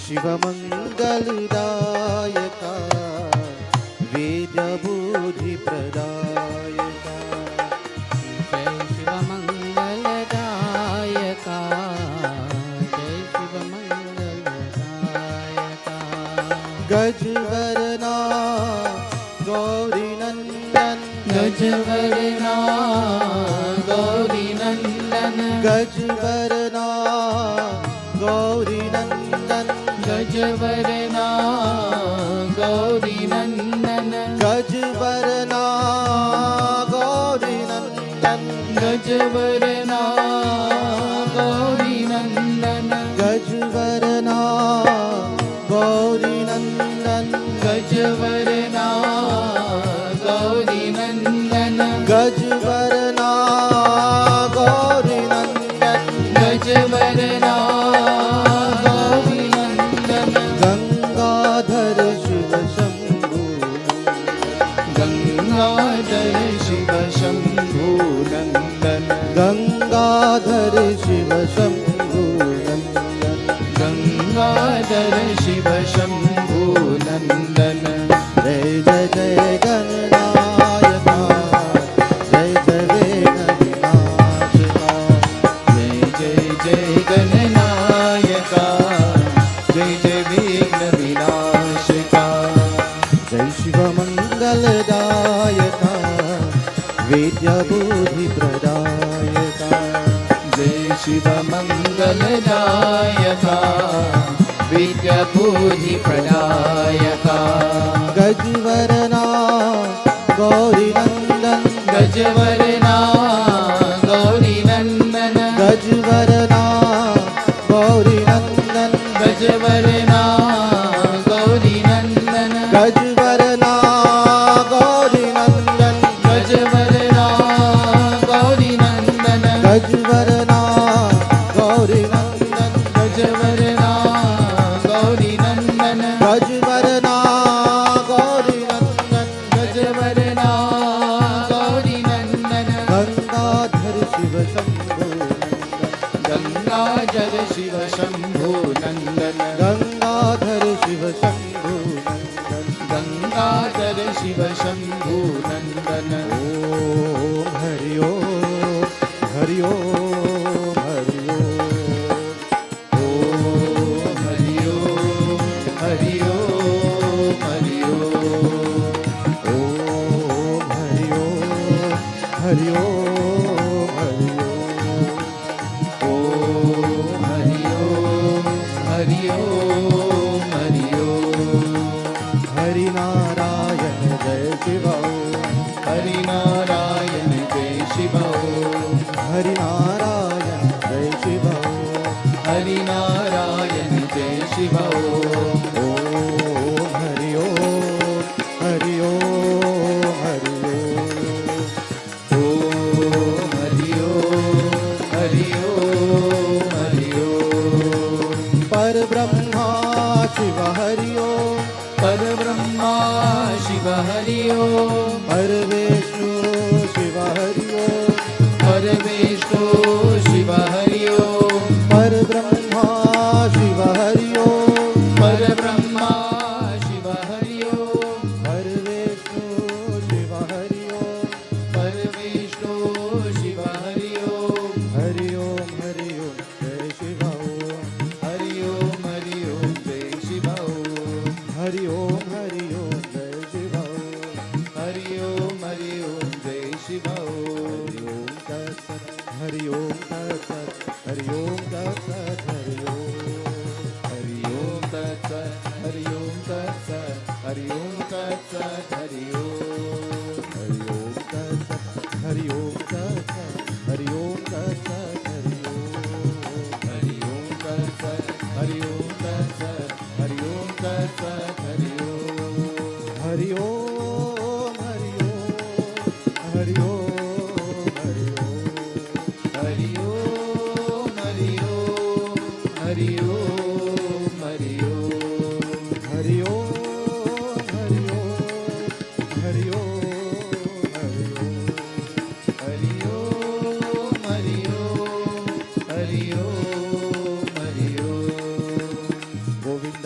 शिवमङ्गलदायका वेद्यबुद्धिप्रदायका जय शिवमङ्गलदायका जय शिवमङ्गलदायका गजवरना गौरीनन्दन गजवरना गौरीनन्दन गजवरना गौरीनन्दन गजवरना गौरीनन्दन गजवरना गौरीनन्दन गजवरना गौरीनन्दन गजवरना गौरीनन्दन गजवरना गौरीनन्दन गजवरना गौरीनन्दन गजवरना गौरीनन्दन गंगाधर शिव शंभु गंगाधर शिव शंभु नंदन गंगाधर शिव शंभु नंदन गंगाधर शिव शंभु नंदन जय जय जय गणनायका जय जय विघ्न विनाशका जय जय जय गणनायका जय जय विघ्न विनाशका जय शिवमङ्गलदायका वेद्यबुद्धिप्रदायका जय शिवमङ्गलदायका विद्याबुद्धिप्रदायका गजवरना गौरीनन्दन गजवरना गौरीनन्दन गजवरना गौरीनन्दन गजवरना गौरीनन्दन गजवरना गौरीनन्दन गजवरना गौरीनन्दन गजवरना गौरीनन्दन गजवरना गौरीनन्दन गजवरना गौरीनन्दन गजवरना गौरीनन्दन गंगाधर शिव शंभु गंगाधर शिव शंभु नंदन गंगाधर शिव शंभु गंगाधर शिव शंभु नंदन ओम हरि ओम हरि ओम हरि ओम ओम हरि ओम हरि ओम हरि ओम ओम हरि ओम हरि ओम हरि ओम हरि ओम हरि ओम हरि ओम हरि नारायण जय शिव हरि नारायण जय शिव हरि नारायण जय शिव हरि नारायण जय शिव ओम हरि ओम हरि ओम हरि ओम ओम हरि ओम हरि ओम हरि ओम परब्रह्मा शिव हरि ओम परब्रह्मा शिव हरि ओम परमेष्णु शिव हरि ओम परमेष्णु शिव हरि ओम परब्रह्मा शिव हरि ओम परब्रह्मा शिव हरि ओम परमेष्णु शिव हरि ओम परमेष्णु शिव हरि ओम हरि ओम जय शिव ओम हरि ओम जय शिव हरि ओम जय शिव हरि ओम जय शिव हरि ओम तत्सत् हरि ओम तत्सत् हरि ओम तत्सत् हरि ओम तत्सत् हरि ओम तत्सत् हरि ओम तत्सत् हरि ओम हरि ओम तत्सत् हरि ओम तत्सत् हरि ओम तत्सत् हरि ओम हरि ओम तत्सत् हरि ओम हरि ओम हरि ओम हरि ओम हरि ओम हरि ओम हरि ओम हरि ओम हरि ओम हरि ओम हरि ओम हरि ओम हरि ओम हरि ओम हरि ओम हरि ओम हरि ओम गोविंद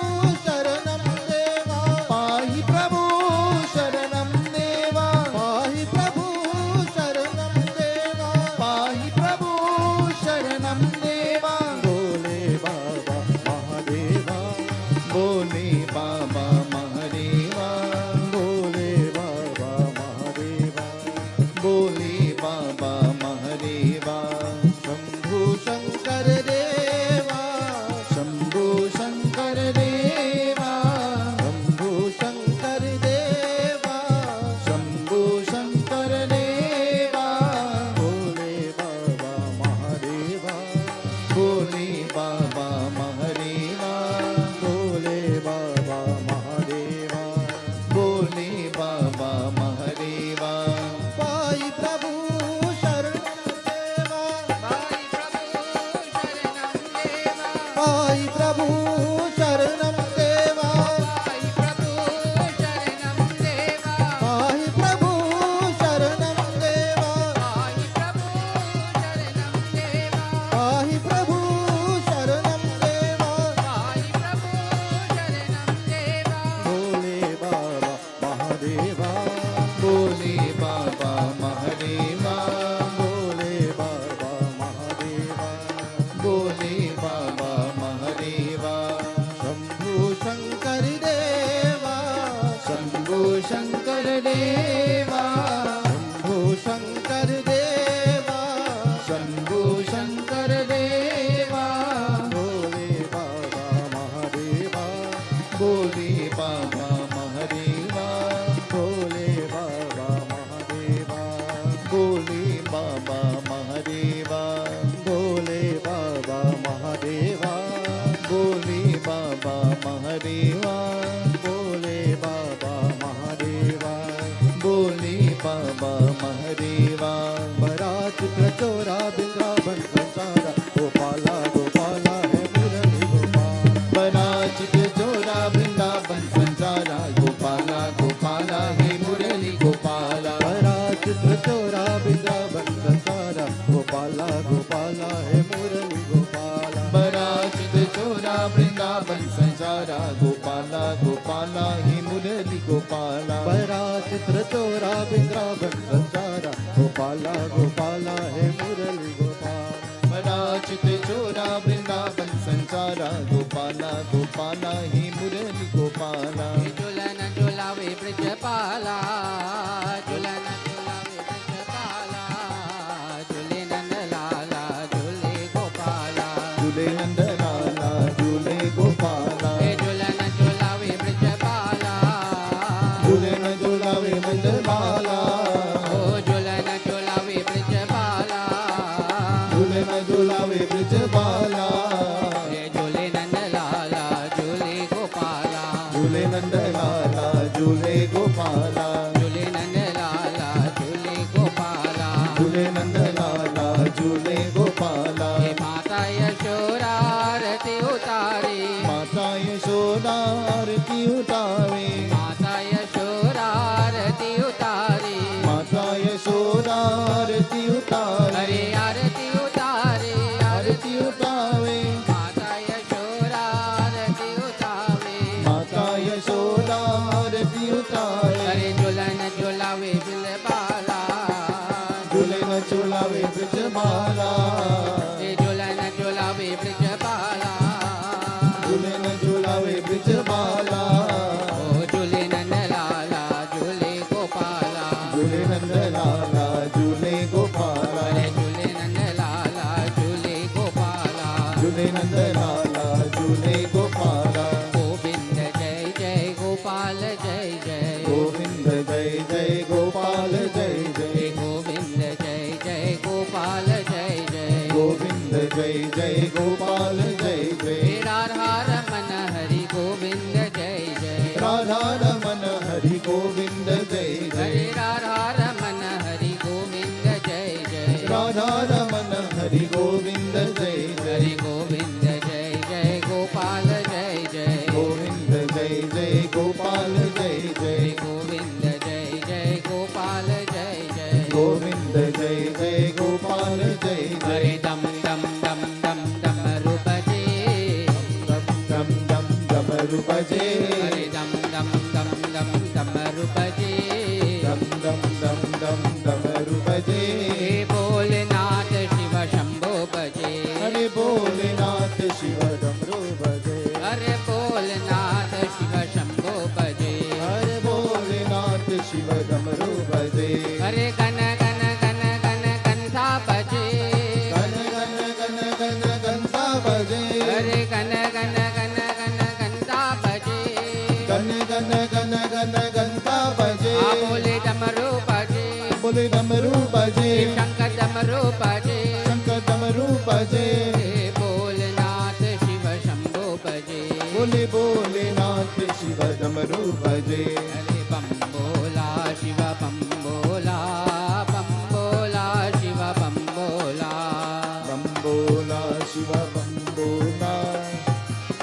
देवा शंभो शंकर देवा शंभो शंकर देवा भोले बाबा महादेवा भोले बाबा महादेवा भोले बाबा महादेवा भोले बाबा महादेवा भोले बाबा महादेवा भोले बाबा महादेवा भोले बाबा महादेवा भोले बाबा महादेवा बरात कचोरा बिंद्रावन संसारा गोपाला गोपाला है मुरली गोपाल बनाचित जोरा वृंदावन संसारा गोपाला गोपाला हे मुरली गोपाला बरात कचोरा बिंद्रावन संसारा गोपाला गोपाला है मुरली गोपाला बनाचित जोरा वृंदावन संसारा गोपाला गोपाला हे मुरली गोपाला बरात कचोरा बिंद्रावन संसारा गोपाला गोपाला है मुरली गोपाल बनाचित जोरा वृंदावन संसारा गोपाला गोपाला हे मुरली गोपाला झुलन झुलावे ब्रजपाला झुलन झुलावे ब्रजपाला झुले नंदलाला झुले गोपाला झूले नंदलाला झूले गोपाला हे झुलन झुलावे ब्रजपाला झूले न झुलावे मंदमाला ओ झुलन झुलावे ब्रजपाला झूले न झुलावे ब्रजबाला हे झुले नंदलाला झुले गोपाला झूले नंदलाला झूले गोपाला झुले नंदलाला झुले गोपाला झूले नंदलाला झूले गोपाला हे माता यशोदा आरती उतारे माता यशोदा आरती उतारे माता यशोदा आरती उतारे माता यशोदा आरती उतारे हरे आरती उतारे आरती उतारे माता यशोदा आरती उतारे माता यशोदा आरती उतारे हरे झुलन झुलावे बिलबाला झूले न झुलावे ब्रजबाला हे झुलन झुलावे ब्रजबाला झूले न झुलावे ब्रजबाला ओ झुले नंदलाला झुले गोपाला झूले नंदलाला झूले गोपाला हरे झुले नंदलाला झुले गोपाला झूले नंदलाला झूले गोपाला गोविंद जय जय गोपाल जय जय गोविंद जय जय गोपाल जय जय हे गोविंद जय जय गोपाल जय जय गोविंद जय जय गोपाल जय जय हे राधा रमन हरि गोविंद जय जय राधा रमन हरि गोविंद जय हरे जय राधा रमन हरि गोविंद जय जय राधा रमन हरि गोविंद जय जय हरि गोविंद जय जय गोपाल जय जय गोविंद जय जय गोपाल जय जय हरि गोविंद जय जय गोपाल जय जय गोविंद जय जय गोपाल जय जय हरे दम दम दम दम दम रूपजे दम दम दम डमरू बजे हरे दम दम दम दम दम रूपजे दम दम दम दम डमरू बजे हे भोलेनाथ शिव शंभो भजे हरे भोलेनाथ शिव डमरू बजे हरे भोलेनाथ शिव शंभो भजे हरे भोलेनाथ शिव डमरू बजे हरे गण गण गण गण गंधा भजे गण गण गण गण गंता बजे हरे गण गण गण गण गंधा भजे गण गण गण गण गंता बजे आ बोले डमरू भजे बोले डमरू बजे शंकर डमरू भजे शंकर डमरू बजे हे भोलेनाथ शिव शंभो भजे बोले भोलेनाथ शिव डमरू बजे हरे बम भोला शिव बम भोला शिव बम भोला बम बोला शिव बम बोला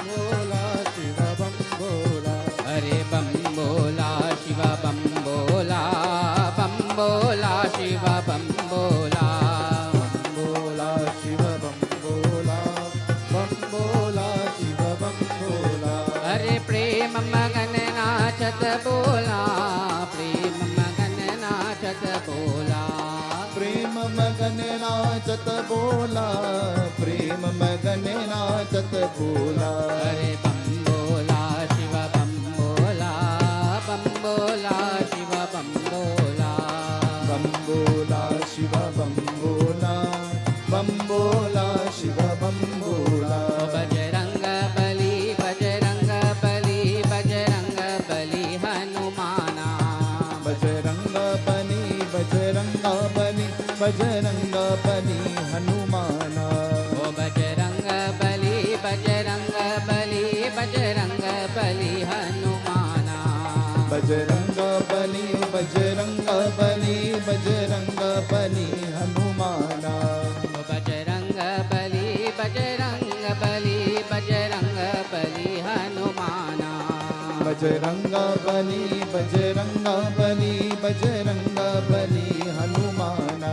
भोला शिव बम भोला हरे बम भोला शिव बम भोला शिव बम भोला बोला शिव बम बोला बम बोला शिव बम बोला हरे प्रेम मगन नाचत बोला प्रेम मगन नाचत बोला प्रेम मगन नाचत बोला प्रेम मगन नाचत बोला हरे बम भोला शिव बम भोला शिव बम बजरंग बली हनुमाना ओ बजरंग बली बजरंग बली बजरंग बली हनुमाना बजरंग बली बजरंग बली बजरंग बली हनुमाना ओ बजरंग बली बजरंग बली बजरंग बली हनुमाना बजरंग बली बजरंग बली बजरंग बली हनुमाना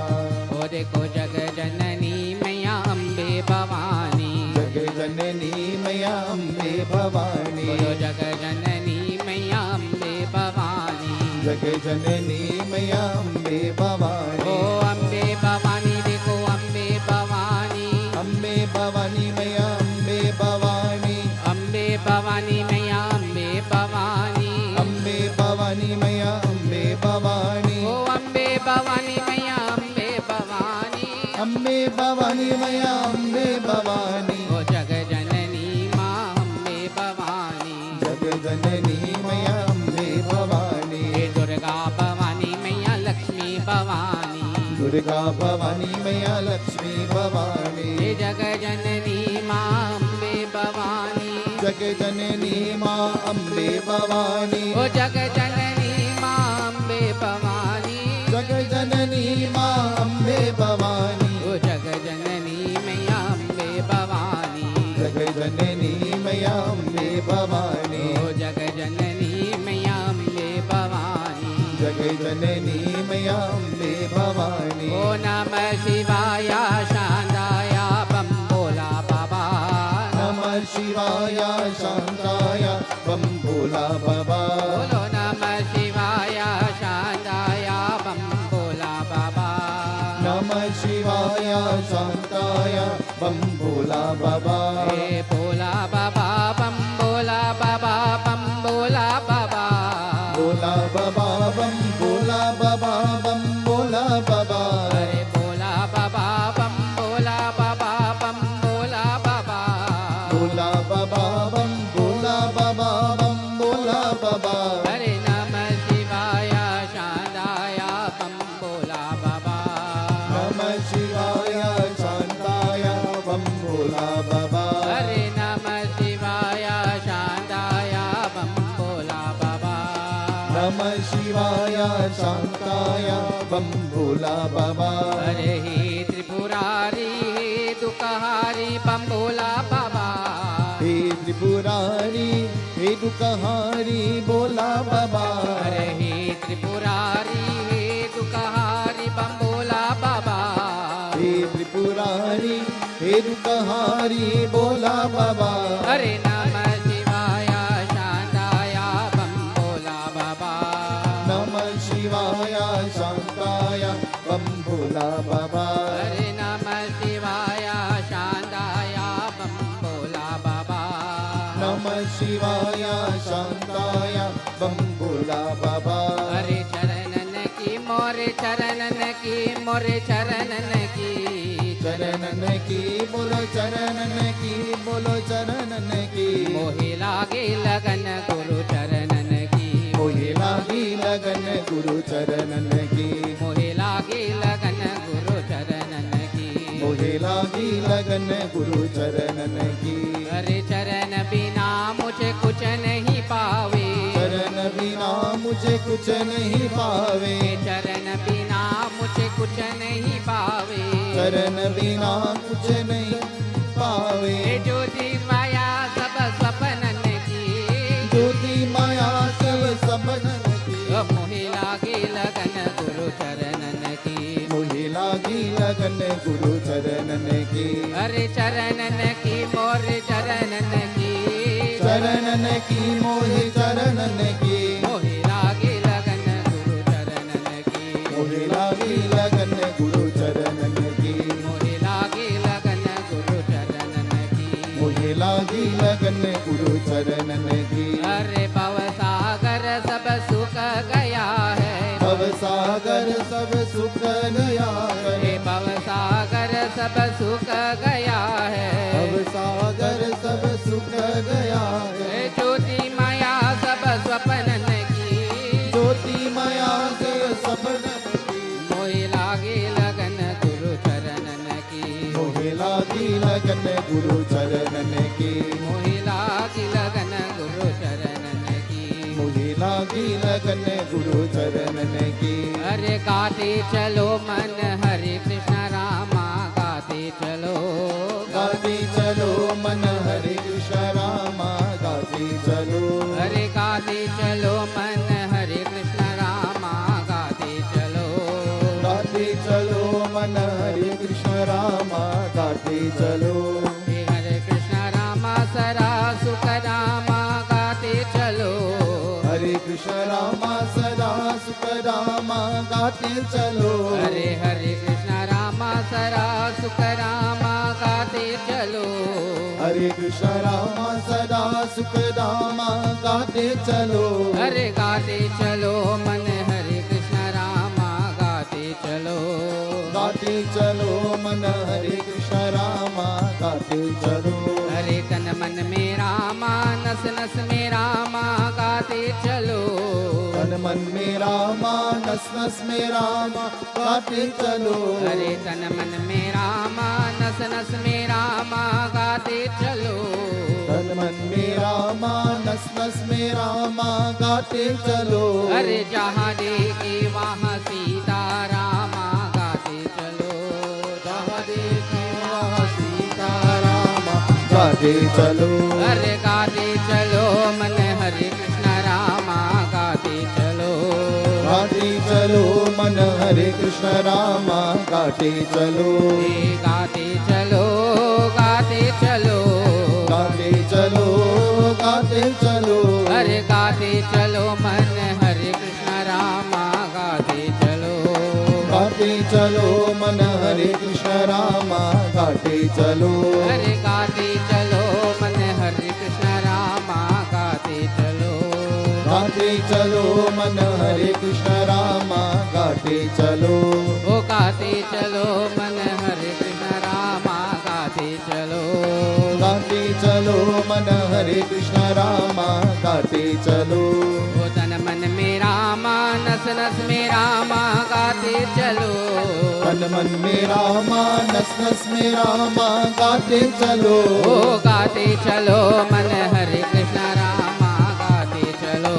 ओ देखो जग जननी मैया अम्बे भवानी जग जननी मैया अम्बे भवानी बोलो जग जननी मैया अम्बे भवानी जग जननी मैया अम्बे भवानी ओ अम्बे भवानी देखो अम्बे भवानी अम्बे भवानी मैया अम्बे भवानी अम्बे भवानी मैया अम्बे भवानी अम्बे भवानी मैया अम्बे भवानी ओ अम्बे भवानी मैया अम्बे भवानी अम्बे भवानी मैया अम्बे भवानी ओ जग जननी माँ अम्बे भवानी जग जननी मैया अम्बे भवानी हे दुर्गा भवानी मैया लक्ष्मी भवानी दुर्गा भवानी मैया लक्ष्मी भवानी हे जग जननी माँ अम्बे भवानी जग जननी माँ अम्बे भवानी ओ जग जननी माँ अम्बे भवानी जग जननी माँ अम्बे भवानी ओ जग जननी मैया अम्बे भवानी जग जननी मैया अम्बे भवानी ओ जग जननी मैया अम्बे भवानी जग जननी मैया अम्बे भवानी ओ नमः शिवाय शांताय बम भोला बाबा नमः शिवाय शांताय बम भोला बाबा बोलो नमः शिवाय शांताय बम भोला बाबा नमः शिवाय शांताय बम भोला बाबा हे भोला बाबा बम भोला बाबा बम भोला बाबा भोला बाबा बम भोला बाबा बम भोला बाबा अरे भोला बाबा बम भोला बाबा बम भोला बाबा भोला बाबा बम भोला बाबा बम भोला बाबा हरे नमः शिवाय शांताय बम भोला बाबा नमः शिवाय शांताय बम भोला बाबा हरे नमः शिवाय शांताय बम भोला बाबा नमः शिवाय शांताय बम भोला बाबा हरे हे त्रिपुरारी हे दुखहारी बम भोला बाबा हे त्रिपुरारी हे दुखहारी भोला बाबा हरे हे त्रिपुरारी हे दुखहारी बम भोला बाबा हे त्रिपुरारी हे दुखहारी भोला बाबा हरे नमः शिवाय शांताय बम भोला बाबा नमः शिवाय शांताय बम भोला बाबा हरे नमः शिवाय शांताय बम भोला बाबा नमः शिवाय शांताय बम भोला बाबा हरे चरणन की मोरे चरणन की मोरे चरणन की चरणन की बोलो चरणन की बोलो चरणन की मोहे लागे लगन गुरु चरणन की मोहे लागी लगन गुरु चरणन की मोहे लागे लगन गुरु चरणन की मोहे लागी लगन गुरु चरणन की हरे चरण बिना मुझे कुछ नहीं पावे चरण बिना मुझे कुछ नहीं पावे चरण बिना मुझे कुछ नहीं पावे चरण बिना कुछ नहीं पावे ज्योति माया सब सपनन की ज्योति माया सब सपनन की मोहे लागे लगन गुरु चरणन की मोहे लागी लगन गुरु चरणन की हरे चरणन की मोरे चरणन की चरणन की मोहे चरणन की मोहे लागे लगन गुरु चरणन की मोहे लागी लगन गुरु चरणन की मोहे लागे लगन गुरु चरणन की मोहे लागी लगन गुरु चरणन की अरे भव सागर सब सुख गया है भव सागर सब सुख गया है हे भव सागर सब सुख गया है भव सागर सब सुख गया है हे ज्योति माया सब स्वप्नन की ज्योति माया से सपन की मोहे लागे लगन गाते चलो मन हरे कृष्ण रामा गाते चलो गाते चलो मन हरे कृष्ण रामा गाते चलो हरे गाते चलो मन हरे कृष्ण रामा गाते चलो गाते चलो मन हरे कृष्ण रामा गाते चलो हे हरे कृष्ण रामा सरा सुख रामा गाते चलो हरे कृष्ण रामा सदा सुख रामा गाते चलो हरे हरे कृष्ण रामा सरा सुख रामा गाते चलो हरे कृष्ण रामा सदा सुख रामा गाते चलो हरे गाते चलो मन हरे कृष्ण रामा गाते चलो गाते चलो मन हरे कृष्ण रामा गाते चलो हरे तन मन में रामा नस नस में रामा गाते चलो तन मन में रामा नस नस में रामा गाते चलो हरे तन मन में रामा नस नस में रामा गाते चलो तन मन में रामा नस नस में रामा गाते चलो हरे जहाँ देखे वहाँ सीता रामा गाते चलो जहाँ देखे वहाँ सीता रामा गाते चलो हरे गाते चलो मन हरे कृष्ण रामा गाते चलो गाते चलो मन हरे कृष्ण रामा गाते चलो हे गाते चलो गाते चलो गाते चलो गाते चलो हरे गाते चलो मन हरे कृष्ण रामा गाते चलो गाते चलो मन हरे कृष्ण रामा गाते चलो हरे गाते चलो मन हरे कृष्ण रामा गाते चलो गाते चलो मन हरे कृष्ण रामा गाते चलो ओ गाते चलो मन हरे कृष्ण रामा गाते चलो गाते चलो मन हरे कृष्ण रामा गाते चलो ओ तन मन में रामा नस नस में रामा गाते चलो तन मन में रामा नस नस में रामा गाते चलो ओ गाते चलो मन हरे कृष्ण रामा गाते चलो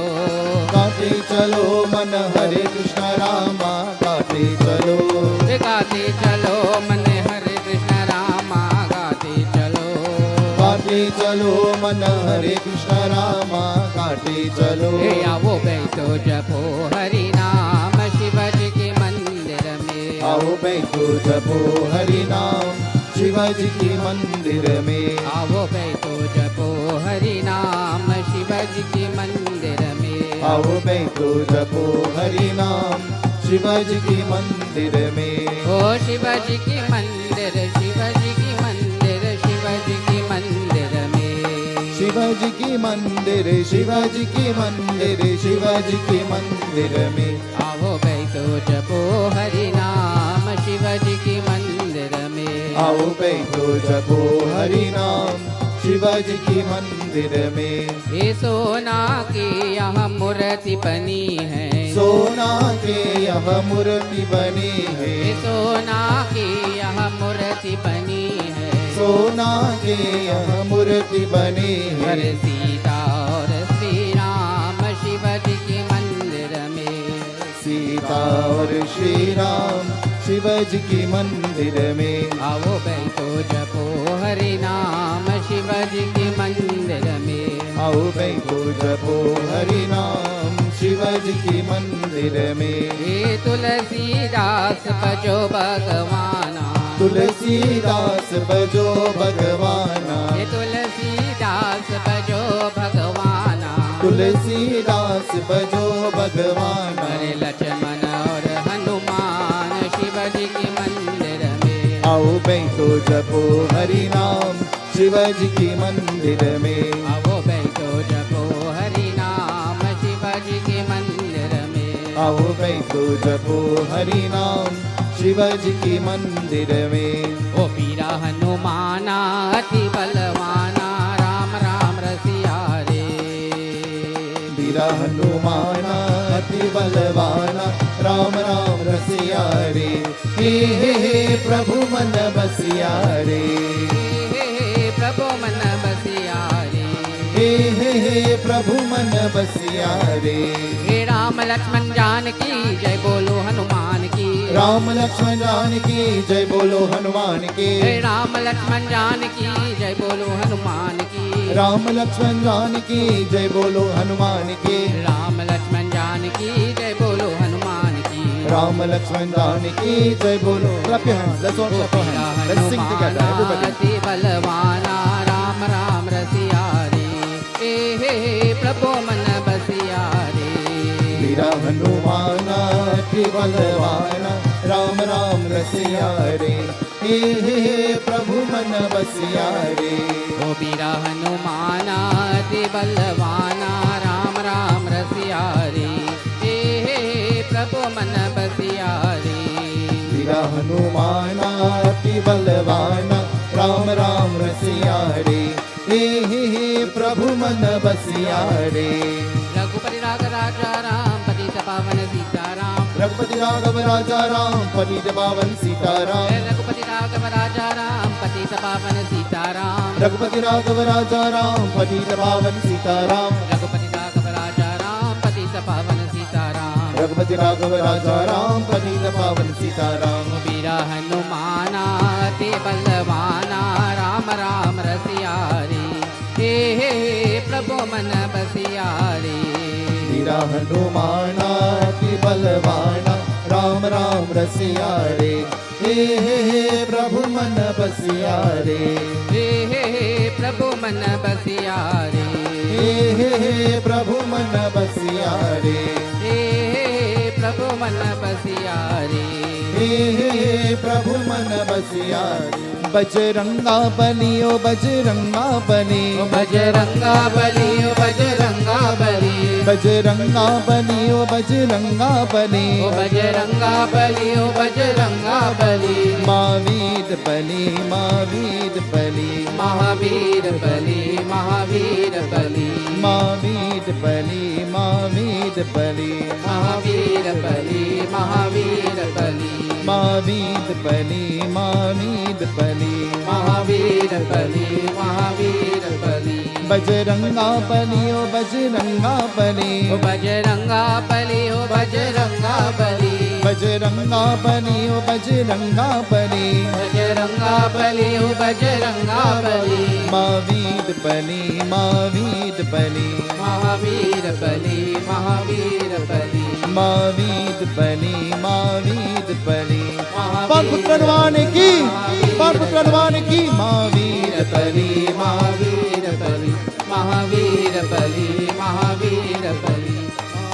गाते चलो मन हरे कृष्ण रामा गाते चलो गाते चलो मन हरे कृष्ण रामा गाते चलो गाते चलो मन हरे कृष्ण रामा गाते चलो हे आओ बैठो जपो हरि नाम शिवजी के मंदिर में आओ बैठो जपो हरि नाम शिवाजी के मंदिर में आओ बैठो जपो हरि नाम शिवजी के मंदिर में आओ बैठो जपो हरि नाम शिवाजी के मंदिर में ओ शिवजी के मंदिर शिवजी के मंदिर शिवजी के मंदिर में शिवाजी के मंदिर शिवाजी के मंदिर शिवाजी के मंदिर में आओ बैठो जपो हरि नाम शिवजी के मंदिर में आओ बैठो जपो हरि नाम शिवाजी के मंदिर में ये सोना की यहाँ मूर्ति बनी है सोना के यह मूर्ति बनी है ये सोना की यहाँ मूर्ति बनी है सोना के यह मूर्ति बनी है हरे सीता और श्री राम शिवजी के मंदिर में सीता और श्री राम शिवाजी के मंदिर में आओ बैठो जपो हरि नाम शिवजी के मंदिर में आओ बैठो जपो हरि नाम शिवाजी के मंदिर में हे तुलसीदास भजो भगवाना तुलसीदास भजो भगवाना हे तुलसीदास भजो भगवाना तुलसीदास भजो भगवाना हरे लक्ष्मण और हनुमान शिवजी के मंदिर में आओ बैठो जपो हरि नाम शिवाजी के मंदिर में आओ बैठो जपो हरि नाम शिवजी के मंदिर में आओ बैठो जपो हरि नाम शिवाजी के मंदिर में ओ पीरा हनुमाना अति बलवाना राम राम रसिया रे वीरा हनुमाना अति बलवाना राम राम रसिया रे हे प्रभु मन बसिया रे हे प्रभु मन बसिया रे हे प्रभु मन बसिया रे हे राम लक्ष्मण जानकी जय बोलो हनुमान की राम लक्ष्मण जानकी जय बोलो हनुमान की। राम लक्ष्मण जानकी जय बोलो हनुमान की। राम लक्ष्मण जानकी जय बोलो हनुमान की। राम लक्ष्मण जानकी जय बोलो हनुमान की। राम लक्ष्मण जानकी जय बोलो। Clap your hands. Let's all clap our hands. Let's sing together, everybody. अति बलवाना राम राम रसिया रे। हे प्रभु मन बसिया रे। वीरा हनुमान अति बलवाना राम राम रसिया रे। हे प्रभु मन बसिया रे। ओ वीरा हनुमान अति बलवाना राम राम रसिया रे। हे प्रभु मन बसिया रे। वीरा हनुमान अति बलवाना राम राम रसिया रे। हे प्रभु मन बसिया रे। रघुपति राघव राजा राम पतित पावन सीताराम। रघुपति राघव राजा राम पतित पावन सीताराम। रघुपति राघव राजा राम पतित पावन सीताराम। रघुपति राघव राजा राम पतित पावन सीताराम। रघुपति राघव राजा राम पतित पावन सीताराम। रघुपति राघव राजा राम पतित पावन सीताराम। वीरा हनुमाना अति बलवाना राम राम रसिया रे। हे प्रभु मन बसिया रे। वीरा हनुमान अति बलवाना राम राम रसिया रे। हे प्रभु मन बसिया रे। हे प्रभु मन बसिया रे। हे प्रभु मन बसिया रे। हे प्रभु मन बसिया रे। हे प्रभु मन बसिया रे। बजरंगा बलियो बजरंगा बली। बजरंगा बलियो बजरंगा बली। बजरंगा बलियो बजरंगा बली। बजरंगा बलियो बजरंगा बली। महावीर बली महावीर बली। महावीर बली महावीर बली। महावीर बली महावीर बली। महावीर बली महावीर बली। महावीर बली महावीर बली। महावीर बली महावीर बली। बजरंगा बलियो बजरंगा बली। बजरंगा बलियो बजरंगा बली। बजरंगा बलियो बजरंगा बली। बजरंगा बलियो बजरंगा बली। महावीर बली महावीर बली। महावीर बली महावीर बली। महावीर बली महावीर बली। पौत्र हनुमान की पौत्र हनुमान की। महावीर बली महावीर बली महावीर बली महावीर बली।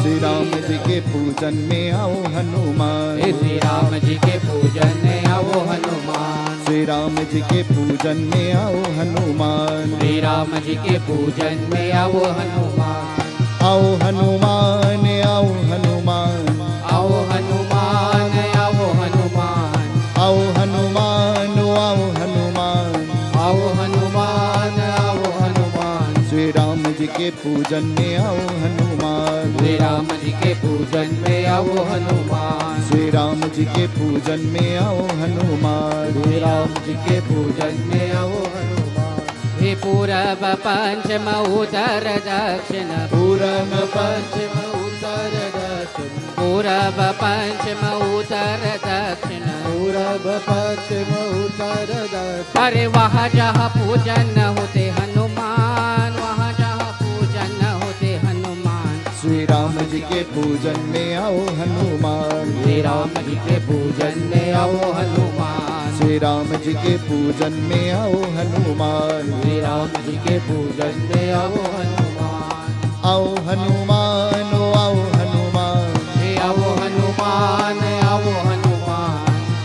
श्री राम जी के पूजन में आओ हनुमान। श्री राम जी के पूजन में आओ हनुमान। श्री राम जी के पूजन में आओ हनुमान। श्री राम जी के पूजन में आओ हनुमान। आओ हनुमान आओ हनुमान। आओ हनुमान आओ हनुमान। आओ हनुमान आओ हनुमान। आओ हनुमान आओ हनुमान। श्री राम जी के पूजन में आओ हनुमान। श्री राम जी के पूजन में आओ हनुमान। श्री राम जी के पूजन में आओ हनुमान। श्री राम जी के पूजन में आओ हनुमान। हे पूरब पंचम उत्तर दक्षिण। पूरब पंचम उत्तर दक्षिण। पूरब पंचम उत्तर दक्षिण। पूरब पश्चिम उत्तर दक्षिण। अरे वहाँ जहाँ पूजन होते हनुमान। वहाँ जहाँ पूजन होते हनुमान। श्री राम जी के पूजन में आओ हनुमान। श्री राम जी के पूजन में आओ हनुमान। श्री राम जी के पूजन में आओ हनुमान। श्री राम जी के पूजन में आओ हनुमान। आओ हनुमान आओ हनुमान। हे आओ हनुमान आओ हनुमान।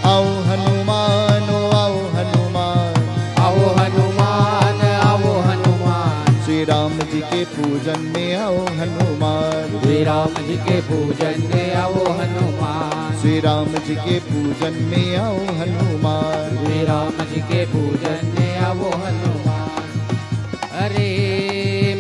आओ हनुमान आओ हनुमान। आओ हनुमान आओ हनुमान। श्री राम जी के पूजन में आओ हनुमान। श्री राम जी के पूजन में आओ हनुमान। श्री राम जी के पूजन में आओ हनुमान। श्री राम जी के पूजन में आओ हनुमान। अरे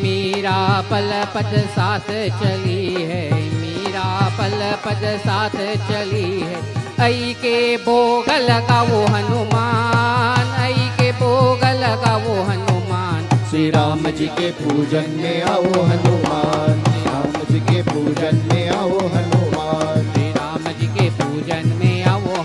मीरा पल पद साथ चली है। मीरा पल पद साथ चली है। आई के भोग लगाओ हनुमान। आई के भोग लगाओ हनुमान। श्री राम जी के पूजन में आओ हनुमान। राम जी के पूजन में आओ हनुमान। श्री राम जी के पूजन में आओ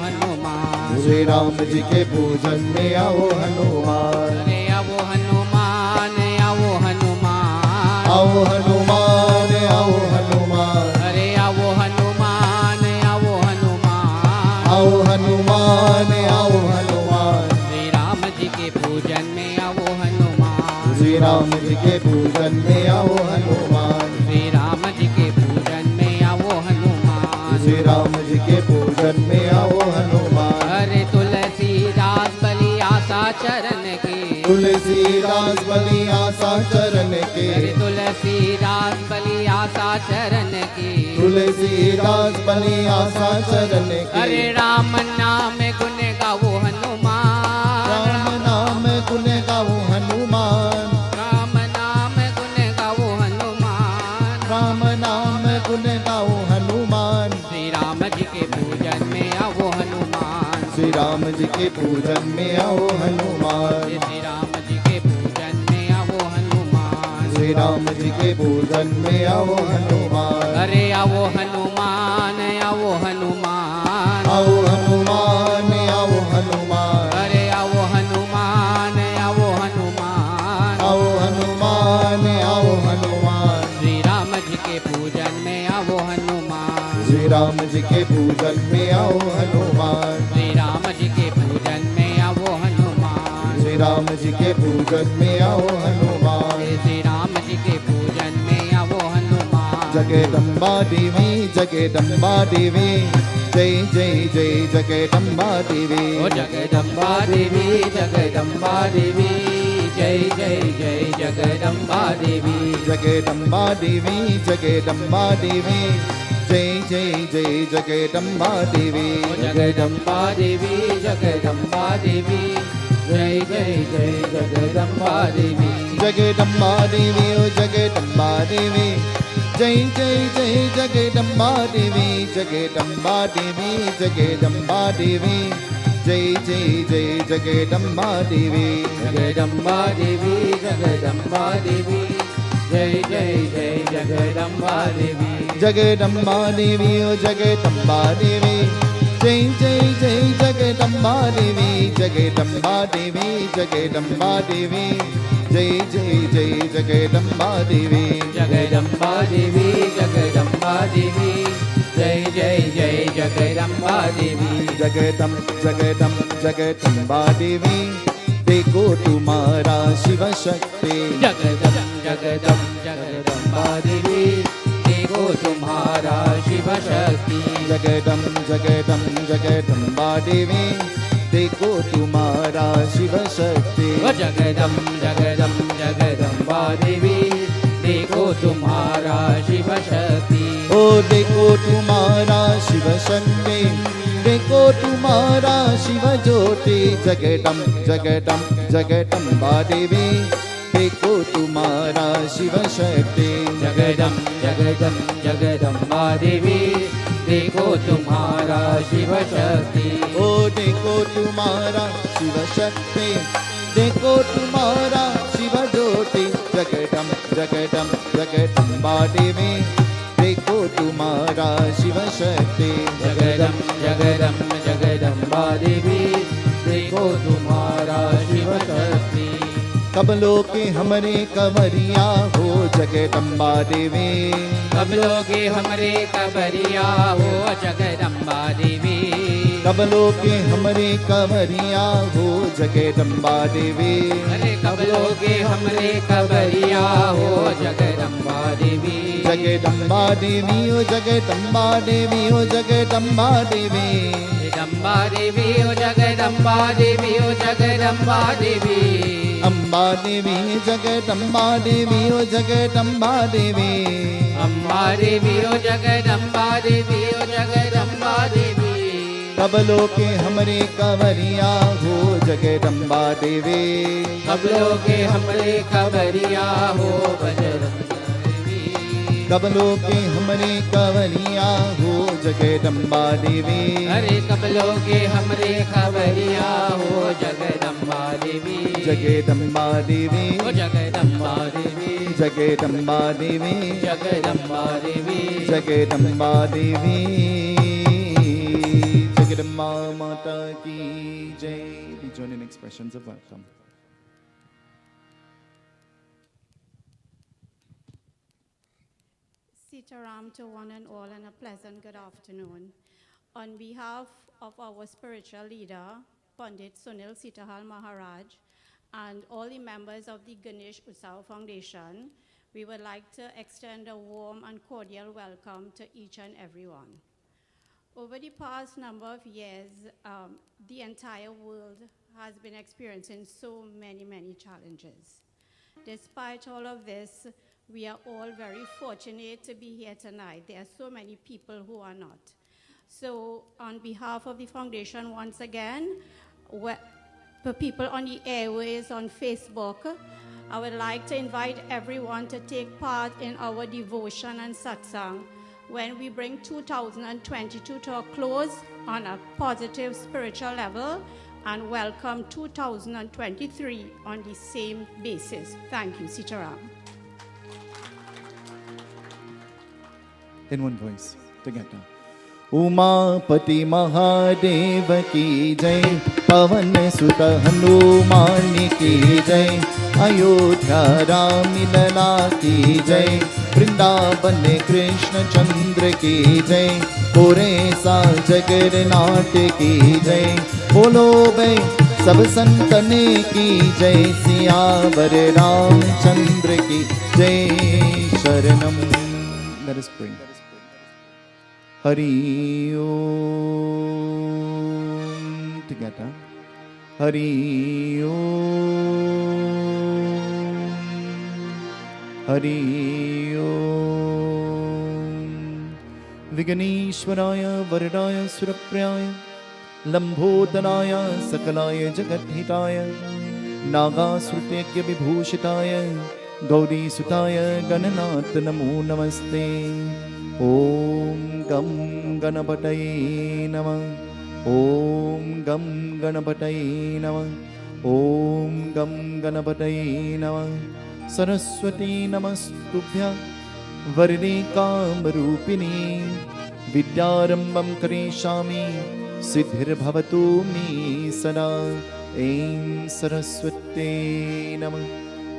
श्री राम जी के पूजन में आओ हनुमान। अरे आओ हनुमान, आओ हनुमान, आओ हनुमान, आओ हनुमान, अरे आओ हनुमान, आओ हनुमान, आओ हनुमान, आओ हनुमान। श्री राम जी के पूजन में आओ हनुमान, श्री राम जी के पूजन में आओ हनुमान। श्री राम जी के पूजन में आओ हनुमान, श्री राम जी के पूजन में आओ हनुमान। अरे तुलसीदास बलि आशा चरण की, तुलसीदास बलि आशा चरण के, अरे तुलसीदास बलि आशा चरण की, तुलसीदास बलि आशा चरण के। अरे राम नाम गुण गाओ हनुमान, राम नाम गुण गाओ हनुमान, राम नाम गुण गाओ हनुमान, राम नाम गुण गाओ हनुमान। श्री राम जी के पूजन में आओ हनुमान, श्री राम जी के पूजन में आओ हनुमान। श्री राम जी के पूजन में आओ हनुमान, श्री राम जी के पूजन में आओ हनुमान। अरे आओ हनुमान, आओ हनुमान, आओ हनुमान, आओ हनुमान, अरे आओ हनुमान, आओ हनुमान, आओ हनुमान, आओ हनुमान। श्री राम जी के पूजन में आओ हनुमान, श्री राम जी के पूजन में आओ हनुमान। श्री राम जी के पूजन में आओ हनुमान, श्री राम जी के पूजन में आओ हनुमान। श्री राम जी के पूजन में आओ हनुमान, जगदम्बा देवी, जगदम्बा देवी, जय जय जय जगदम्बा देवी। ओ जगदम्बा देवी, जगदम्बा देवी, जय जय जय जगदम्बा देवी, जगदम्बा देवी, जगदम्बा देवी, जय जय जय जगदम्बा देवी। ओ जगदम्बा देवी, जगदम्बा देवी, जय जय जय जगदम्बा देवी, जगदम्बा देवी, ओ जगदम्बा देवी, जय जय जय जगदम्बा देवी। जगदम्बा देवी, जगदम्बा देवी, जय जय जय जगदम्बा देवी। जगदम्बा देवी, जगदम्बा देवी, जय जय जय जगदम्बा देवी, जगदम्बा देवी, ओ जगदम्बा देवी, जय जय जय जगदम्बा देवी। जगदम्बा देवी, जगदम्बा देवी, जय जय जय जगदम्बा देवी। जगदम्बा देवी, जगदम्बा देवी, जय जय जय जगदम्बा देवी, जगदम्बा देवी, देखो तुम्हारा शिव शक्ति। जगदम्बा देवी, देखो तुम्हारा शिव शक्ति। जगदम्बा देवी, देखो तुम्हारा शिव शक्ति। जगदम्बा देवी, देखो तुम्हारा शिव शक्ति। ओ देखो तुम्हारा शिव शक्ति, देखो तुम्हारा शिव ज्योति। जगदम्बा देवी, देखो तुम्हारा शिव शक्ति। जगदम्बा देवी, देखो तुम्हारा शिव शक्ति। ओ देखो तुम्हारा शिव शक्ति, देखो तुम्हारा शिव ज्योति। जगदम्बा देवी, देखो तुम्हारा शिव शक्ति। जगदम्बा देवी, देखो तुम्हारा शिव शक्ति। कबलों के हमरे कवरिया हो जगदम्बा देवी। कबलों के हमरे कबरिया हो जगदम्बा देवी। कबलों के हमरे कवरिया हो जगदम्बा देवी। अरे कबलों के हमरे कबरिया हो जगदम्बा देवी। जगदम्बा देवी, ओ जगदम्बा देवी, ओ जगदम्बा देवी। जगदम्बा देवी, ओ जगदम्बा देवी, ओ जगदम्बा देवी। अम्बा देवी, जगदम्बा देवी, ओ जगदम्बा देवी। अम्बा देवी, ओ जगदम्बा देवी, ओ जगदम्बा देवी। कबलों के हमरे कवरिया हो जगदम्बा देवी। कबलों के हमरे कबरिया हो बजरंग देवी। कबलों के हमरे कवरिया हो जगदम्बा देवी। अरे कबलों के हमरे कबरिया हो जगदम्बा देवी। जगदम्बा देवी, ओ जगदम्बा देवी। जगदम्बा देवी, जगदम्बा देवी। जगदम्बा देवी, जगदम्बा माता की जय. We join in expressions of welcome. Sitaram to one and all, and a pleasant good afternoon. On behalf of our spiritual leader, Pundit Sunil Seetahal Maharaj, and all the members of the Ganesh Utsav Foundation, we would like to extend a warm and cordial welcome to each and everyone. Over the past number of years, the entire world has been experiencing so many challenges. Despite all of this, we are all very fortunate to be here tonight. There are so many people who are not. So on behalf of the foundation, once again, for people on the airways, on Facebook, I would like to invite everyone to take part in our devotion and satsang when we bring 2022 to a close on a positive spiritual level and welcome 2023 on the same basis. Thank you, Sitaram. In one voice, together. Umapati Mahadev की जय, पवन सुत हनुमान की जय, अयोध्या राम लला की जय, वृंदावन कृष्ण चंद्र की जय, कोरेसा जगन्नाथ की जय, बोलो बे सब संतने की जय, सियावर रामचंद्र की जय. शरणम. Let us pray. Hari Om. Together. Hari Om. Hari Om. Viganeshwaraya Varadaya Surapraya Lambodhanaya Sakalaya Jagadhitaya Nagasrutegya Vibhushitaya Gauri Sutaya Gananath Namo Namaste. Om Gam Ganapataye Namah. Om Gam Ganapataye Namah. Om Gam Ganapataye Namah. Saraswati Namastubhya Varde Kamarupini Vidyarambam Karishami Siddhir Bhavatu Me Sada. Aim Saraswati Namah.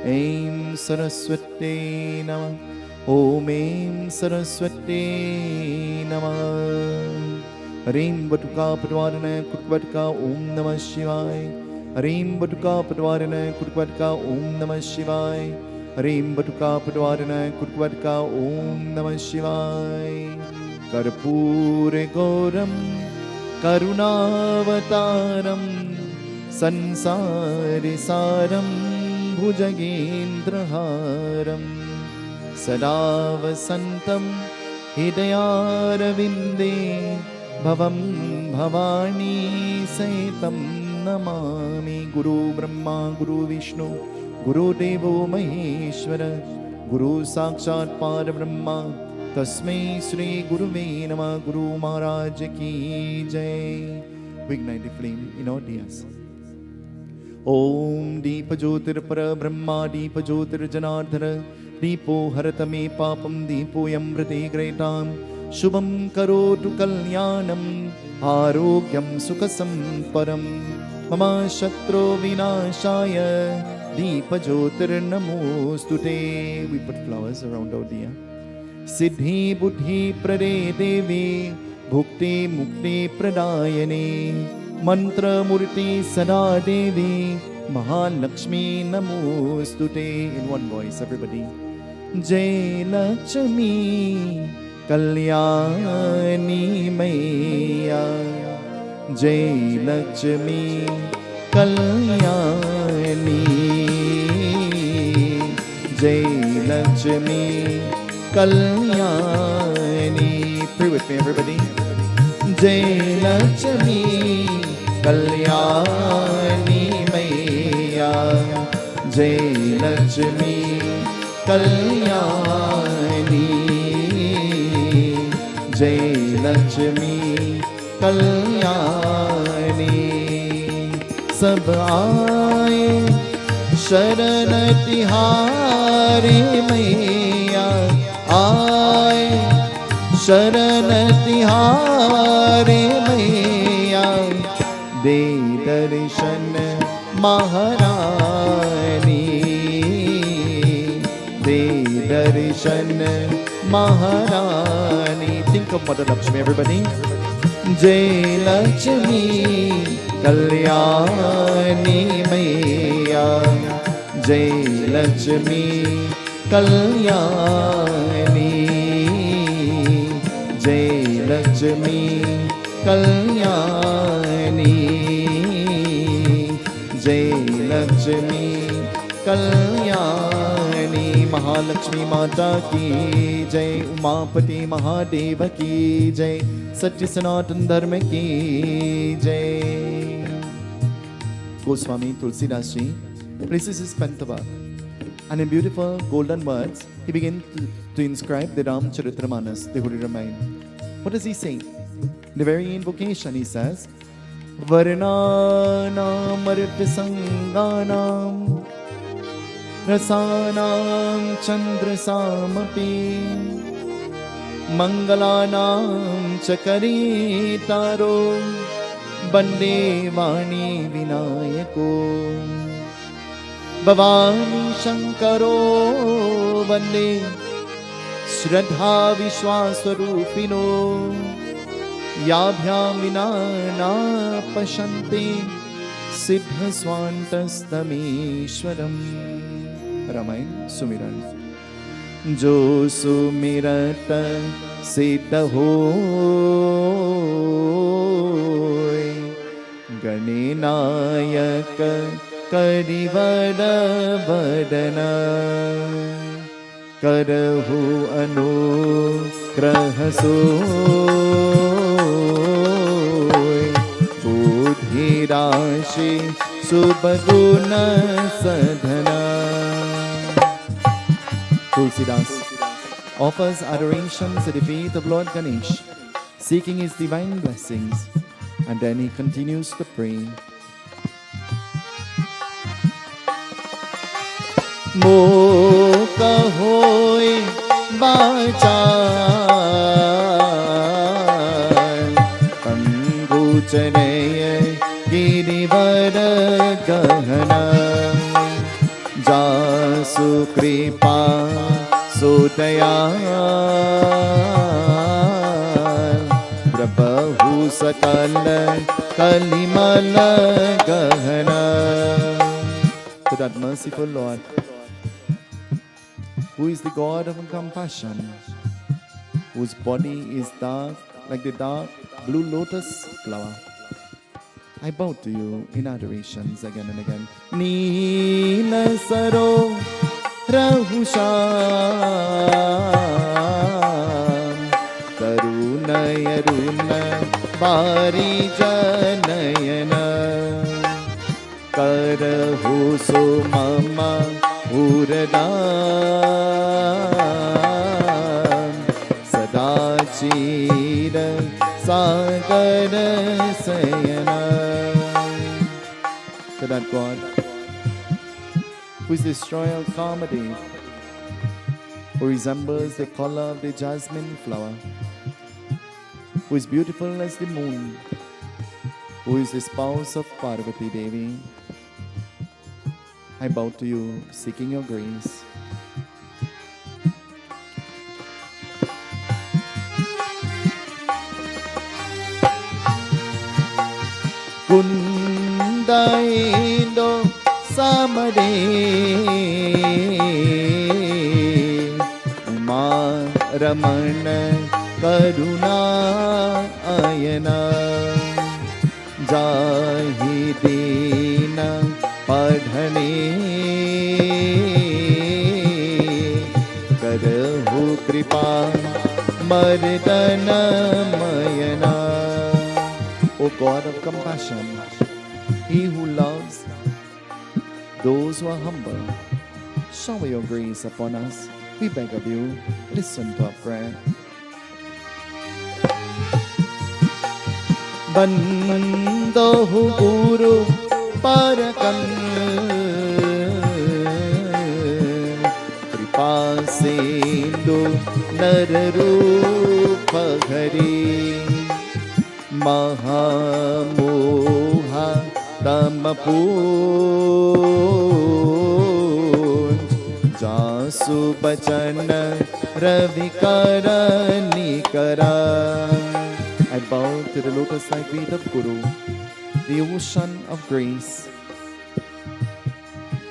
Aim Saraswati Namah. Om Aim Saraswati Namah. Harim Batuka Padwarana Kutvatka Om Namah Shivaya. Harim Batuka Padwarana Kutvatka Om Namah Shivaya. Harim Batuka Padwarana Kutvatka Om Namah Shivaya. Karpure Goram Karunavataram Sansari Saram Bhujagendraharam Sada Vasantam Hidayarvinde Bhavam Bhavani Saitam Namami. Guru Brahma Guru Vishnu Guru Devo Maheshwara Guru Sakshat Parabrahma Tasmai Sri Guruve Namah. Guru Maharaj ki jai. We ignite the flame in our diyas. Om Deepa Jyotir Para Brahma Deepa Jyotir Janardhara Deepo Haratame Papam Deepo Yamrate Gretam Shubham Karotu Kalyanam Arogyam Sukhasam Param Mama Shatro Vinashaya Deepa Jyotir Namostute. We put flowers around our diya. Siddhi Buddhi Prade Devi Bhukti Mukti Pradayane Mantra Murti Sada Devi Mahalakshmi Namostute. In one voice, everybody. Jai Lakshmi Kalyani Maya. Jai Lakshmi Kalyani. Jai Lakshmi Kalyani. Pray with me, everybody. Jai Lakshmi Kalyani Maya. Jai Lakshmi Kalyani. Jai Lakshmi Kalyani. Sab aaye sharan tihare Maya. Aaye sharan tihare Maya. दर्शन महारानी, दे दर्शन महारानी. Think of Mother Lakshmi, everybody. जय लक्ष्मी कल्याणी मैया, जय लक्ष्मी कल्याणी, जय लक्ष्मी कल्याणी, जय लक्ष्मी कल्याणी. महालक्ष्मी माता की जय, उमापति महादेव की जय, सच्चे सनातन धर्म की जय. Goswami Tulsidas Ji places his pentava, and in beautiful golden words he begins to inscribe the Ramcharitramanas, the Holy Ramayana. What does he say? In the very invocation he says, Varnanam Arti Sanganam Rasanam Chandra Samapi Mangalanam Chakaritaro Bande Vani Vinayako Bhavani Shankaro Bande Shraddha Vishwaswarupino Yabhyam Vinana Pashante Siddha Swantastamishwaram. Ramayana Sumiran. जो सुमिरत सिद्ध होय, गणनायक करिवर वदन, करहु अनुग्रह सोय, बुद्धि राशि सुबगुण सधना. Tulsidas offers adorations at the feet of Lord Ganesh, seeking his divine blessings, and then he continues to pray. Moka hoy vachal, panguchanaya girivara gahana, जासु कृपा सोदया प्रभु सकल कलिमल गहना. To that merciful Lord, who is the God of compassion, whose body is dark like the dark blue lotus flower, I bow to you in adorations again and again. Neela saro rahusham, karunayaruna varijanayana, karahu sumama uradam, sadachira sagara sayana. To that God who is the destroyer of comedy, who resembles the color of the jasmine flower, who is beautiful as the moon, who is the spouse of Parvati Devi, I bow to you seeking your grace. Kundaindo samade Uma Ramana Karuna Ayana Jahidina Padhane Karahu Kripa Mardana Mayana. O God of compassion, He who loves those who are humble, shower your grace upon us. We beg of you, listen to our prayer. Bandahu Guru Parakam Kripasendu Nararupa Ghari Mahamoha तम पूज जासु बचन Ravikar निकरा. I bow to the lotus-like feet of Guru, the ocean of grace,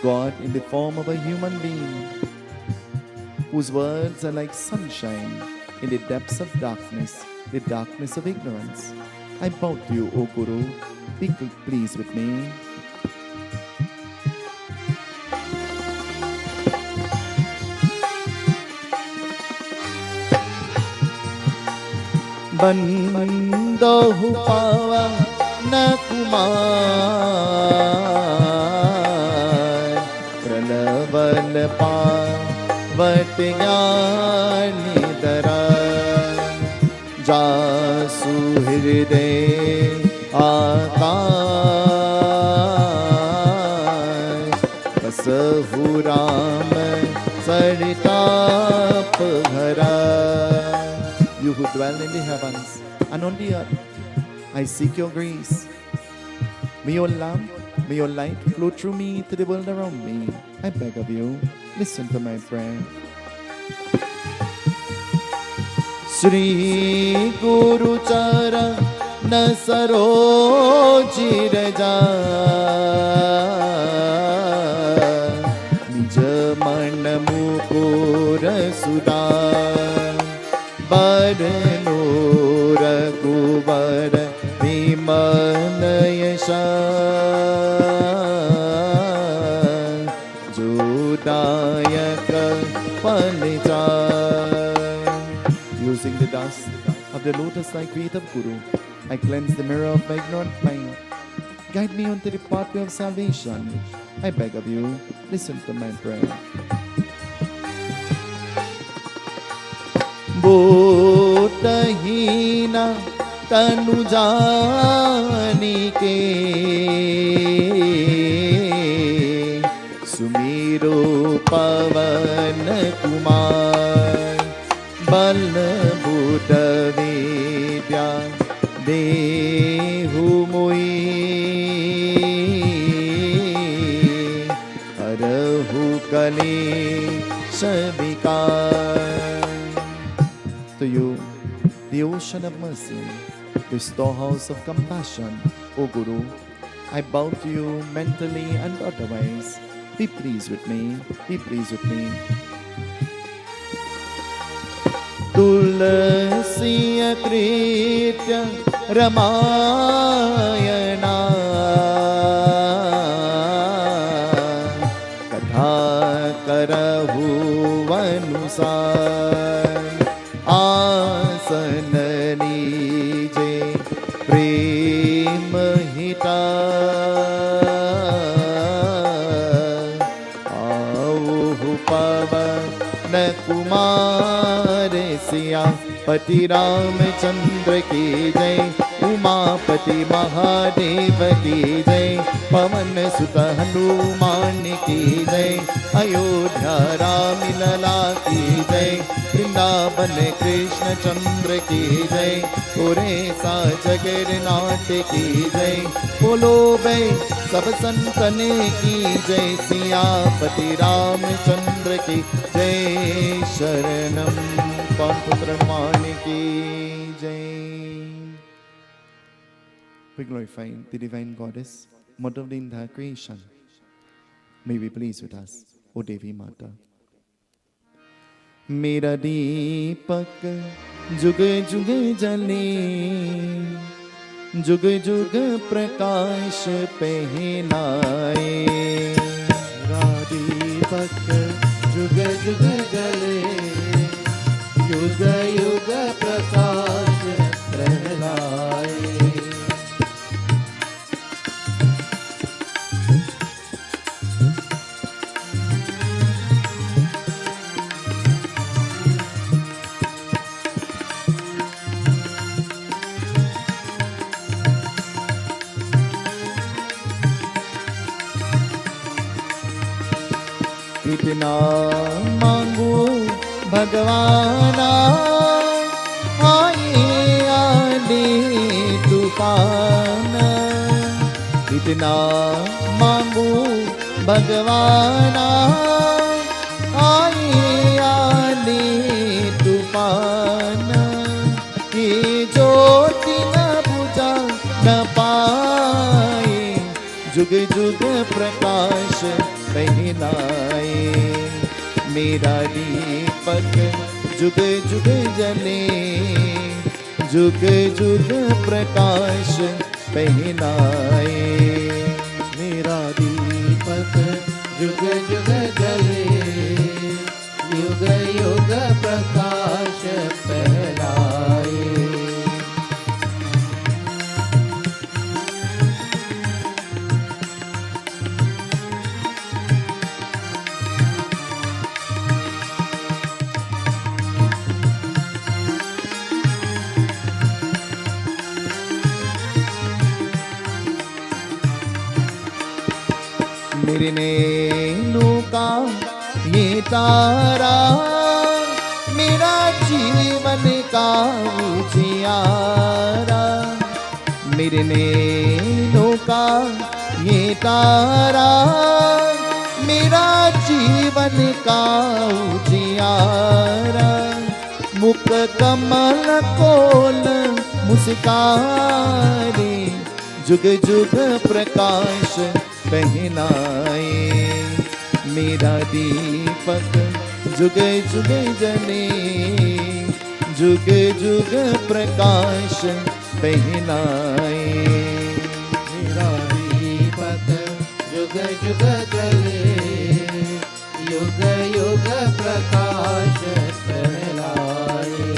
God in the form of a human being, whose words are like sunshine in the depths of darkness, the darkness of ignorance. I bow to you, O Guru. Be pleased with me. बंदोहु पावन कुमार प्रलवल पावत ज्ञानी दरा जासु हृदय आकाश कसहु राम सरिताप भरा. You who dwell in the heavens and on the earth, I seek your grace. May your lamp, may your light flow through me to the world around me. I beg of you, listen to my prayer. Shri Guru Charana Saroj Raja Nij Man Mukur Sudar Barno Raghuvar Vimanayasha Jodayaka Panichar. Using the dust of the lotus-like feet of Guru, I cleanse the mirror of my ignorant mind. Guide me onto the pathway of salvation. I beg of you, listen to my prayer. बोतहीना तनु जानिके सुमीरो पवन कुमार बल बुध विद्या देहु मोई हरहु कलेश विकार. To you, the ocean of mercy, the storehouse of compassion, O Guru, I bow to you mentally and otherwise. Be pleased with me, be pleased with me. Tulsi Kritya Ramayana Katha Karahu Vanusar आसन लीजे प्रेम हिता आओ पवन कुमार सिया पति रामचंद्र की जय उमापति महादेव की जय पवन सुत हनुमान की जय अयोध्या राम लला की जय वृंदावन कृष्ण चंद्र की जय ओरेसा जगन्नाथ की जय बोलो बे सब संतन की जय सियापति रामचंद्र की जय शरणम पवन पुत्र हनुमान की जय. We glorify the divine goddess, mother of the entire creation. May we please with us, O Devi Mata. मेरा दीपक जुग जुग जले जुग जुग प्रकाश पहनाए. मेरा दीपक जुग जुग जले युग युग प्रकाश प्रहलाए. इतना मांगू भगवाना आए आने तूफान. बिना मांगू भगवाना, आए आने तूफान, ये ज्योति न बुझा न पाए, जुग जुग प्रकाश पहनाए। मेरा दीपक जुग जुग जले, जुग जुग प्रकाश पहनाए। मेरा दीपक जुग जुग जले, युग युग प्रकाश फैलाए। मेरे नैनों का ये तारा, मेरा जीवन का उजियारा। मेरे नैनों का ये तारा, मेरा जीवन का उजियारा। मुख कमल कोल मुस्कारे, जुग जुग प्रकाश पहनाए। मेरा दीपक जुग जुग जले, जुग जुग प्रकाश पहनाए। मेरा दीपक जुग जुग जले, युग युग प्रकाश फैलाए।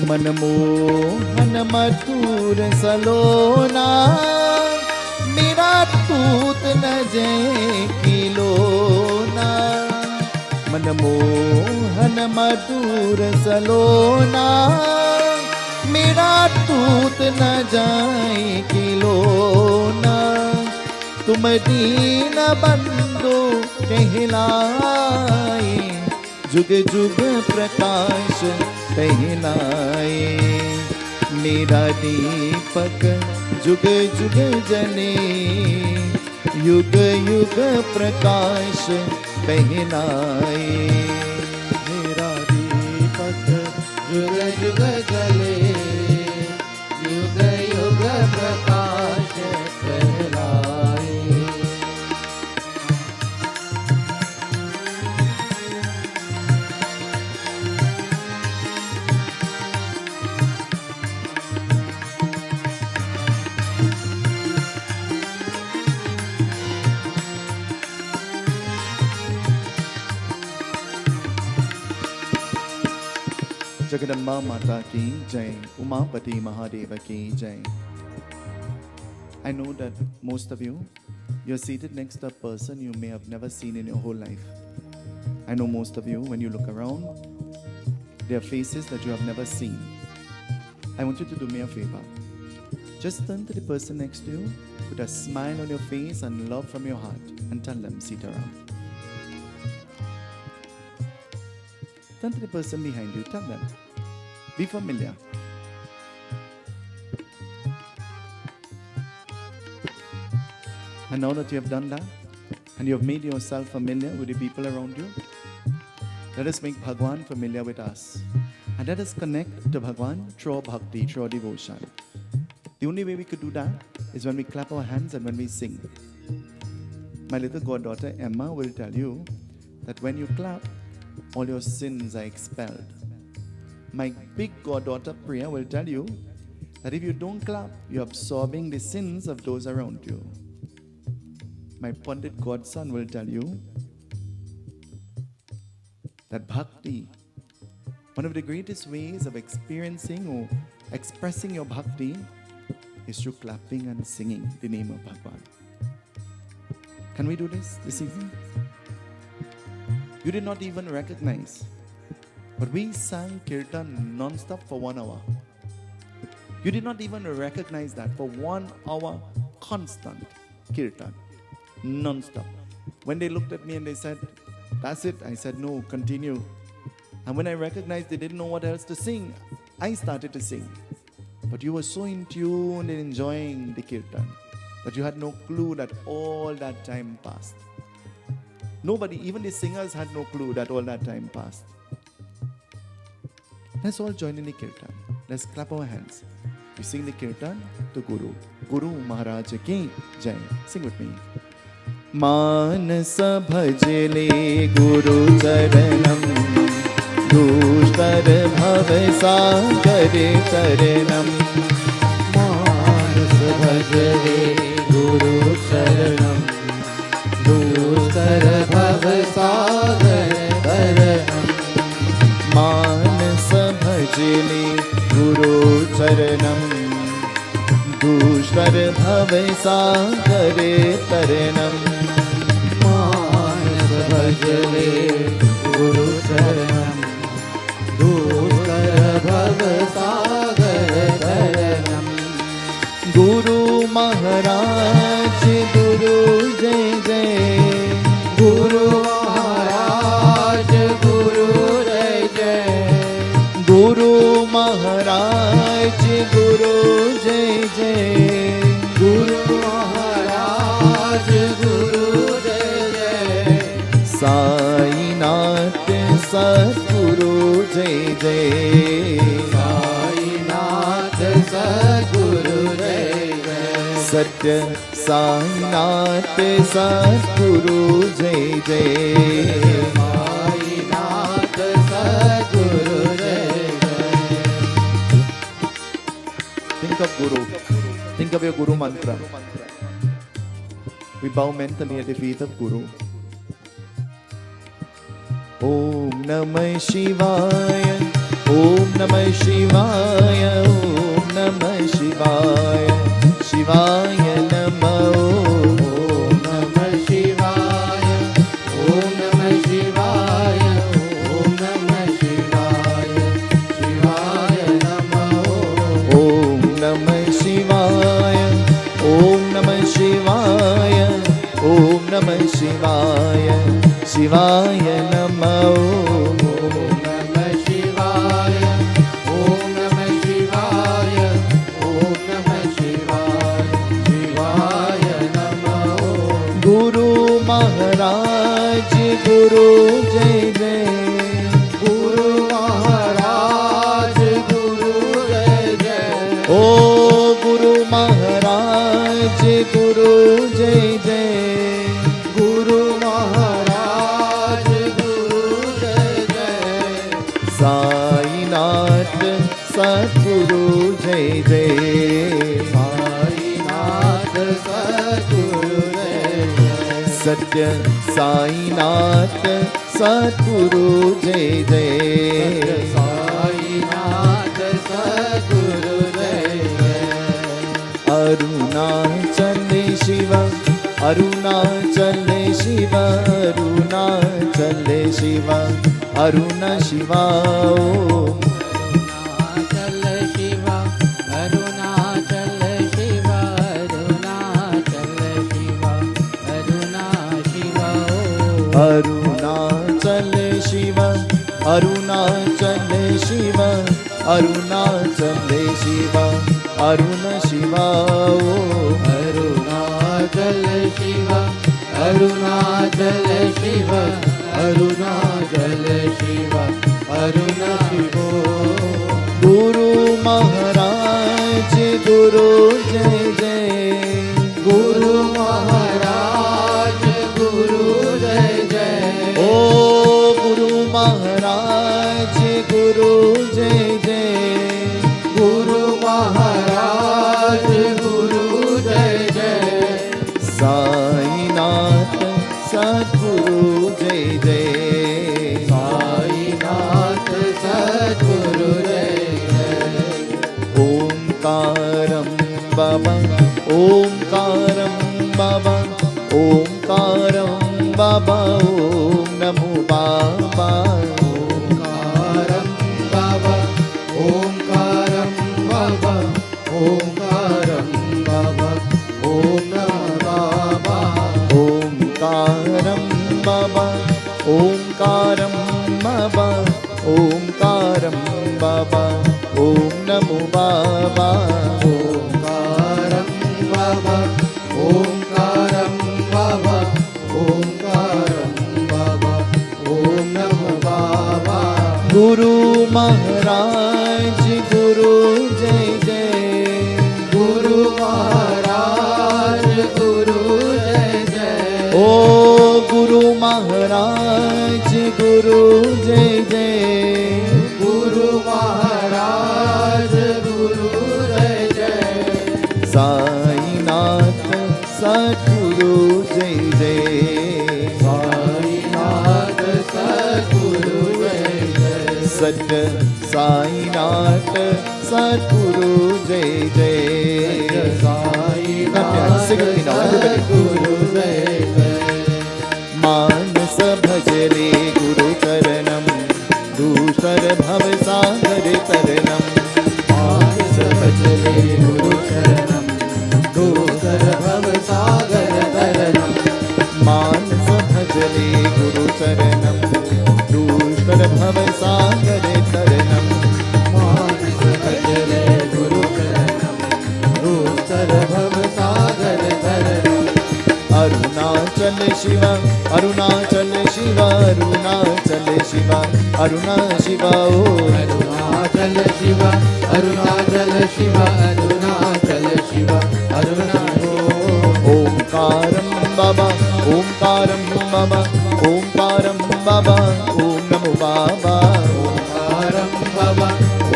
मनमोहन मधुर सलोना, मेरा तूत न जय किलोना। मनमोहन मधुर सलोना, मेरा तूत न जाए किलोना। तुम दीन बंधु कहलाए, जुग जुग प्रकाश पहनाए। मेरा दीपक जुग जुग जले, युग युग प्रकाश पहनाए। मेरा दीपक जुग जुग जले, युग युग प्रकाश फैलाए। जगदम्बा माता की जय, उमापति महादेव की जय। I know that most of you, you're seated next to a person you may have never seen in your whole life. I know most of you, when you look around, there are faces that you have never seen. I want you to do me a favor. Just turn to the person next to you with a smile on your face and love from your heart and tell them, Seetahal. Turn to the person behind you, tell them. Be familiar. And now that you have done that, and you have made yourself familiar with the people around you, let us make Bhagwan familiar with us. And let us connect to Bhagwan through bhakti, through devotion. The only way we could do that is when we clap our hands and when we sing. My little goddaughter Emma will tell you that when you clap, all your sins are expelled. My big goddaughter Priya will tell you that if you don't clap, you're absorbing the sins of those around you. My Pundit godson will tell you that bhakti, one of the greatest ways of experiencing or expressing your bhakti is through clapping and singing the name of Bhagwan. Can we do this evening? You did not even recognize But we sang kirtan non-stop for 1 hour. You did not even recognize that. For 1 hour, constant kirtan, non-stop. When they looked at me and they said, "That's it," I said, "No, continue." And when I recognized they didn't know what else to sing, I started to sing. But you were so in tune and enjoying the kirtan that you had no clue that all that time passed. Nobody, even the singers, had no clue that all that time passed. Let's all join in the kirtan. Let's clap our hands. We sing the kirtan to Guru. Guru Maharaj ki Jai. Sing with me. मानस भजले गुरु चरणम दुष्कर भव सागर तरणम मानस भजले गुरु चरणम दुष्कर भव सागर तरणम मानस भजले गुरु चरणम दुष्कर भव सागर तरणम मानस भजले गुरु चरणम दुष्कर भव सागर तरणम गुरु महाराज गुरु जय जय गुरु महाराज गुरु जय जय गुरु महाराज गुरु जय जय गुरु महाराज गुरु जय जय साईनाथ सद्गुरु जय जय साईनाथ सद्गुरु जय जय सत्य साईनाथ सद्गुरु जय जय साईनाथ सद्गुरु जय जय Think of Guru. Think of your Guru mantra. We bow mentally at the feet of Guru. Om Namah Shivaya, Om Namah Shivaya, Om Namah Shivaya, Shivaya Namah Om Namah Shivaya, Om Namah Shivaya, Om Namah Shivaya, Shivaya Namah Om Namah Shivaya, Om Namah Shivaya, Om Namah Shivaya, Shivaya Namah Om Namah Shivaya, Om Namah Shivaya, Om Namah Shivaya, Shivaya Namah Guru Maharaj Guru Jai Jai Guru Maharaj Guru Jai Jai Oh Guru Maharaj Guru Jai Jai Guru Maharaj Guru Jai Jai Sainath Sadguru Jai Jai Sainath Sadguru Jai Jai Satya Sainath Sadguru Jai Jai Sainath Sadguru Jai Jai Arunachal Shiva Arunachal Shiva Arunachal Shiva Aruna Shiva Om Arunachal Shiva Arunachal Shiva Arunachal Shiva Aruna Shiva Arunachal Shiva Arunachal Shiva Arunachal Shiva Aruna Shiva Om Arunachal Shiva Arunachal Shiva Arunachal Shiva Aruna Shiva Guru Maharaj Guru Jai Jai Guru Maharaj Guru Jai Jai Oh Guru Maharaj Guru Jai Jai Guru Maharaj Guru Jai Jai Sainath Sadguru Jai Jai Sainath Sadguru Jai Jai Omkaram Baba Omkaram Baba Omkaram Baba Om Namo Baba Omkaram Omkaram Baba, Omkaram Baba, Omkaram Baba, Om Namo Baba. Omkaram Baba, Omkaram Baba, Omkaram Baba, Om Namo Baba. Guru Maharaj, Guru Jai Jai. Guru Maharaj, Guru Jai Jai. Oh Guru Maharaj, Guru Jai Jai. Guru Maharaj, Guru Jai Jai. Sai Nath Satguru Jai Jai. Sai Nath Satguru Jai Jai. Sat Sai Nath Satguru Jai Jai. Sai Nath Satguru Jai Jai. मानस भजरे गुरु चरणम दूषर भव सागर तरणम. मानस भजरे गुरु चरणम दूसर भव सागर तरणम. मानस भजरे गुरु चरणम दूषर भव सागर तरणम. मानस भजरे गुरु चरणम दूसर भव सागर तरणम. अरुणाचल शिव अरुणाचल शिव अरुणाचल शिव अरुणा शिव ओ. अरुणाचल शिव अरुणाचल शिव अरुणाचल शिव अरुणा. ओंकारं बाबा ओंकारं बाबा ओंकारं बाबा ओम नमो बाबा. ओंकारं बाबा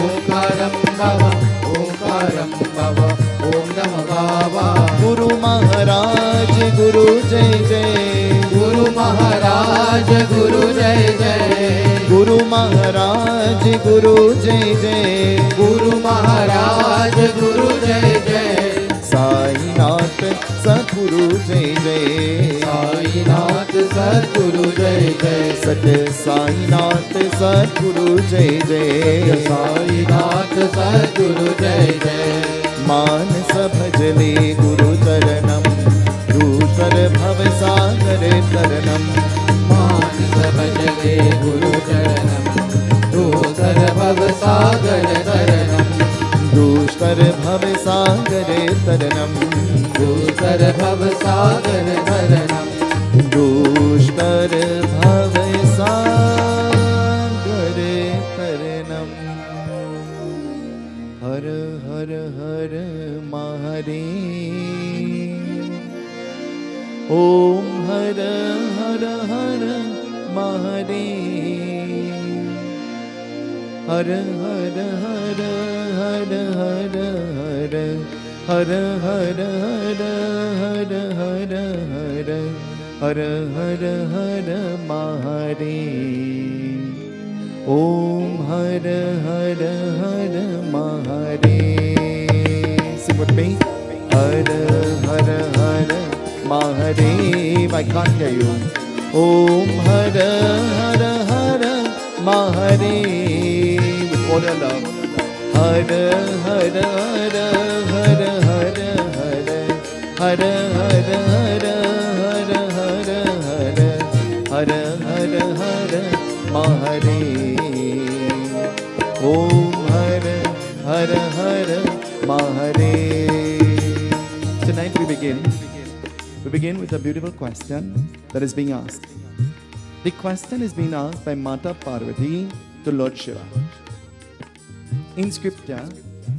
ओंकारं बाबा ओंकारं बाबा ओम नमः बाबा. गुरु महाराज गुरु जय जय. गुरु महाराज गुरु जय जय. गुरु महाराज गुरु जय जय. गुरु महाराज गुरु जय जय. साईनाथ सद्गुरु जय जय. साईनाथ सद्गुरु जय जय. सत साईनाथ सद्गुरु जय जय. साईनाथ सद्गुरु जय जय. मानस भजले गुरु चरणम दूषर भव सागर तरणम. मानस भजले गुरु चरणम दूसर भव सागर तरणम. दूषर भव सागर तरणम. दूसर भव सागर तरणम. दूषर भव सागर तरणम. हर हर हर महादेव. ओम हर हर हर महादेव. हर हर हर हर हर हर हर हर हर हर हर हर हर हर महादेव. ओम हर हर हर Mahadev. Sing with me. Her her her Mahadev. I can't hear you. Om her her her Mahadev. With all your love. Her her her her her her her her her her her her her her Mahadev. Om her her her Mahadev. Tonight we begin with a beautiful question that is being asked. The question is being asked by Mata Parvati to Lord Shiva. In scripture,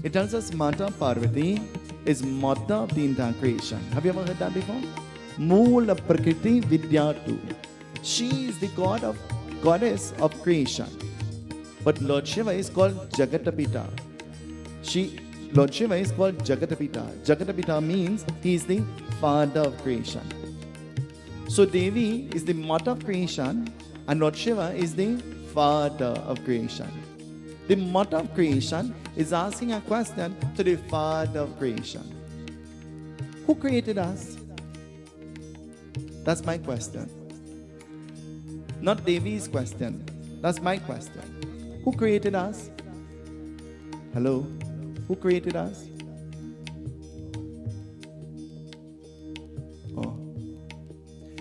it tells us Mata Parvati is mother of the entire creation. Have you ever heard that before? Moola Prakriti Vidyatu. She is the goddess of creation. But Lord Shiva is called Jagatapita. Lord Shiva is called Jagatapita. Jagatapita means he is the father of creation. So Devi is the mother of creation and Lord Shiva is the father of creation. The mother of creation is asking a question to the father of creation. Who created us? That's my question. Not Devi's question. That's my question. Who created us? Hello? Who created us? Oh.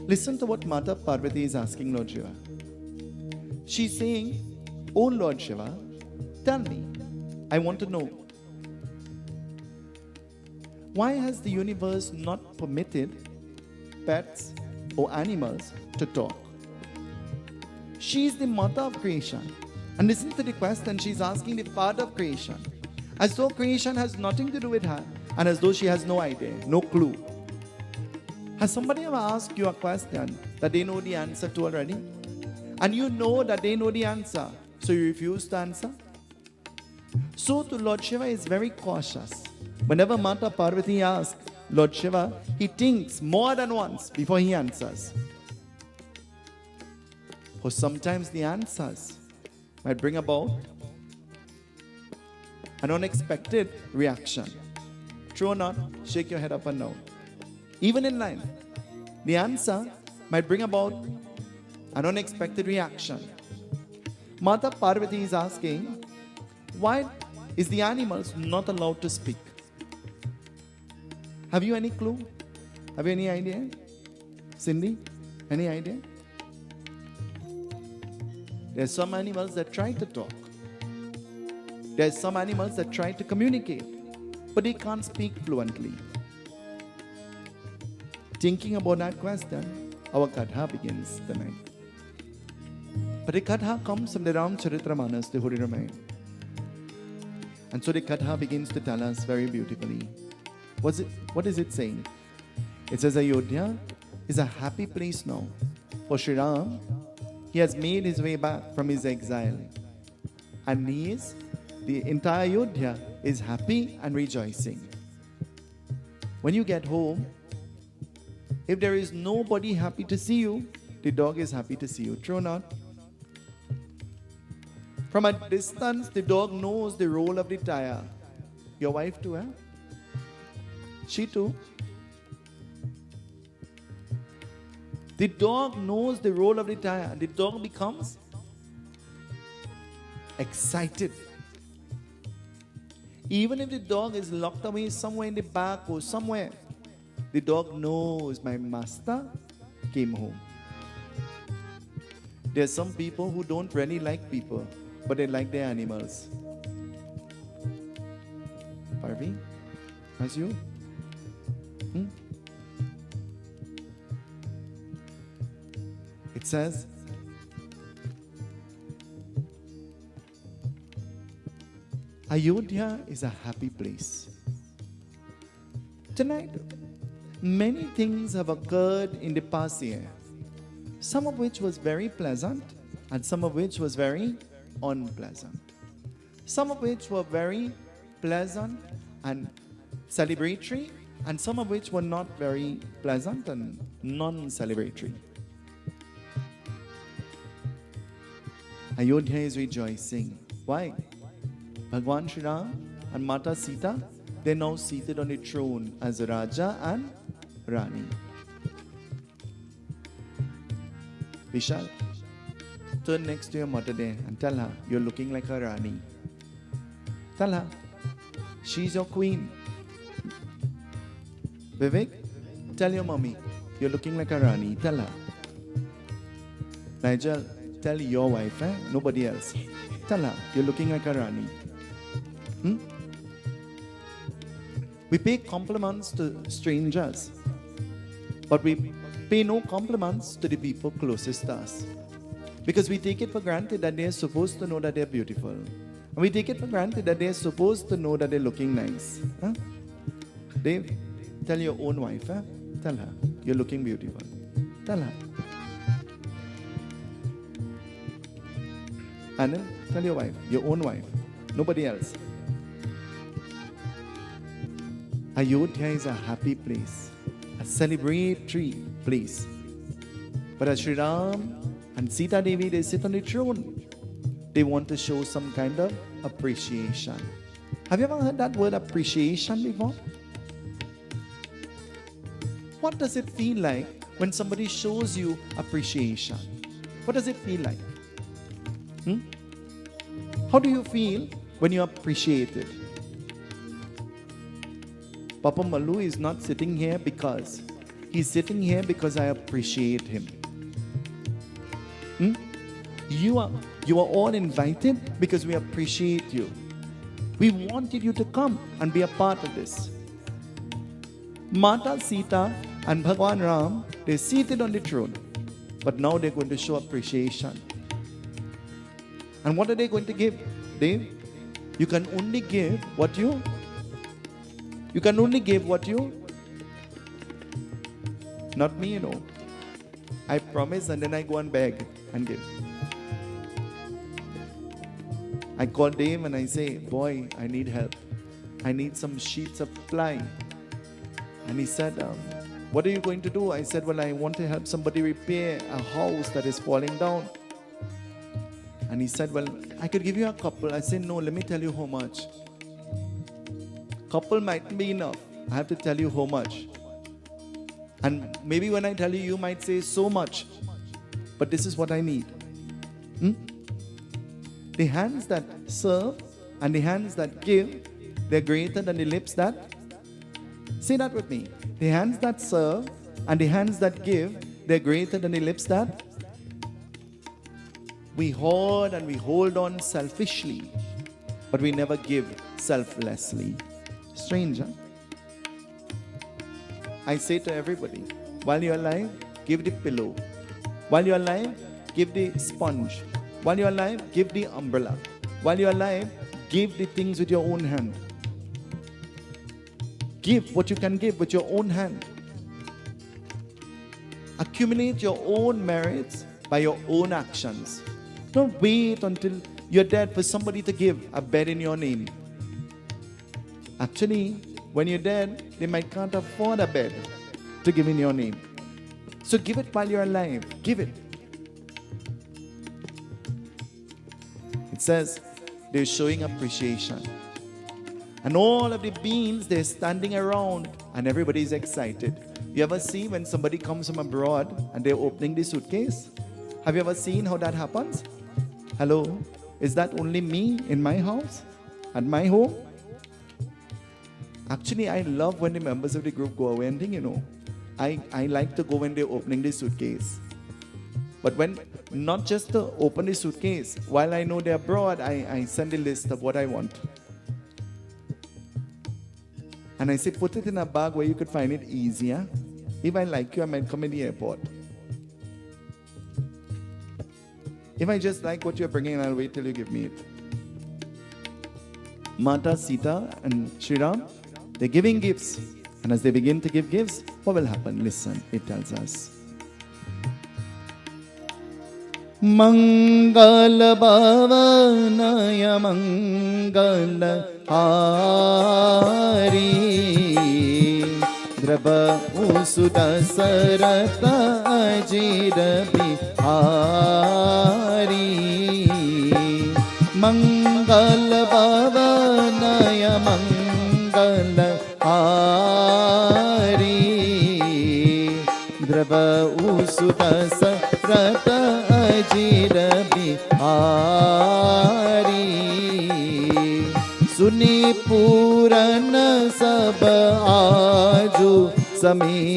Listen to what Mata Parvati is asking Lord Shiva. She's saying, "Oh Lord Shiva, tell me, I want to know, why has the universe not permitted pets or animals to talk?" She is the mother of creation. And listen to the question she's asking the father of creation. As though creation has nothing to do with her, and as though she has no idea, no clue. Has somebody ever asked you a question that they know the answer to already? And you know that they know the answer, so you refuse to answer? So to Lord Shiva is very cautious. Whenever Mata Parvati asks Lord Shiva, he thinks more than once before he answers. For sometimes the answers might bring about an unexpected reaction. True or not? Shake your head up and down. Even in life, the answer might bring about an unexpected reaction. Mata Parvati is asking, why is the animals not allowed to speak? Have you any clue? Have you any idea? Cindy, any idea? There are some animals that try to talk. There are some animals that try to communicate, but they can't speak fluently. Thinking about that question, our Katha begins tonight. But the Katha comes from the Ramcharitramanas, the Holy Ramayana. And so the Katha begins to tell us very beautifully. What is it saying? It says Ayodhya is a happy place now. For Sri Ram, he has made his way back from his exile. And the entire Ayodhya is happy and rejoicing. When you get home, if there is nobody happy to see you, the dog is happy to see you. True or not? From a distance, the dog knows the roll of the tire. Your wife too, eh? She too. The dog knows the roll of the tire. The dog becomes excited. Even if the dog is locked away somewhere in the back or somewhere, the dog knows my master came home. There are some people who don't really like people, but they like their animals. Parvi, how's you? It says, Ayodhya is a happy place. Tonight, many things have occurred in the past year, some of which was very pleasant and some of which was very unpleasant. Some of which were very pleasant and celebratory, and some of which were not very pleasant and non-celebratory. Ayodhya is rejoicing. Why? Bhagwan Shri Ram and Mata Sita, they're now seated on the throne as Raja and Rani. Vishal, turn next to your mother there and tell her, you're looking like a Rani. Tell her, she's your queen. Vivek, tell your mommy, you're looking like a Rani. Tell her. Nigel, tell your wife, nobody else. Tell her, you're looking like a Rani. We pay compliments to strangers, but we pay no compliments to the people closest to us. Because we take it for granted that they're supposed to know that they're beautiful. And we take it for granted that they're supposed to know that they're looking nice. Dave, tell your own wife, tell her, you're looking beautiful. Tell her. Anil, tell your wife, your own wife, nobody else. Ayodhya is a happy place, a celebratory place. But as Sri Ram and Sita Devi, they sit on the throne. They want to show some kind of appreciation. Have you ever heard that word appreciation before? What does it feel like when somebody shows you appreciation? What does it feel like? How do you feel when you're appreciated? Papa Malu is not sitting here because He's sitting here because I appreciate him. You are all invited because we appreciate you. We wanted you to come and be a part of this. Mata Sita and Bhagwan Ram, they're seated on the throne, but now they're going to show appreciation. And what are they going to give, Dave? You can only give what you not me, you know. I promise, and then I go and beg and give. I call Dave and I say, boy, I need help. I need some sheets of ply. And he said, what are you going to do? I said, well, I want to help somebody repair a house that is falling down. And he said, well, I could give you a couple. I said, no, let me tell you how much. Couple mightn't be enough. I have to tell you how much. And maybe when I tell you, you might say so much. But this is what I need. The hands that serve and the hands that give, they're greater than the lips that... Say that with me. The hands that serve and the hands that give, they're greater than the lips that... We hoard and we hold on selfishly, but we never give selflessly. Strange, huh? I say to everybody, while you're alive, give the pillow. While you're alive, give the sponge. While you're alive, give the umbrella. While you're alive, give the things with your own hand. Give what you can give with your own hand. Accumulate your own merits by your own actions. Don't wait until you're dead for somebody to give a bed in your name. Actually, when you're dead, they might can't afford a bed to give in your name. So give it while you're alive. Give it. It says they're showing appreciation. And all of the beings, they're standing around and everybody's excited. You ever see when somebody comes from abroad and they're opening the suitcase? Have you ever seen how that happens? Hello? Is that only me in my house? At my home? Actually, I love when the members of the group go away and think, I like to go when they're opening the suitcase. But when, not just to open the suitcase, while I know they're abroad, I send a list of what I want. And I say, put it in a bag where you could find it easier. If I like you, I might come in the airport. If I just like what you're bringing, I'll wait till you give me it. Mata, Sita and Sri Ram, they're giving gifts. And as they begin to give gifts, what will happen? Listen, it tells us. Mangala Bhavanaya Mangala Hari Draba Usuda Sarata Ajira Bihari Mangala Bhavanaya Mangala Hari Draba Usuda Sarata Ajira Bihari Suni Purana Sab Aju Samita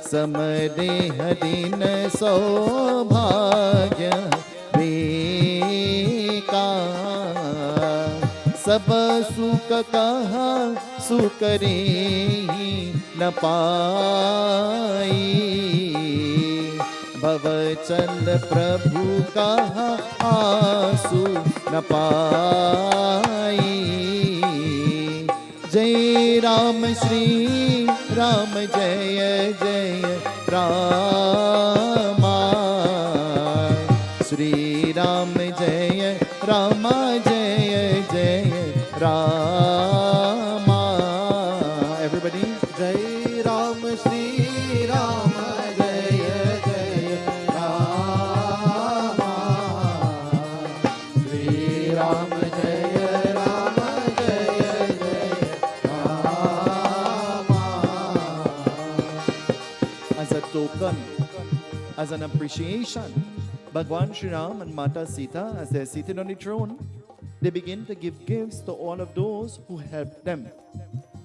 Samadeh Din Saubhagya Veka Sab Sukha Kaha Sukare न पाई भवचल प्रभु कहा आसु न पाई जय राम श्री राम जय जय रामा श्री राम जय राम जय जय रामा everybody जय राम श्री राम जय जय राम श्री राम जय राम जय जय Ram as a token, as an appreciation, Bhagwan Sri Ram and Mata Sita, as they're seated on the throne, they begin to give gifts to all of those who helped them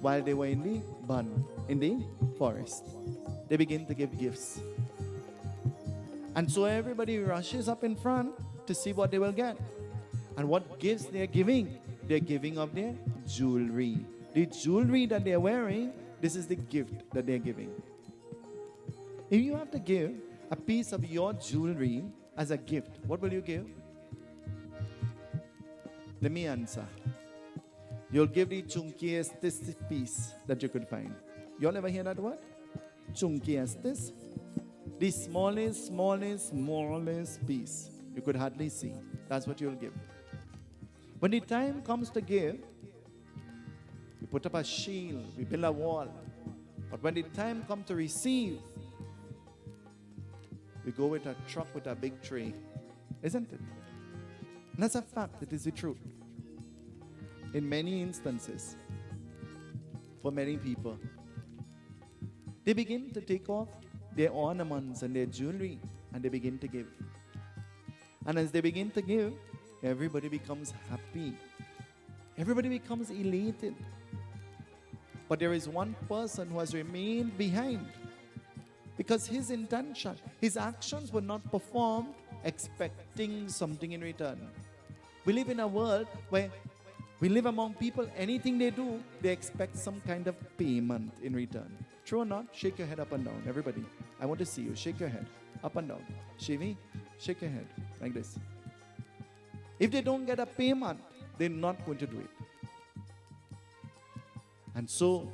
while they were in the bun, in the forest. They begin to give gifts. And so everybody rushes up in front to see what they will get. And what gifts they are giving? They are giving of their jewelry. The jewelry that they are wearing, this is the gift that they are giving. If you have to give a piece of your jewelry as a gift, what will you give? Let me answer. You'll give the chunkiest piece that you could find. You all ever hear that word? Chunkiest. The smallest piece you could hardly see. That's what you'll give. When the time comes to give, we put up a shield, we build a wall. But when the time comes to receive, we go with a truck with a big tray. Isn't it? And that's a fact. It is the truth. In many instances, for many people, they begin to take off their ornaments and their jewelry and they begin to give. And as they begin to give, everybody becomes happy. Everybody becomes elated. But there is one person who has remained behind because his intention, his actions were not performed expecting something in return. We live in a world where we live among people, anything they do, they expect some kind of payment in return. True or not? Shake your head up and down. Everybody, I want to see you. Shake your head up and down. Shivi, shake your head like this. If they don't get a payment, they're not going to do it. And so,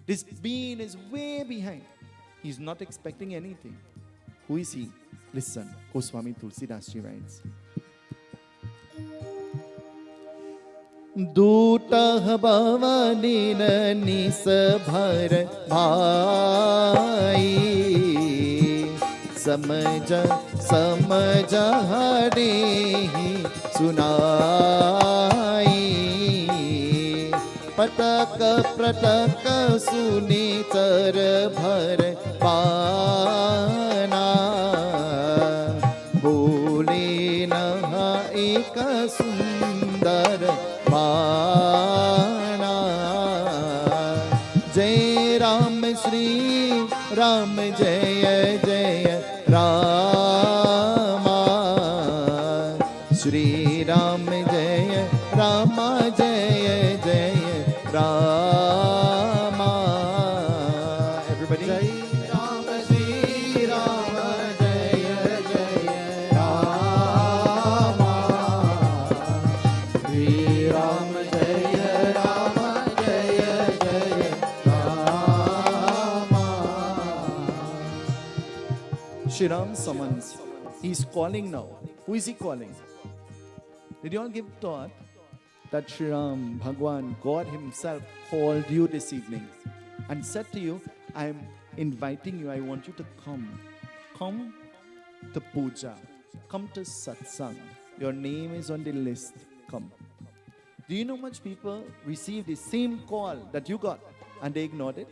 this being is way behind. He's not expecting anything. Who is he? Listen, Goswami Tulsidas ji writes. दूतः भवनेन निसभर भाई समझ हरे सुनाई पतक प्रतक सुने चर भर पाना बोले न एक सुंदर बाणा जय राम श्री राम जय जय रामा श्री राम जय राम जय जय रामा everybody जय राम श्री राम जय जय रामा श्री राम जय जय Rama Shri Ram summons. He's calling now. Who is he calling? Did you all give thought that Shri Ram, Bhagwan, God himself called you this evening and said to you, I am inviting you, I want you to come. Come to puja. Come to satsang. Your name is on the list. Come. Do you know much people received the same call that you got and they ignored it?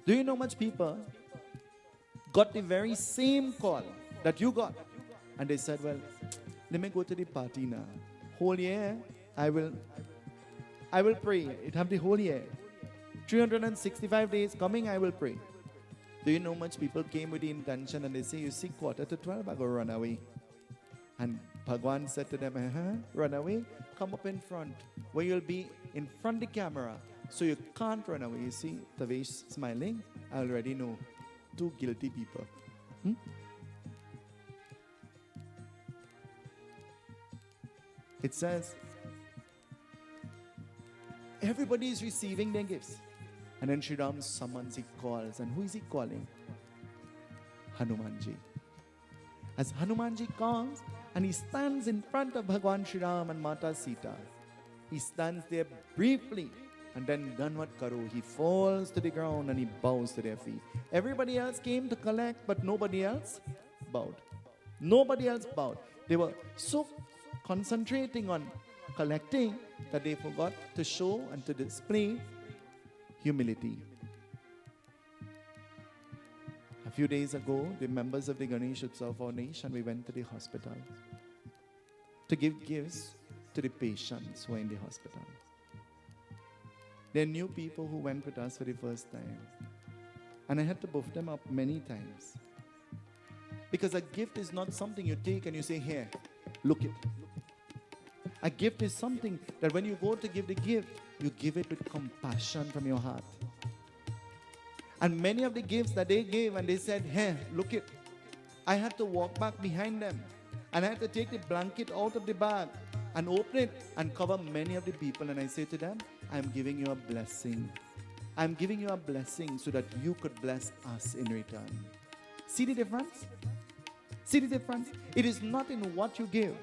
Do you know much people got the very same call that you got and they said, well, let me go to the party now. Whole year, I will pray. It have the whole year. 365 days coming, I will pray. Do you know much people came with the intention and they say, you see, 11:45, I go run away. And Bhagwan said to them, run away? Come up in front, where you'll be in front of the camera. So you can't run away. You see, Tavesh smiling. I already know. Two guilty people. It says, everybody is receiving their gifts. And then Shri Ram summons, he calls. And who is he calling? Hanumanji. As Hanumanji comes and he stands in front of Bhagwan Shri Ram and Mata Sita. He stands there briefly and then Danvat Karo. He falls to the ground and he bows to their feet. Everybody else came to collect, but nobody else bowed. Nobody else bowed. They were so concentrating on collecting that they forgot to show and to display humility. A few days ago, the members of the Ganesh Utsav Foundation, we went to the hospital to give gifts to the patients who are in the hospital. There are new people who went with us for the first time. And I had to buff them up many times. Because a gift is not something you take and you say, here, look it. A gift is something that when you go to give the gift, you give it with compassion from your heart. And many of the gifts that they gave and they said, here, look it. I had to walk back behind them. And I had to take the blanket out of the bag and open it and cover many of the people. And I say to them, I'm giving you a blessing. I'm giving you a blessing so that you could bless us in return. See the difference? See the difference? It is not in what you give,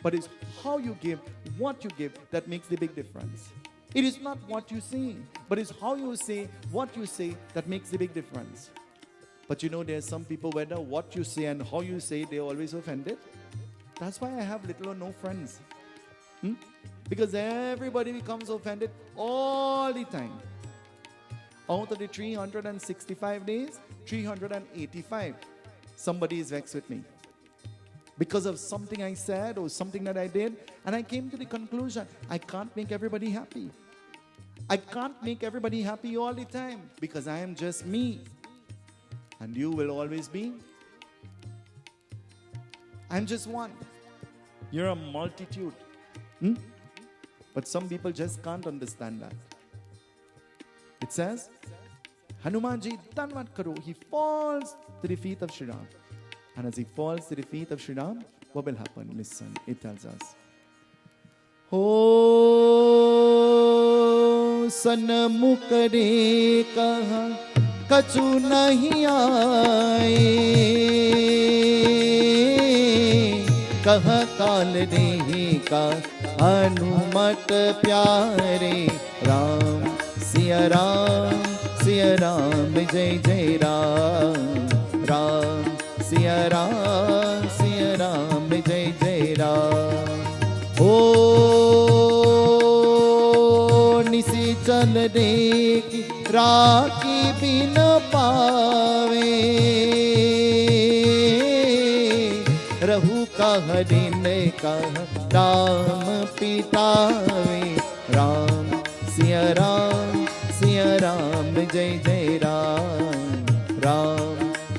but it's how you give, what you give that makes the big difference. It is not what you say, but it's how you say, what you say that makes the big difference. But you know, there's some people, whether what you say and how you say, they're always offended. That's why I have little or no friends. Because everybody becomes offended all the time. Out of the 365 days, 385, somebody is vexed with me. Because of something I said or something that I did. And I came to the conclusion, I can't make everybody happy. I can't make everybody happy all the time because I am just me. And you will always be. I'm just one. You're a multitude. But some people just can't understand that. It says, Hanumanji, Danvat Karo, he falls to the feet of Shri Ram. And as he falls to the feet of Shri Ram, what will happen? Listen, it tells us. Oh, sanmukare kaha kachu nahi aaye, kaha kal dehi ka Hanumat pyare, Ram, Siya Ram, Siya Ram, Jai Jai Ram, Ram, Siya Ram, Siya Ram, Jai Jai Ram. Oh, nisi chal dekhi, Raki bin paave, Rahu kah din kah Ram pitave, Ram, Siya Ram, Siya Ram, Jai Jai Ram, Ram,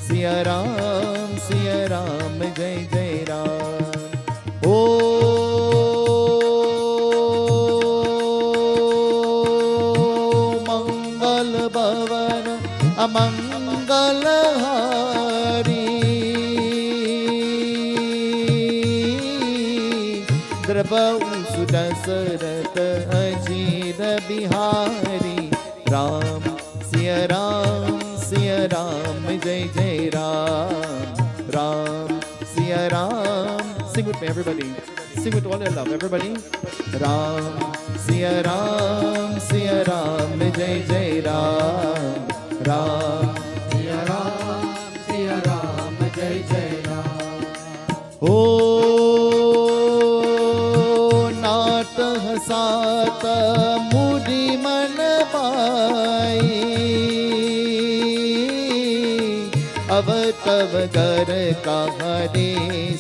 Siya Ram, Siya Ram, Jai Jai Ram. Oh, Mangal Bhavan, Amangal Hari, Draba Usudasarat Ajit Bihari, Ram, Siya Ram, Siya Ram, Jai Jai Ram, Ram, Siya Ram. Sing with me, everybody. Sing with all your love, everybody. Ram, Siya Ram, Siya Ram, Jai Jai Ram, Ram, Siya Ram, Siya Ram, Jai Jai Ram. Oh, naat hasat mudi man pai, avatav gar kahare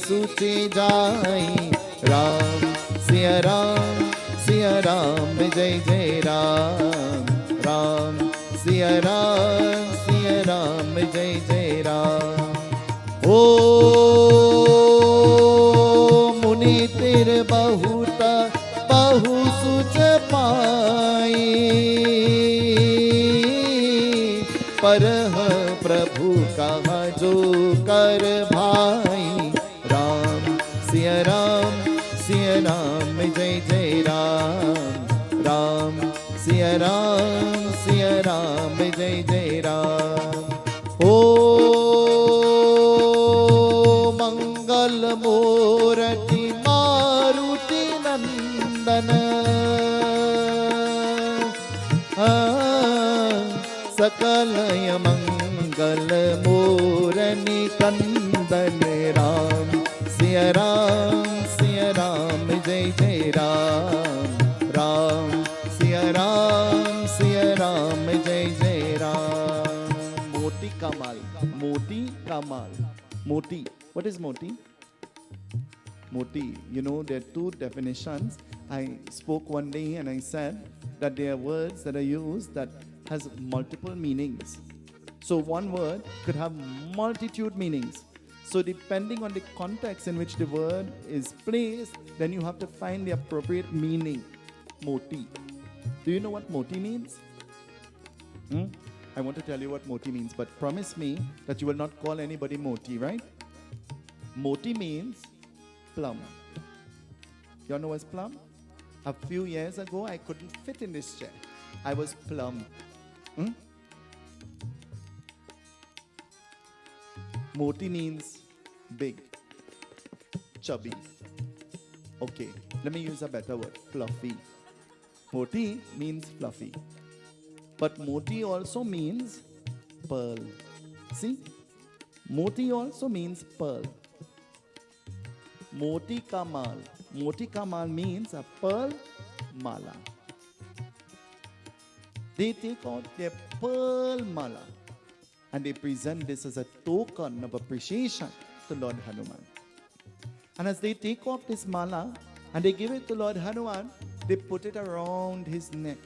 suchi jai, Ram, Siya Ram, Siya Ram, Jai Jai Ram, Ram, Siya Ram, Siya Ram, Jai Jai Ram. Oh, muni tir bahuta bahu such pai, parah प्रभु कहा जो कर भाई, Ram, Siya Ram, Siya Ram, Jai Jai Ram, Ram, Siya Ram, Siya Ram, Jai Jai Ram. Oh, Mangal Murati Maruti Nandana, Sakalaya Mangal Murani Kandan, Ram, Siya Ram, Siya Ram, Jai Jai Ram, Ram, Siya Ram, Siya Ram, Jai Jai Ram. Moti Kamal, Moti Kamal, Moti. What is Moti? Moti, you know, there are two definitions. I spoke one day and I said that there are words that are used that has multiple meanings. So one word could have multitude meanings. So depending on the context in which the word is placed, then you have to find the appropriate meaning. Moti. Do you know what moti means? I want to tell you what moti means, but promise me that you will not call anybody moti, right? Moti means plum. You all know what's plum? A few years ago, I couldn't fit in this chair. I was plum. Moti means big, chubby. Okay, let me use a better word, fluffy. Moti means fluffy. But moti also means pearl. See? Moti also means pearl. Moti ka mal. Moti ka mal means a pearl mala. They take out their pearl mala and they present this as a token of appreciation to Lord Hanuman. And as they take off this mala and they give it to Lord Hanuman, they put it around his neck.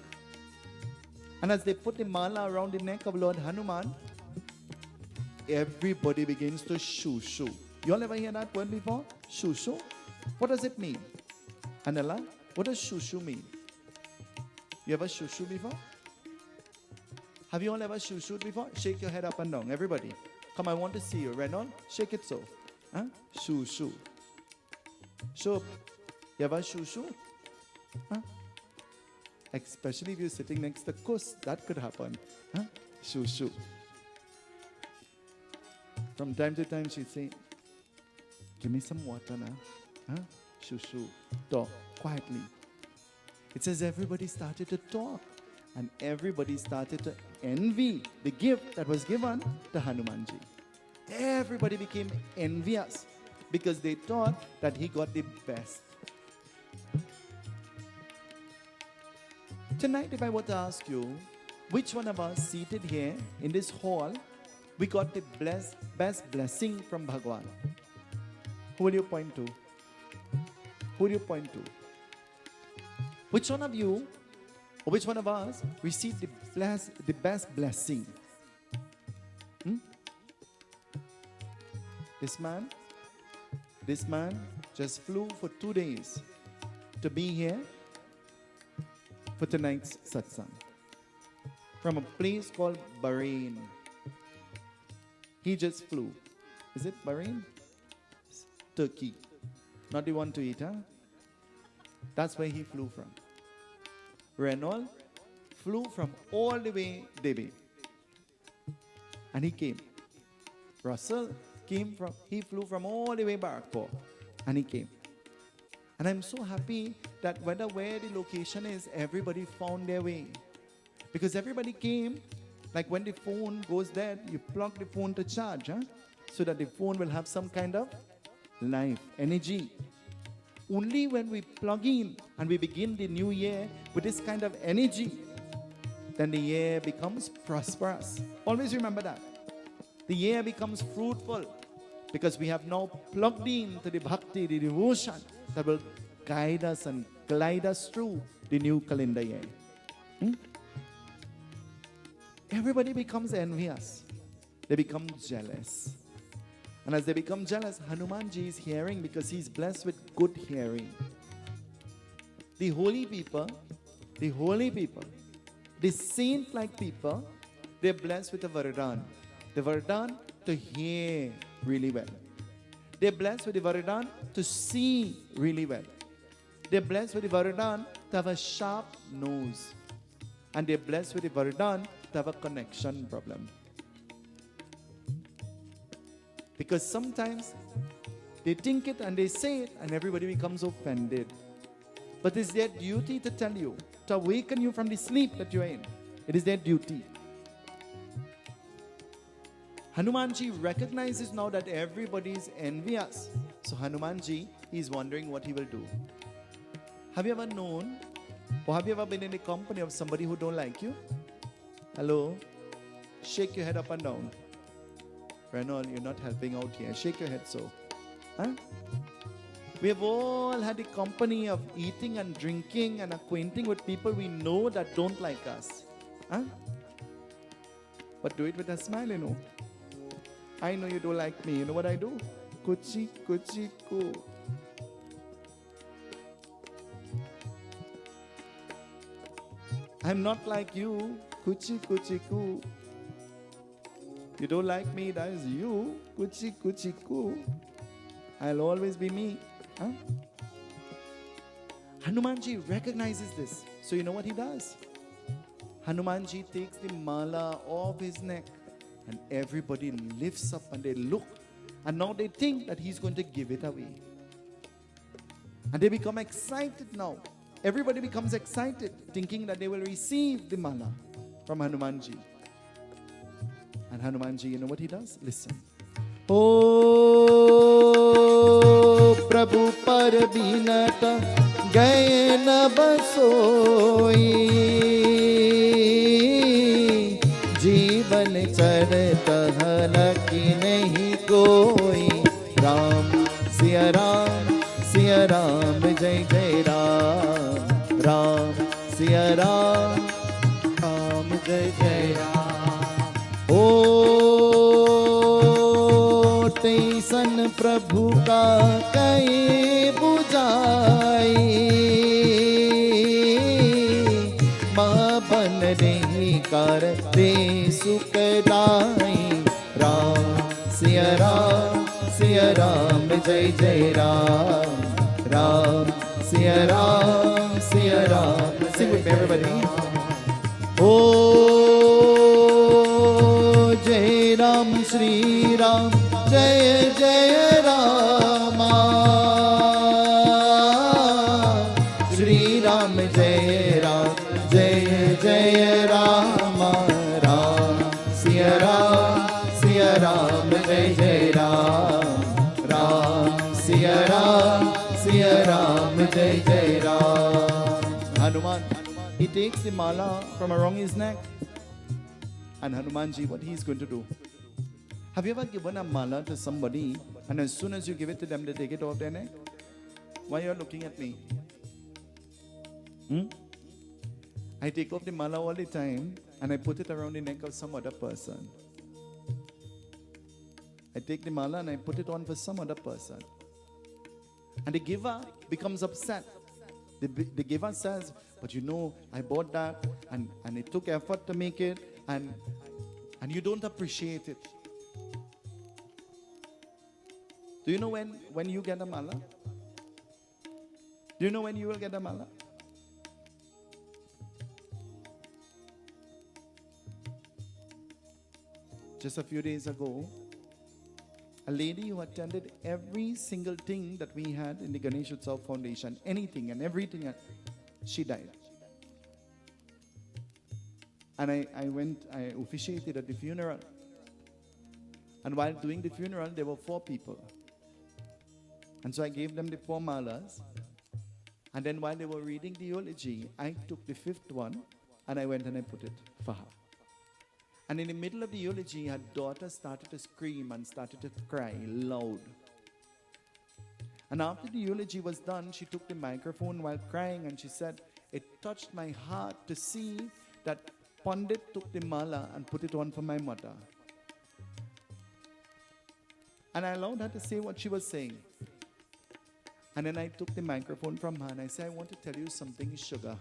And as they put the mala around the neck of Lord Hanuman, everybody begins to shoo-shoo. You all ever hear that word before? Shoo-shoo? What does it mean? Anela, what does shoo-shoo mean? You ever shoo-shoo before? Have you all ever shoo-shooed before? Shake your head up and down, everybody. Come, I want to see you. Renon, shake it so. Huh? Shoo-shoo. Show up. You ever shoo-shoo? Huh? Especially if you're sitting next to Kus, that could happen. Huh? Shoo-shoo. From time to time, she'd say, give me some water now. Huh? Shoo-shoo. Talk quietly. It says everybody started to talk. And everybody started to envy the gift that was given to Hanumanji. Everybody became envious because they thought that he got the best. Tonight, if I were to ask you, which one of us seated here in this hall, we got the best blessing from Bhagwan? Who will you point to? Who will you point to? Which one of you, or which one of us received the best blessing? This man just flew for 2 days to be here for tonight's satsang from a place called Bahrain. He just flew. Is it Bahrain? Turkey. Not the one to eat, huh? That's where he flew from. Renault flew from all the way Delhi. And he came. Russell he flew from all the way Barkpur. And he came. And I'm so happy that whether where the location is, everybody found their way. Because everybody came, like when the phone goes dead, you plug the phone to charge, huh? So that the phone will have some kind of life, energy. Only when we plug in and we begin the new year with this kind of energy, then the year becomes prosperous. Always remember that. The year becomes fruitful because we have now plugged in to the bhakti, the devotion that will guide us and glide us through the new calendar year. Everybody becomes envious. They become jealous. And as they become jealous, Hanumanji is hearing because he's blessed with good hearing. The holy people, the saint-like people, they're blessed with a Varadan. The Varadan to hear really well. They're blessed with the Varadan to see really well. They're blessed with the Varadan to have a sharp nose. And they're blessed with the Varadan to have a connection problem. Because sometimes they think it and they say it and everybody becomes offended. But it's their duty to tell you, to awaken you from the sleep that you're in. It is their duty. Hanumanji recognizes now that everybody is envious. So Hanumanji is wondering what he will do. Have you ever known or have you ever been in the company of somebody who don't like you? Hello? Shake your head up and down. Renault, you're not helping out here. Shake your head so. Huh? We have all had the company of eating and drinking and acquainting with people we know that don't like us. Huh? But do it with a smile, you know. I know you don't like me. You know what I do? Kuchi, kuchi, ku. I'm not like you. Kuchi, kuchi, ku. You don't like me, that is you. Kuchi, kuchi, ku. I'll always be me. Huh? Hanumanji recognizes this. So you know what he does? Hanumanji takes the mala off his neck and everybody lifts up and they look. And now they think that he's going to give it away. And they become excited now. Everybody becomes excited thinking that they will receive the mala from Hanumanji. And Hanumanji, you know what he does? Listen. Oh, Prabhu par binata gaye na basoi जीवन चरत हलकी नहीं कोई राम सिया राम जय जय राम राम सिया राम जय जय राम ओ तैसन प्रभु का कई बुझाई बन नहीं करते सुखदाई राम सिया राम जय जय Ram Ram Siya Ram sing with me everybody oh जय राम श्री राम जय जय रामा श्री राम जय राम जय जय राम राम सिया राम जय जय राम राम सिया राम जय जय Ram Hanuman, he takes the mala from around his neck. And Hanumanji, what he's going to do? Have you ever given a mala to somebody and as soon as you give it to them, they take it off their neck? Why are you looking at me? I take off the mala all the time and I put it around the neck of some other person. I take the mala and I put it on for some other person. And the giver becomes upset. The giver says, but you know, I bought that and it took effort to make it and you don't appreciate it. Do you know when you get a mala? Do you know when you will get a mala? Just a few days ago, a lady who attended every single thing that we had in the Ganesh Utsav Foundation, anything and everything, she died. And I officiated at the funeral. And while doing the funeral, there were 4 people. And so I gave them the 4 malas. And then while they were reading the eulogy, I took the 5th one and I went and I put it for her. And in the middle of the eulogy, her daughter started to scream and started to cry loud. And after the eulogy was done, she took the microphone while crying and she said, it touched my heart to see that Pundit took the mala and put it on for my mother. And I allowed her to say what she was saying. And then I took the microphone from her and I said, I want to tell you something, Sugar.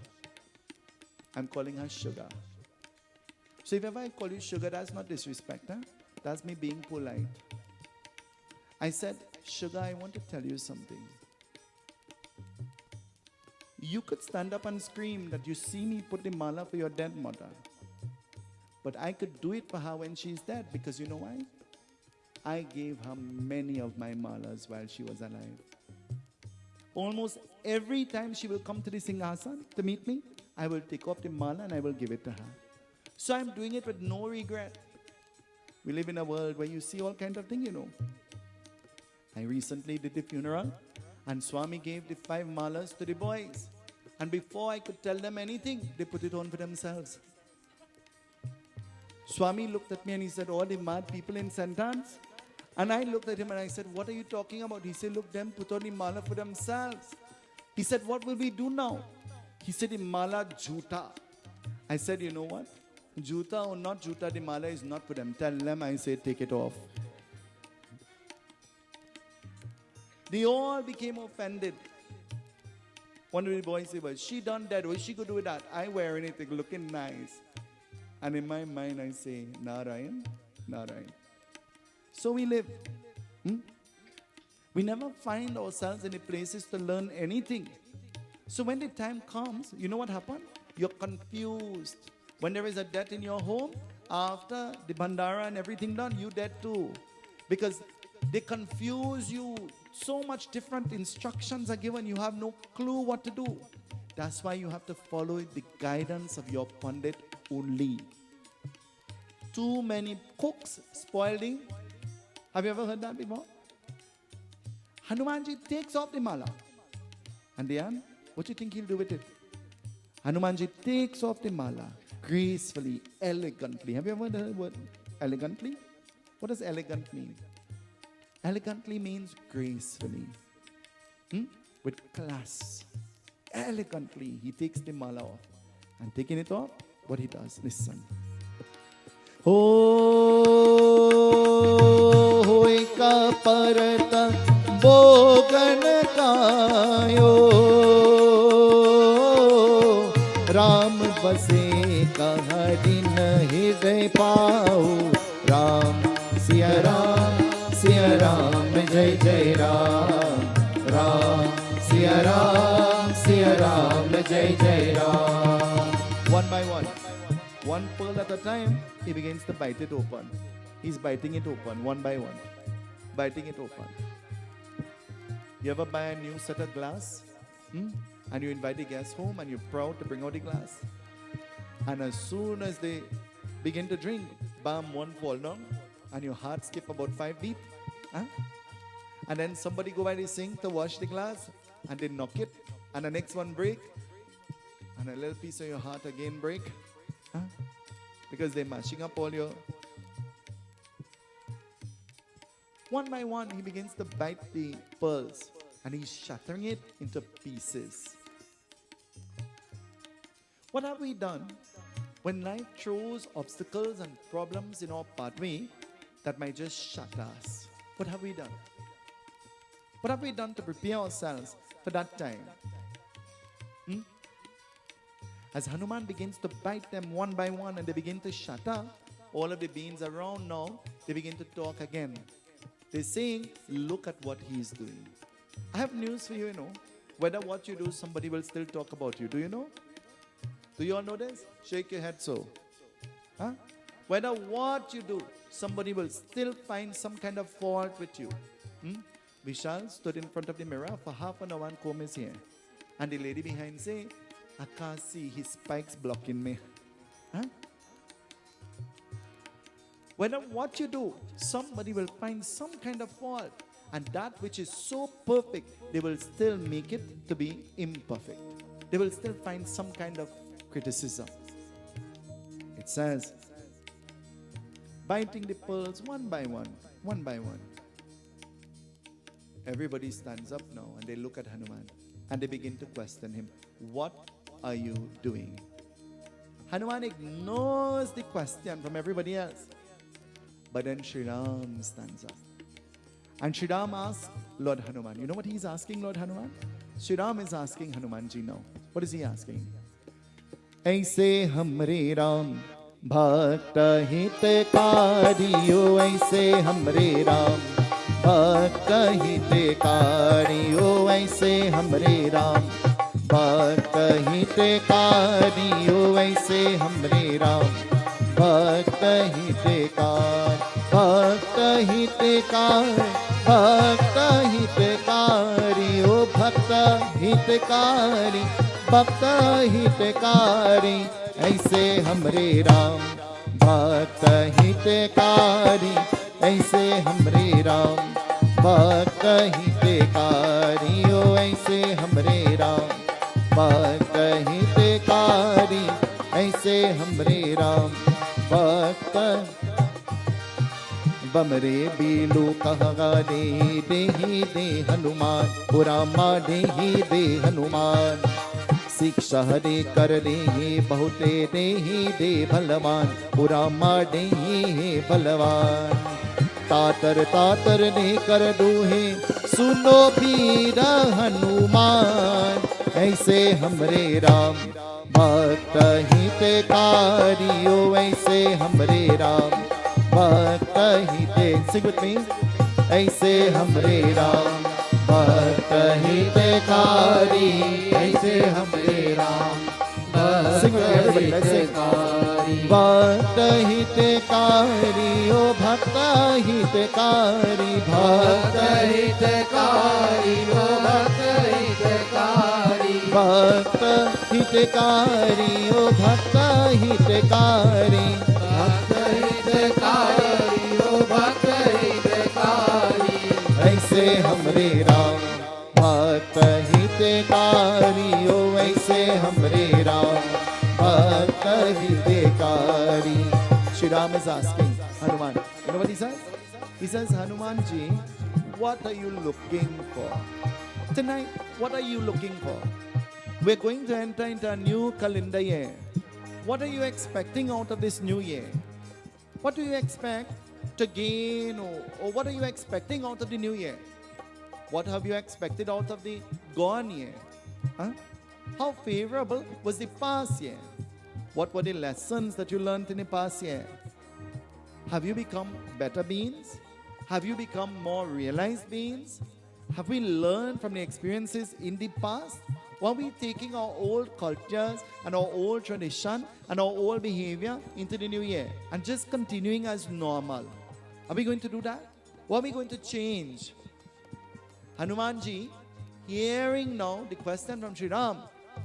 I'm calling her Sugar. So if ever I call you Sugar, that's not disrespect, huh? That's me being polite. I said, Sugar, I want to tell you something. You could stand up and scream that you see me put the mala for your dead mother. But I could do it for her when she's dead because you know why? I gave her many of my malas while she was alive. Almost every time she will come to the Singhasan to meet me, I will take off the mala and I will give it to her. So I'm doing it with no regret. We live in a world where you see all kinds of things, you know. I recently did the funeral and Swami gave the 5 malas to the boys. And before I could tell them anything, they put it on for themselves. Swami looked at me and he said, all the mad people in sentence, And I looked at him and I said, what are you talking about? He said, look, them put on the mala for themselves. He said, what will we do now? He said, the mala jhuta. I said, you know what? Jhuta or not jhuta, the mala is not for them. Tell them, I said, take it off. They all became offended. One of the boys said, well, she done that. What she could do with that? I wear anything looking nice. And in my mind, I say, Narayan, Narayan. So we live. We never find ourselves in the places to learn anything. So when the time comes, you know what happened? You're confused. When there is a death in your home, after the bandara and everything done, you dead too. Because they confuse you. So much different instructions are given. You have no clue what to do. That's why you have to follow the guidance of your Pundit only. Too many cooks spoiling. Have you ever heard that before? Hanumanji takes off the mala. And then, what do you think he'll do with it? Hanumanji takes off the mala gracefully, elegantly. Have you ever heard the word elegantly? What does elegant mean? Elegantly means gracefully. With class. Elegantly, he takes the mala off. And taking it off, what he does, listen. Hoy ka parta bogan kayo Ram base kahari nahi de pao Ram Siya Ram Siya Ram Jai Jai Ram Ram Siya Ram Jai Jai Ram. One by one pearl at a time, he begins to bite it open. He's biting it open, one by one. Biting it open. You ever buy a new set of glass? And you invite the guests home and you're proud to bring out the glass. And as soon as they begin to drink, bam, one fall down. And your heart skip about 5 beats. And then somebody go by the sink to wash the glass. And they knock it. And the next one break. And a little piece of your heart again break. Because they're mashing up all your... One by one, he begins to bite the pearls. And he's shattering it into pieces. What have we done when life throws obstacles and problems in our pathway that might just shatter us? What have we done? What have we done to prepare ourselves for that time? As Hanuman begins to bite them one by one and they begin to shatter, all of the beings around now, they begin to talk again. They're saying, look at what he's doing. I have news for you, you know. Whether what you do, somebody will still talk about you. Do you know? Do you all know this? Shake your head so. Whether what you do, somebody will still find some kind of fault with you. Vishal stood in front of the mirror for half an hour and comb his hair. And the lady behind say, I can't see, his spikes blocking me. Whether what you do, somebody will find some kind of fault. And that which is so perfect, they will still make it to be imperfect. They will still find some kind of criticism. It says, biting the pearls one by one, one by one. Everybody stands up now and they look at Hanuman and they begin to question him. What are you doing? Hanuman ignores the question from everybody else. But then Shri Ram stands up. And Shri Ram asks Lord Hanuman. You know what he's asking Lord Hanuman? Shri Ram is asking Hanumanji now. What is he asking? Aise hamre Ram bhakta hitakariyo. Aise hamre Ram bhakta hitakariyo. Aise hamre Ram bhakta hitakariyo. Aise hamre Ram bhakta hitakar. Bhakta hitakar. Bhakta hitakari, O bhakta hitakari, bhakta hitakari, aise hamre Ram. Bhakta hitakari, aise hamre Ram. Bhakta hitakari, O aise hamre Ram. Bhakta hitakari, aise hamre Ram. Bhakta बमरे बीलू कहा देही दे हनुमान पुरामा देही दे हनुमान शिक्षा दे कर दे बहुते देही दे बलवान पुरामा देही बलवान तातर तातर ने कर दूहे सुनो वीर हनुमान ऐसे हमरे राम भक्त हितकारियो ऐसे हमरे राम भक्त हिते sing with me ऐसे हमरे राम भक्त हितकारी ऐसे हमरे Ram sing with me everybody let's sing भक्त हितकारी ओ भक्त हितकारी भक्त हितकारी ओ भक्त हितकारी भक्त हितकारी ओ भक्त हितकारी भक्त हितकारी ओ भक्त हितकारी ऐसे हमरे राम भक्त हितकारी ओ ऐसे हमरे राम भक्त हितकारी. Shri Ram is asking Hanuman, you know what he says? He says, Hanuman ji, what are you looking for? Tonight, what are you looking for? We're going to enter into a new calendar year. What are you expecting out of this new year? What do you expect to gain or what are you expecting out of the new year? What have you expected out of the gone year? Huh? How favorable was the past year? What were the lessons that you learned in the past year? Have you become better beings? Have you become more realized beings? Have we learned from the experiences in the past? Or are we taking our old cultures and our old tradition and our old behavior into the new year and just continuing as normal? Are we going to do that? Or are we going to change? Hanumanji, hearing now the question from Sri Ram,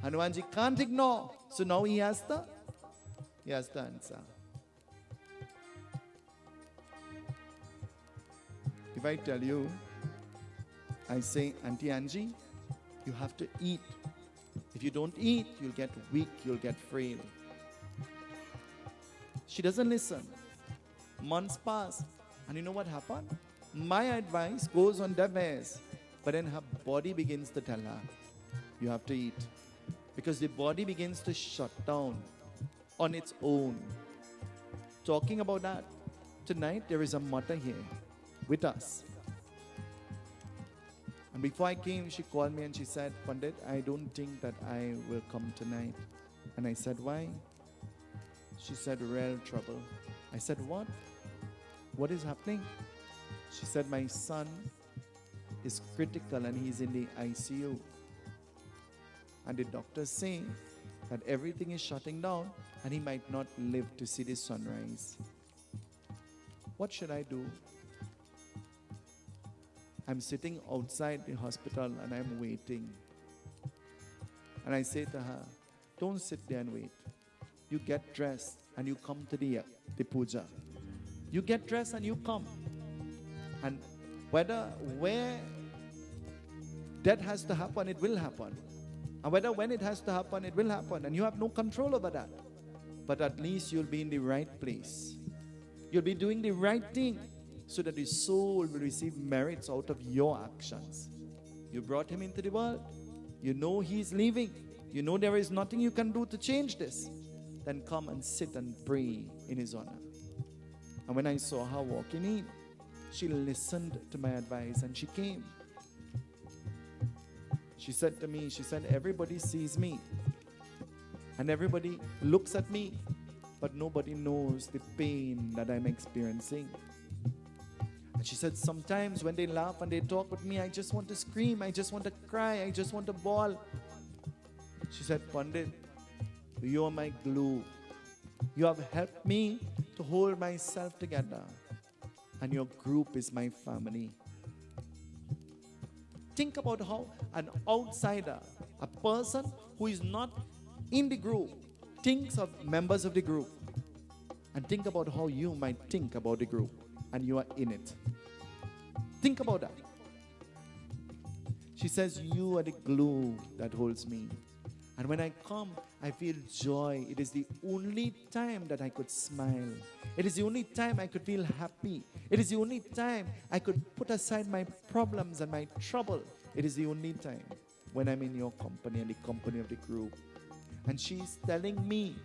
Hanumanji can't ignore. So now he has the answer. If I tell you, I say, Auntie Angie, you have to eat. If you don't eat, you'll get weak, you'll get frail. She doesn't listen. Months pass, and you know what happened? My advice goes on deaf ears, but then her body begins to tell her, you have to eat. Because the body begins to shut down on its own. Talking about that, tonight there is a mother here with us. And before I came, she called me and she said, Pundit, I don't think that I will come tonight. And I said, why? She said, real trouble. I said, what? What is happening? She said, my son is critical and he's in the ICU. And the doctors say that everything is shutting down and he might not live to see the sunrise. What should I do? I'm sitting outside the hospital and I'm waiting. And I say to her, don't sit there and wait. You get dressed and you come to the puja. You get dressed and you come. And where that has to happen, it will happen. And when it has to happen, it will happen. And you have no control over that. But at least you'll be in the right place. You'll be doing the right thing so that the soul will receive merits out of your actions. You brought him into the world. You know he's leaving. You know there is nothing you can do to change this. Then come and sit and pray in his honor. And when I saw her walking in, she listened to my advice and she came. She said to me, everybody sees me and everybody looks at me, but nobody knows the pain that I'm experiencing. And she said, sometimes when they laugh and they talk with me, I just want to scream, I just want to cry, I just want to bawl. She said, Pundit, you're my glue. You have helped me to hold myself together. And your group is my family. Think about how an outsider, a person who is not in the group, thinks of members of the group. And think about how you might think about the group and you are in it. Think about that. She says, you are the glue that holds me. And when I come, I feel joy. It is the only time that I could smile. It is the only time I could feel happy. It is the only time I could put aside my problems and my trouble. It is the only time when I'm in your company and the company of the group. And she's telling me,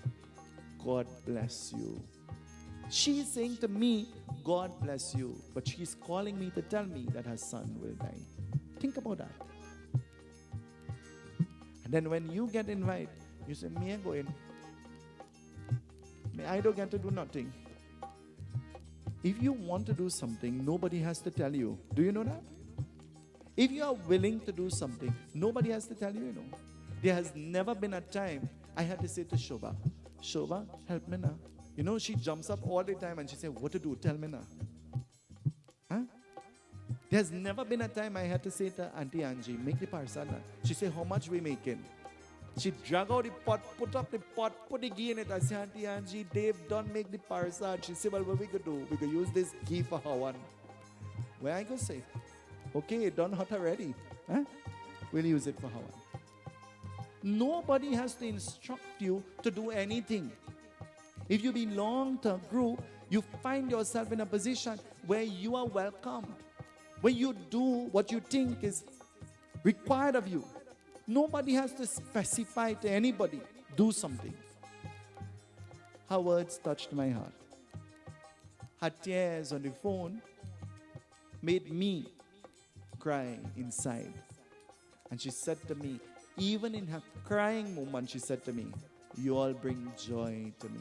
God bless you. She's saying to me, God bless you. But she's calling me to tell me that her son will die. Think about that. And then when you get invited, you say, me I go in. I don't get to do nothing. If you want to do something, nobody has to tell you. Do you know that? If you are willing to do something, nobody has to tell you, you know. There has never been a time I had to say to Shobha, Shobha, help me now. You know, she jumps up all the time and she says, what to do? Tell me now. Huh? There's never been a time I had to say to Auntie Angie, make the Persad. She said, how much we making? She drag out the pot, put up the pot, put the ghee in it. I say, Auntie Angie, Dave, don't make the Persad. She said, well, what we could do? We could use this ghee for Hawan. Where I could say, okay, done hot already. Huh? We'll use it for Hawan. Nobody has to instruct you to do anything. If you belong to a group, you find yourself in a position where you are welcomed. When you do what you think is required of you. Nobody has to specify to anybody, do something. Her words touched my heart. Her tears on the phone made me cry inside. And she said to me, even in her crying moment, she said to me, you all bring joy to me.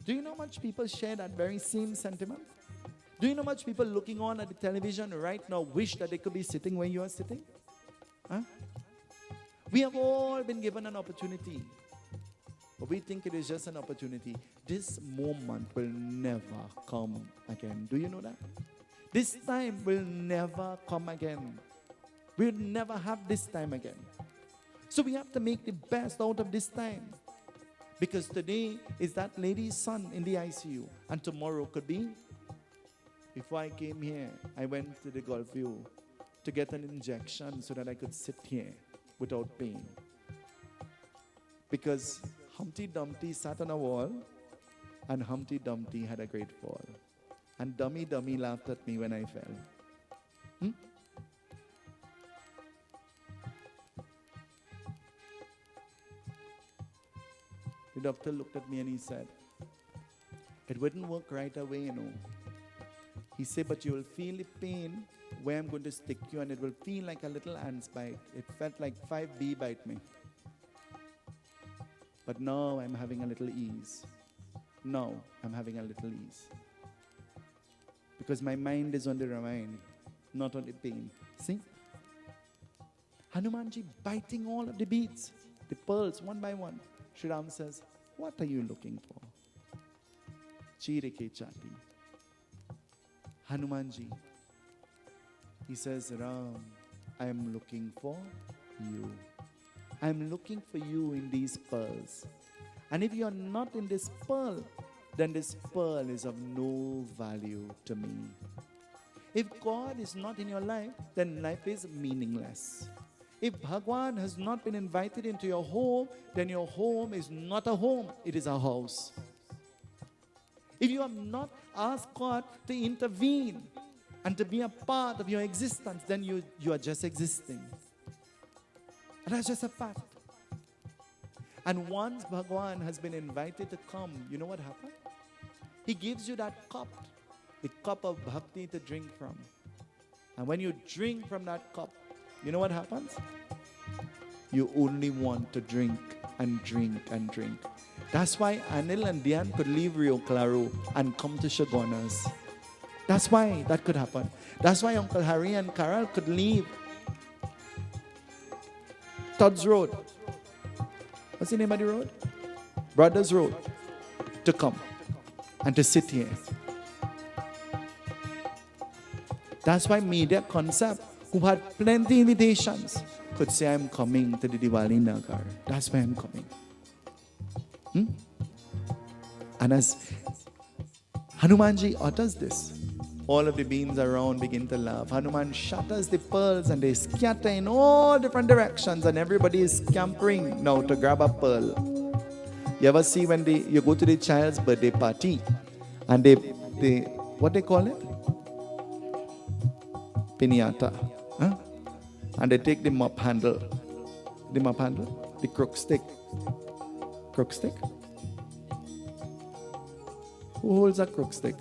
Do you know much people share that very same sentiment? Do you know much people looking on at the television right now wish that they could be sitting where you are sitting? Huh? We have all been given an opportunity. But we think it is just an opportunity. This moment will never come again. Do you know that? This time will never come again. We'll never have this time again. So we have to make the best out of this time. Because today is that lady's son in the ICU. And tomorrow could be. Before I came here, I went to the Gulf View to get an injection so that I could sit here without pain. Because Humpty Dumpty sat on a wall and Humpty Dumpty had a great fall. And Dummy Dummy laughed at me when I fell. The doctor looked at me and he said, it wouldn't work right away, you know. He said, but you will feel the pain where I'm going to stick you and it will feel like a little ant's bite. It felt like 5 bee bite me. But now I'm having a little ease. Now I'm having a little ease. Because my mind is on the Ramayana, not on the pain. See? Hanumanji biting all of the beads, the pearls one by one. Sri Ram says, what are you looking for? Chire ke chati. Hanumanji, he says, Ram, I am looking for you. I am looking for you in these pearls. And if you are not in this pearl, then this pearl is of no value to me. If God is not in your life, then life is meaningless. If Bhagwan has not been invited into your home, then your home is not a home, it is a house. If you have not asked God to intervene and to be a part of your existence, then you are just existing. And that's just a fact. And once Bhagwan has been invited to come, you know what happens? He gives you that cup, the cup of bhakti to drink from. And when you drink from that cup, you know what happens? You only want to drink and drink and drink. That's why Anil and Diane could leave Rio Claro and come to Shagonas. That's why that could happen. That's why Uncle Harry and Carol could leave Todd's Road. What's the name of the road? Brothers Road. To come and to sit here. That's why Media Concept, who had plenty invitations, could say, I'm coming to the Diwali Nagar. That's why I'm coming. And as Hanumanji utters this, All of the beings around begin to laugh. Hanuman shatters the pearls and they scatter in all different directions, and everybody is scampering now to grab a pearl. You ever see when you go to the child's birthday party and they what they call it? Piñata. Huh? And they take the mop handle. The mop handle? The crook stick. Crook stick? Who holds a crook stick?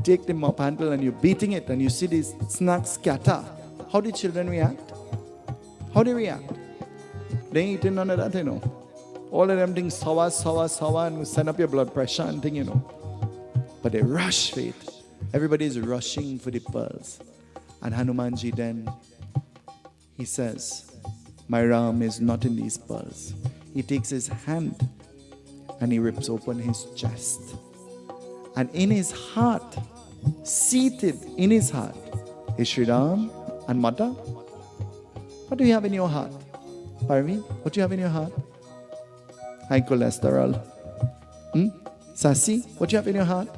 Take the mop handle and you're beating it and you see these snacks scatter. How do children react? How do they react? They ain't eating none of that, you know. All of them things sour, and will send up your blood pressure and thing, you know. But they rush for it. Everybody is rushing for the pearls. And Hanumanji then, he says, my Ram is not in these pearls. He takes his hand and he rips open his chest. And in his heart, seated in his heart, is Sri Ram and Mata. What do you have in your heart? Parvi, what do you have in your heart? High cholesterol. Sasi, what do you have in your heart?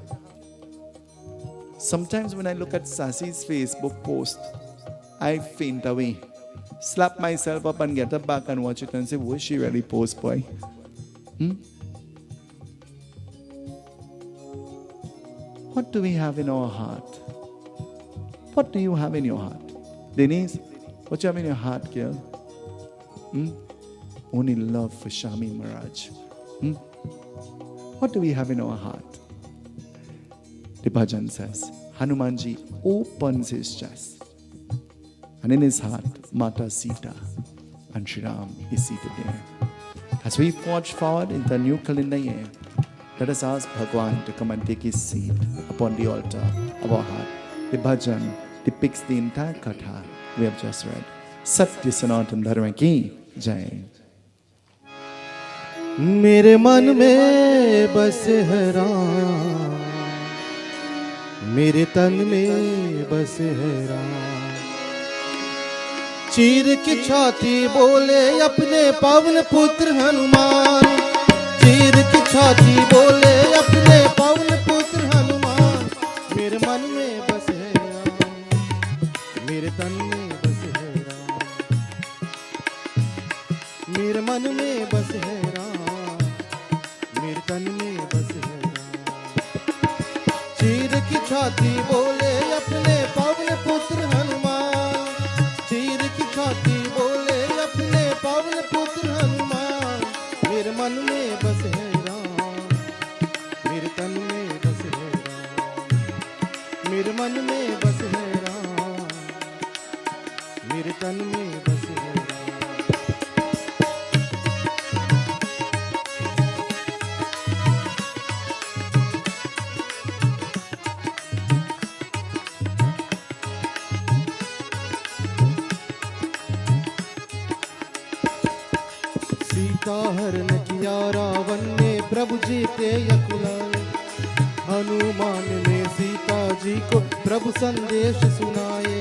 Sometimes when I look at Sasi's Facebook post, I faint away. Slap myself up and get her back and watch it and say, was she really post, boy? What do we have in our heart? What do you have in your heart? Denise, what do you have in your heart, girl? Only love for Shami Maharaj. What do we have in our heart? The bhajan says, Hanumanji opens his chest. And in his heart, Mata Sita and Sri Ram is seated there. As we forge forward into a new calendar year, let us ask Bhagwan to come and take his seat upon the altar of our heart. The bhajan depicts the entire katha we have just read. Satya Sanatan Dharma ki Jai. मेरे मन में बसे है राम, मेरे तन में बसे है राम। चीर की छाती बोले अपने पवन पुत्र हनुमान, चीर की छाती बोले अपने पवन पुत्र हनुमान। मेरे मन में बसे है राम, मेरे तन में बसे है राम, मेरे मन में बसे है राम, मेरे तन में बसे है राम। चीर की छाती बोले अपने पवन पुत्र हनुमान, चीर की छाती बोले अपने पवन पुत्र हनुमान। मेरे मन में बसे है राम, मेरे तन में बसे है राम, मेरे मन में बसे है राम, मेरे तन में बसे है राम। सीता हरण किया रावण ने प्रभु जी के यकुलाए, हनुमान ने सीता जी को प्रभु संदेश सुनाए।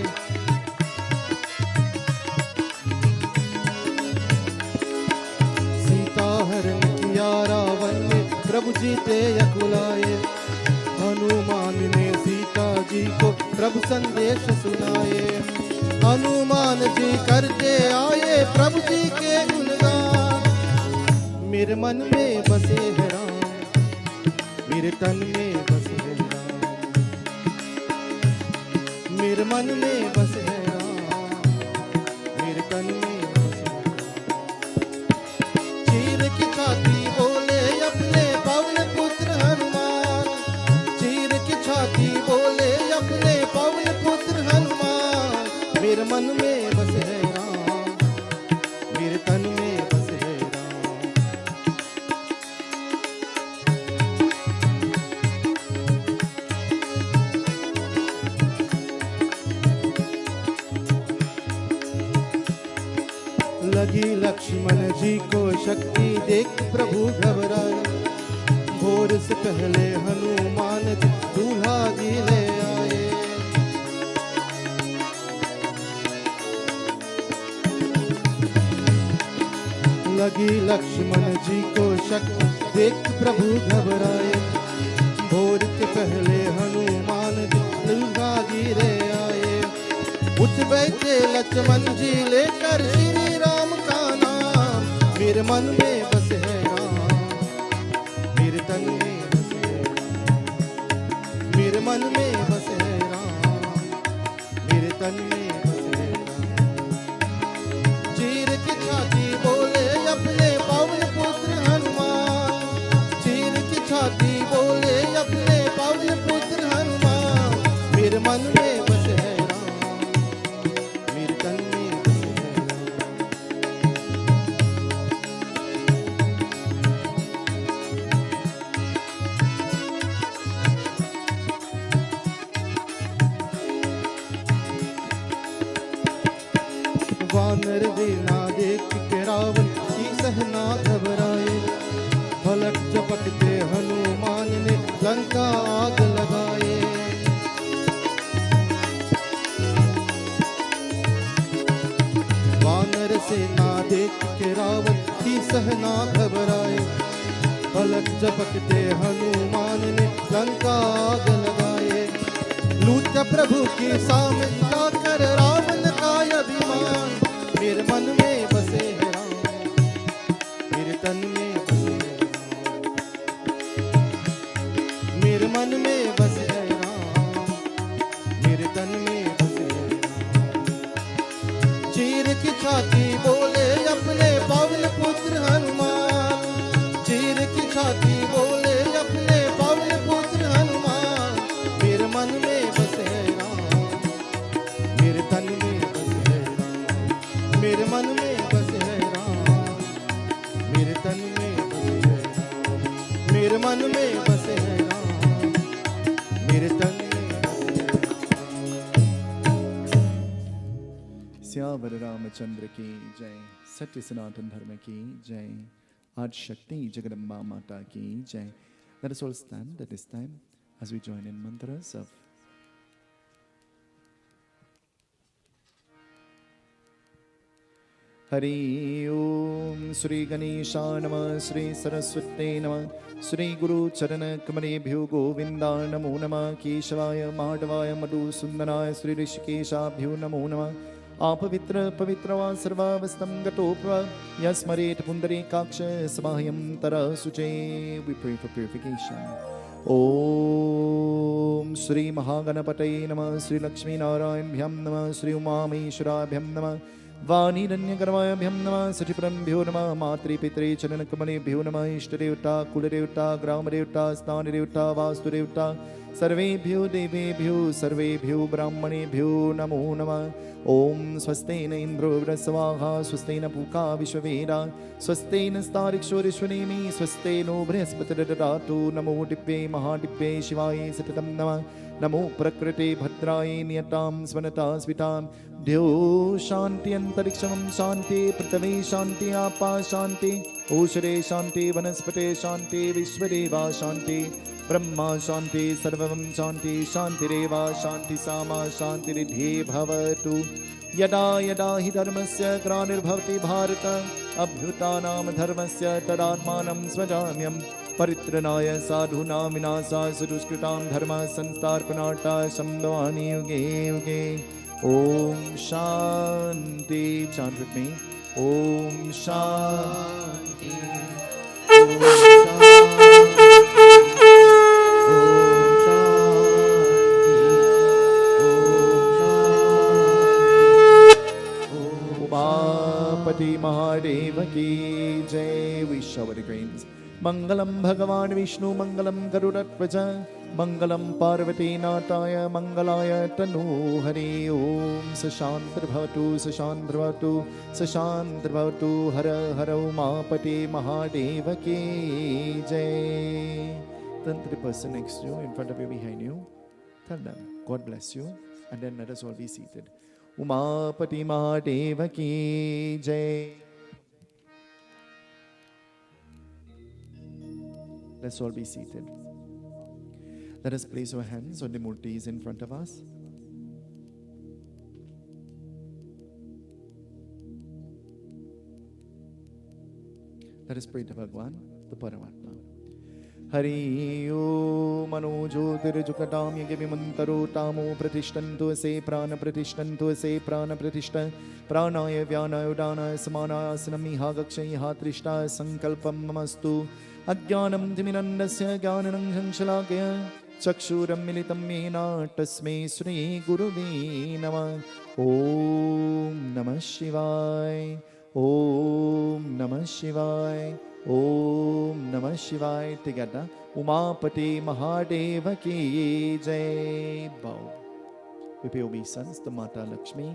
सीता हरण किया रावण ने प्रभु जी के यकुलाए, हनुमान ने सीता जी को प्रभु संदेश सुनाए। हनुमान जी करते आए प्रभु जी के गुणगान। मेरे मन में बसे है राम, मेरे तन में बसे है राम, मेरे मन में बसे है राम, मेरे तन में बसे है राम। चीर की छाती बोले अपने पवन पुत्र हनुमान, चीर की छाती बोले अपने पवन पुत्र हनुमान। मेरे मन में बसे है राम, मेरे तन में बसे है राम। लगी लक्ष्मण जी को शक्ति देख प्रभु घबराए, भोर से पहले हनुमान जी दूल्हा जी ले आए। लगी लक्ष्मण जी को शक्ति देख प्रभु घबराए, पहले हनुमान लुगा गिरे आए। उठ बैठे लक्ष्मण जी लेकर श्री राम का नाम। मेरे मन में बस है राम, मेरे तन में बस है राम। मेरे मन में बस है राम, मेरे तन में बस है राम। चीर की छाती बोले अपने पवन पुत्र हनुमान। चीर की छाती बोले अपने पवन पुत्र हनुमान। मेरे मन में बस है राम, मेरे तन में बस है राम। वानर देना देख के रावण की सहना घबराए। फलक झपकते हनुमान ने लंका आग लगाए। वानर सेना देख के रावण की सहना घबराए। फलक झपकते हनुमान ने लंका आग लगाए। लूट प्रभु की सामंता कर रावण का अभिमान। मेरे मन में बसे है राम, मेरे तन में बसे है राम। मेरे मन में बसे है राम, मेरे तन में बसे है राम। चीर की छाती बोले अपने पवन पुत्र हनुमान। चीर की छाती बोले अपने पवन पुत्र हनुमान। मेरे मन में बसे है राम, मेरे तन में बसे है राम। मेरे मन में बसे है राम, मेरे तन में बसे है राम। मेरे मन में बसे है राम, मेरे तन में बसे है राम। सियावर रामचंद्र की जय। सत्य सनातन धर्म की जय। आज शक्ति जगदम्बा माता की जय। Let us all stand at this time as we join in mantras of Hari Om. Shri Ganesha Namah, Shri Saraswate Namah, Shri Guru Charana Kamalebhyo Govinda Namo Namah, Keshavaya Madhavaya Madhu Sundaraya Shri Rishikeshabhyo Namo Namah. Apavitra Pavitra Sarvavastam Gatopra Yasmaret Pundari Kaksha Samahayam Tara Suche. We pray for purification. Om Shri Mahaganapataye Namah, Shri Lakshmi Narayan Bhyam Namah, Shri Umameshwara Bhyam Namah, Vaniranyakaramaya Bhyam Namah, Sachiprambhyo Namah, Matri Pitre Chananakamale Namah, Ishtadevta, Kuladevta, Gramadevta, Stanadevta, Vastudevta, Sarvebhyo Devebhyo, Sarvebhyo Brahmanebhyo Namo Namah. Om Swastena Indro Vrasavaha, Swastena Puka Vishwaveda, Swastena Starikshorishwanemi, Swasteno Brihaspatadadatu, Namo Dippe Mahadippe Shivaye Satatam Namah, Namo Prakrite Bhadraye Niyatam Svanata Svitam, Dyo Shanti Antariksham Shanti, Pratave Shanti Apa Shanti, Oshare Shanti, Vanaspate Shanti, Vishwadeva Shanti, Brahma Shanti, Sarvam Shanti, Shanti Reva Shanti Sama Shanti Ridhe Bhavatu. Yada Yada Hi Dharmasya Granir Bharata Abhyutanam Dharmasya Tadatmanam Svajamyam Paritranaya Sadhuna Vinasa Suduskritam Dharma Sanstarpanarta Samdvani Yuge Yuge. Om Shanti. Chant with me. Om Shanti. Om Shanti. Pati Mahadeva ki jai. We shower the grains. Mangalam Bhagavan Vishnu, Mangalam Garudatvaja, Mangalam Parvati Nataya, Mangalaya Tanu Hari. Om Sashantra Bhavatu, Sashantra Bhavatu, Sashantra Bhavatu, Hara Hara Umapati Mahadeva ki jai. Turn to the person next to you, in front of you, behind you. Tell them, God bless you. And then let us all be seated. Umapati Mahadeva ki jai. Let's all be seated. Let us place our hands on the murtis in front of us. Let us pray to Bhagwan, the Paramatma. Hari ओम मनोज्योतिर्जुकटां यज्ञविमन्तरो तामो प्रतिष्ठन्तु से प्राण प्रतिष्ठन्तु से प्राण प्रतिष्ठ प्राणाय व्यानाय उदानाय समानासनं इहा gas इहा त्रिष्ठाय संकल्पं ममस्तु अज्ञानं तिमिरन्दस्य ज्ञाननं शलाकय चक्षुरन्मिलितं येन तस्मै श्रीगुरुवे नमः। ॐ नमः शिवाय, ॐ नमः शिवाय, ॐ नमः शिवाय। Together, उमापति महादेव की जय। Bow. We pay obeisance to Mata Lakshmi.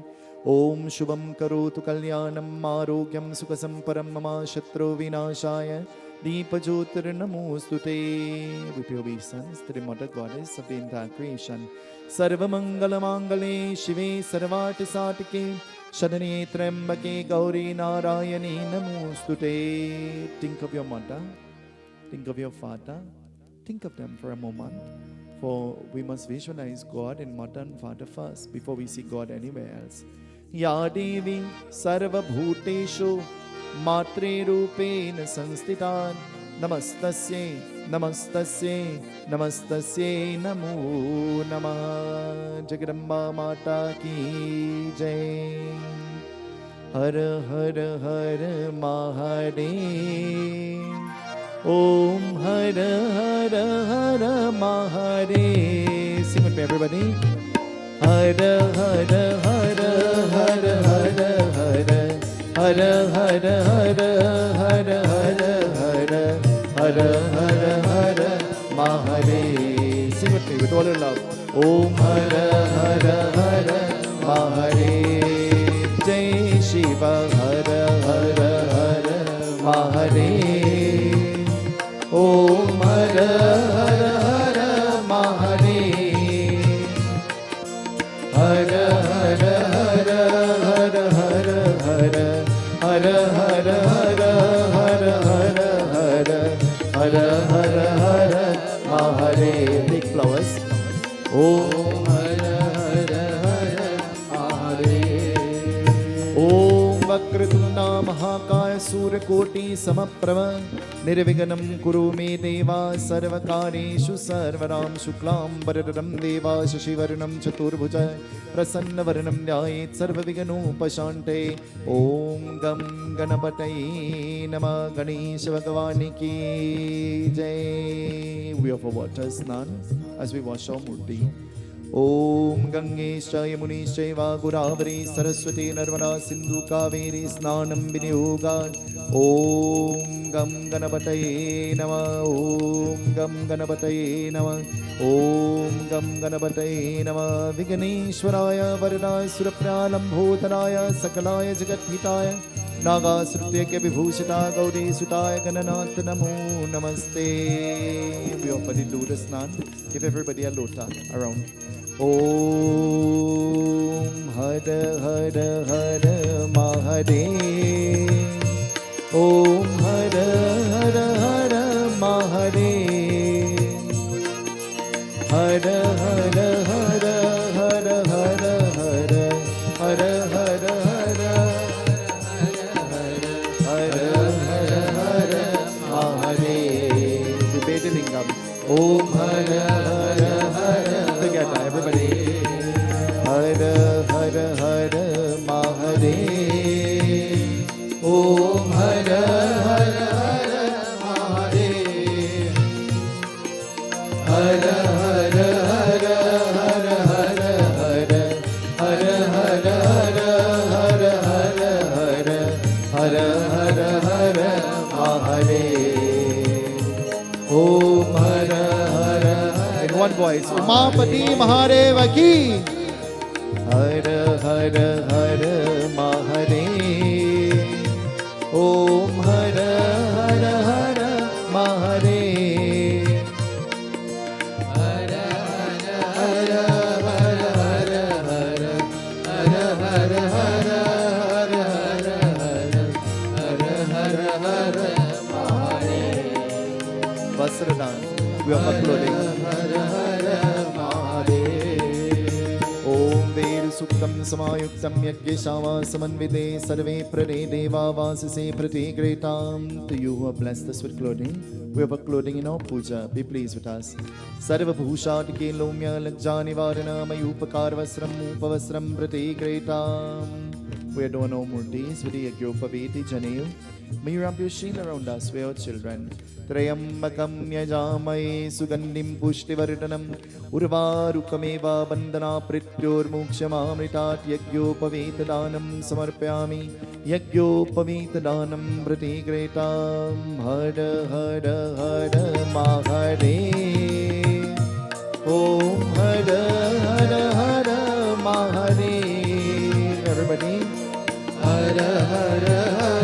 Om Shubham Karotu Kalyanam Arogyam Sukhasamparam Mama Shatru Vinashaya Deepajyotir Namostute. We pay obeisance to the Mother Goddess of the entire creation. Sarvamangala Mangale Shive Sarvati Satike Shadane Trembake Gauri Narayani Namostute. Think of your mother, think of your father, think of them for a moment. For we must visualize God in mother and father first before we see God anywhere else. Ya Devi Sarva Bhuteshu Matre Rupena Sansthitan Namastasye Namastasye Namastasye Namo Namah। Jagadamba Mata Ki Jai। Har Har Har Mahadev। Om Har Har Har Mahadev। Sing with me everybody. Har Har Har Har Har Har Har Har Har Har Har Har Mahadev। Sing with me with all your love. Om Har Har Har Mahadev। Jai Shiva Har Har Har Mahadev। Om Har Har Har Mahadev। Har Har Har Har Har Har Har Har Har Har Har Har Mahadev। Big flowers. Om Har Har Har Mahadev। Om Vakratunda Mahakaya Surkoti Samaprava Nirviganam Kuru Me Deva Sarvakareshu Sarvaram Shuklam Bharadram Deva Shashivarnam Chaturbhuja Prasanna Varnam Nyayet Sarvavighanopashante। Om Gam Ganapataye Namah Ganesh Bhagavani Ki Jai। We offer water snan as we wash our murti. Om Gangesha Yamunisha Godavari Saraswati Narmada Sindhu Kaveri Snanam Vinyoga। Om Gam Ganapataye Namah। Om Gam Ganapataye Namah। Om Gam Ganapataye Namah। Vigneshwaraya Varadaya Surapralambhotaraya Sakalaya Jagathitaya Nagasrutya ke Vibhushita Gauri Sutaya Gananath Namo Namaste। We offer the lotus snan. Give everybody a lota around. Om Har Har Har Mahadev। Om Har Har Har Mahadev। Har Har Har Har Har Har Har Har Har Har Mahadev। Vibedilingam. Om Har Har Har together everybody. Har Har Har Mahadev। Om Har Har Har Mahadev। Har Har Har Har Har Har Har Har Har Har Har Mahadev। Om Har Har in one voice. Umapati Mahadeva ki। Har Har Har Mahadev। Om Har Har Har Mahadev। Har Har Har Har Har Har Har Har Har Mahadev। Vasradan. We are uploading. Om Ver Suktam समायुक्तं यज्ञशावा समन्विते सर्वे प्रदे देवा वाससे प्रतिग्रेतां. To you who are blessed us with clothing, we have a clothing in our puja. Be pleased with us. Sarva bhushatike lomya lajja nivarana mayupakar vasram upavasram प्रतिग्रेतां. We adorn our murtis with the Yagyopaviti Janeyu. May you wrap your shield around us, we are children. Trayambakam yajamaye sugandhim pushtivardhanam urvarukkameva bandhana prityor mokshamamritat yagyopavitadanam samarpyami yagyopavitadanam pratigretam. Hara hara hara Mahadev. Om hara hara hara Mahadev. Everybody. Hara hara hara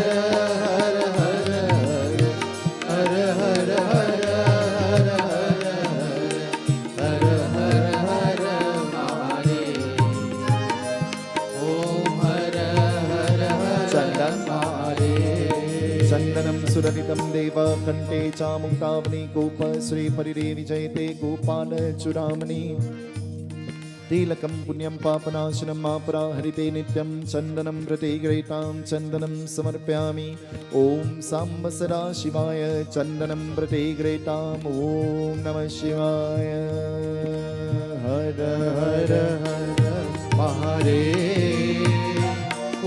Chandanam सुरलितम देव कंठे चामुक्तावनी गोप श्री परिदेवी जयते गोपाल चुरामणि. तिलकम पुण्यम पापनाशनम मापरा हरिते नित्यम चंदनम प्रतिग्रेतां चंदनम समर्पयामि. ओम सांब सदा शिवाय चंदनम प्रतिग्रेतां. ओम नमः शिवाय. हर हर हर महादेव.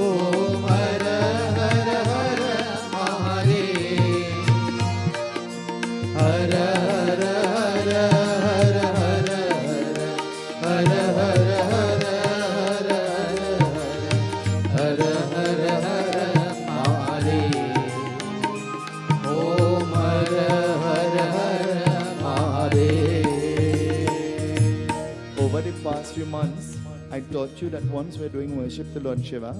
ओम हर हर हर महादेव. हर हर हर हर हर हर हर हर हर हर हर महादेव. ओम हर हर हर Mahadev. Over the past few months, I taught you that once we're doing worship to Lord Shiva,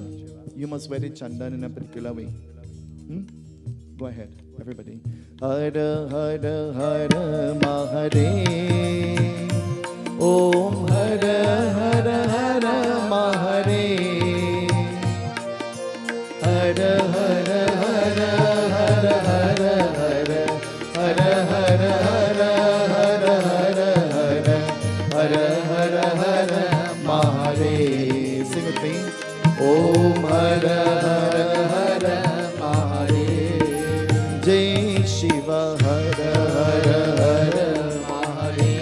you must wear the chandan in a particular way. Go ahead, everybody. Hara Hara Hara Mahadev. Om Hara Hara Hara Mahadev. Hara Hara Hara Hara Hara Hara Hara Hara Hara Hara Hara Hara Hara Hara Mahadev. Sing with me. Om Hara Hara Hara Mahadev. Jai Shiva. Hara Hara Hara Mahadev.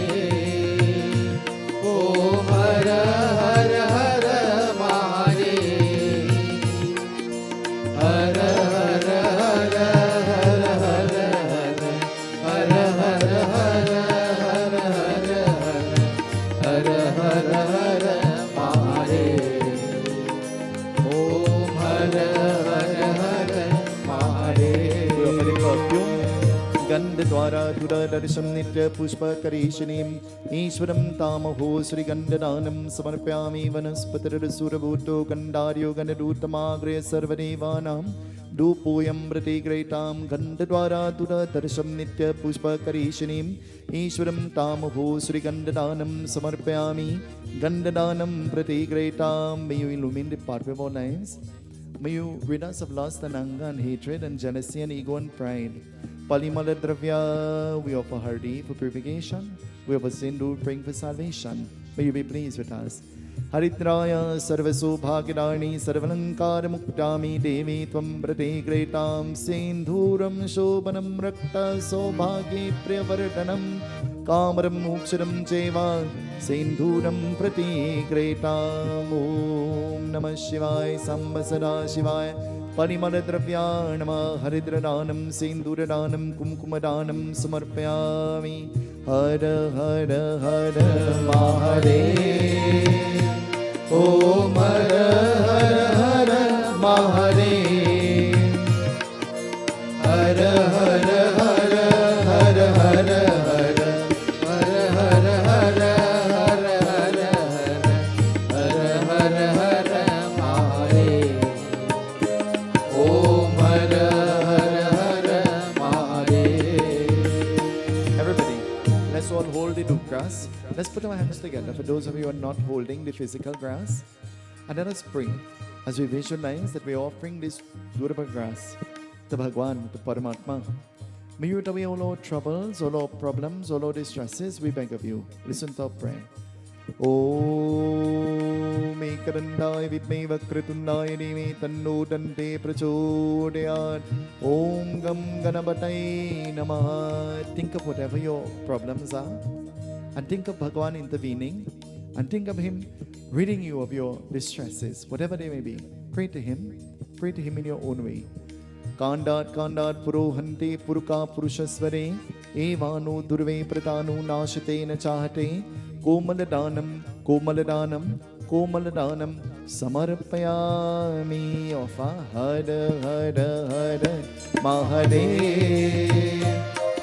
Om Hara Hara Hara Mahadev. Hara Hara Hara Hara Hara Hara Hara Hara Hara Hara Hara Hara Mahadev. Om Hara Hara Hara Mahadev. गंध द्वारा दुरदर्शम नित्य पुष्प करीशनीम ईश्वरम तामहो श्री गंधदानम समर्पयामि. वनस्पतिरसुरभूतो गंधार्यो गणदूतमाग्रे सर्वदेवानां धूपोऽयं प्रतिग्रेतां. गंधद्वारा दुरदर्शम नित्य पुष्प करीशनीम ईश्वरम तामहो श्री गंधदानम समर्पयामि. गंधदानम प्रतिग्रेतां. May you illumine the pathway of our lives. May you rid us of lust and anger and hatred and jealousy and ego and pride. Palimala Dravya, we offer hardi for purification. We offer sindoor, praying for salvation. May you be pleased with us. Haridraya Sarvaso Bhagirani Sarvalankara Muktami Devi Tvam Pratigretam. Sindhuram Shobhanam Rakta Sobhagi Priyavardhanam Kamaram Moksharam Cheva Sindhuram Pratigretam. Om Namah Shivaya Sambasada Shivaya. परिमलद्रव्याणमा हरिद्रदानं सिन्दूरदानं कुङ्कुमदानं समर्पयामि. हर हर हर महादेव. ओम हर हर हर महादेव. हर हर हर हर हर हर हर हर हर हर हर हर हर हर Mahadev. Om Hara Hara Hara Mahadev. Everybody, let's all hold the duk grass. Let's put our hands together for those of you who are not holding the physical grass. And let us pray as we visualize that we are offering this durva grass to Bhagwan, to Paramatma. May you rid away all our troubles, all our problems, all our distresses, we beg of you. Listen to our prayer. Om Ekarandaya Vidme Vakratundaya Dhime Tanno Dante Prachodayat. Om Gam Ganapatai Namaha. Think of whatever your problems are, and think of Bhagwan intervening, and think of him ridding you of your distresses, whatever they may be. Pray to him in your own way. Kandat Purohante Puruka Purushasvare Evano Durve Pratanu Nashate Nachahate Komaladanam Samarpayami. Offer Hara Hara Hara Mahadev.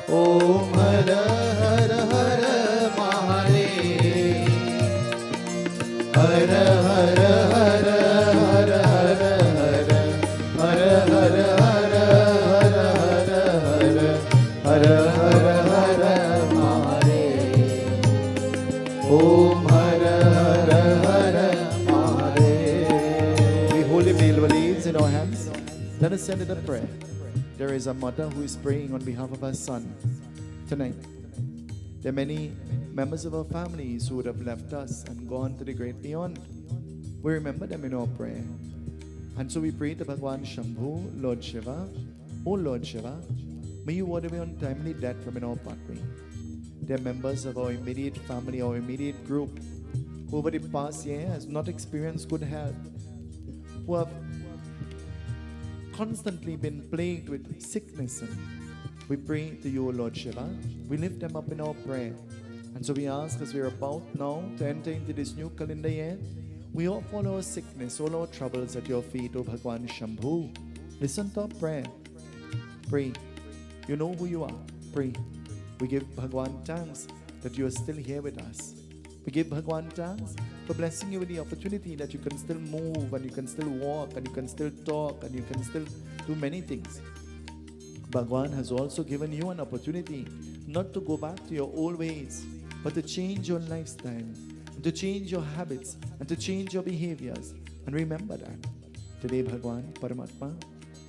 Om Hara Hara Hara Mahadev. Hara Hara Hara Hara Hara Hara Hara Hara Hara Hara Mahadev. Om Hara Hara Hara Mahadev. We hold the Belva leaves in our hands. Let us send it a prayer. There is a mother who is praying on behalf of her son tonight. There are many members of our families who would have left us and gone to the great beyond. We remember them in our prayer. And so we pray to Bhagwan Shambhu, Lord Shiva. Oh Lord Shiva, may you water away untimely death from in our pathway. They are members of our immediate family, our immediate group, who over the past year has not experienced good health, who have constantly been plagued with sickness. And we pray to you, O Lord Shiva. We lift them up in our prayer. And so we ask, as we are about now to enter into this new calendar year, we offer all our sickness, all our troubles at your feet, O Bhagwan Shambhu. Listen to our prayer. Pray. You know who you are. Pray. We give Bhagwan thanks that you are still here with us. We give Bhagwan thanks for blessing you with the opportunity that you can still move, and you can still walk, and you can still talk, and you can still do many things. Bhagwan has also given you an opportunity not to go back to your old ways, but to change your lifestyle, to change your habits, and to change your behaviors. And remember that. Today, Bhagwan, Paramatma,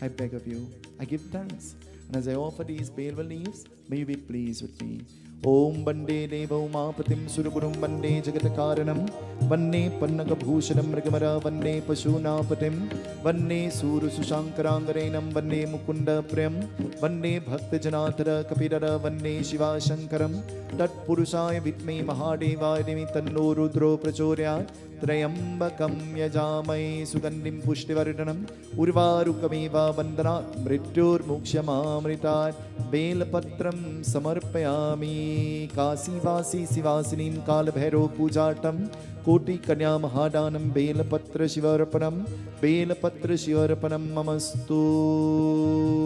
I beg of you, I give thanks. And as I offer these Belva leaves, may you be pleased with me. Om Bande Deva Umapatim Surugurum Bande Jagatakaranam Vande Pannaka Bhushanam Mrigamara Vande Pashunapatim Vande Suru Sushankarangarenam Vande Mukunda Prem Vande Bhakta Janatara Kapidara Vande Shiva Shankaram Tat Purushaya Vitme Mahadeva Demi Tanno Rudro Prachoryat Trayambakam Yajamai Sugandim Pushtivardhanam Urvarukamiva Vandanat Mrityur Mukshamamritat Belapatram Samarpayami Kasi Vasi Sivasinim Kalabhairo Pujatam Koti Kanya Mahadanam Belapatra Shivarapanam Belapatra Shivarapanam Mamastu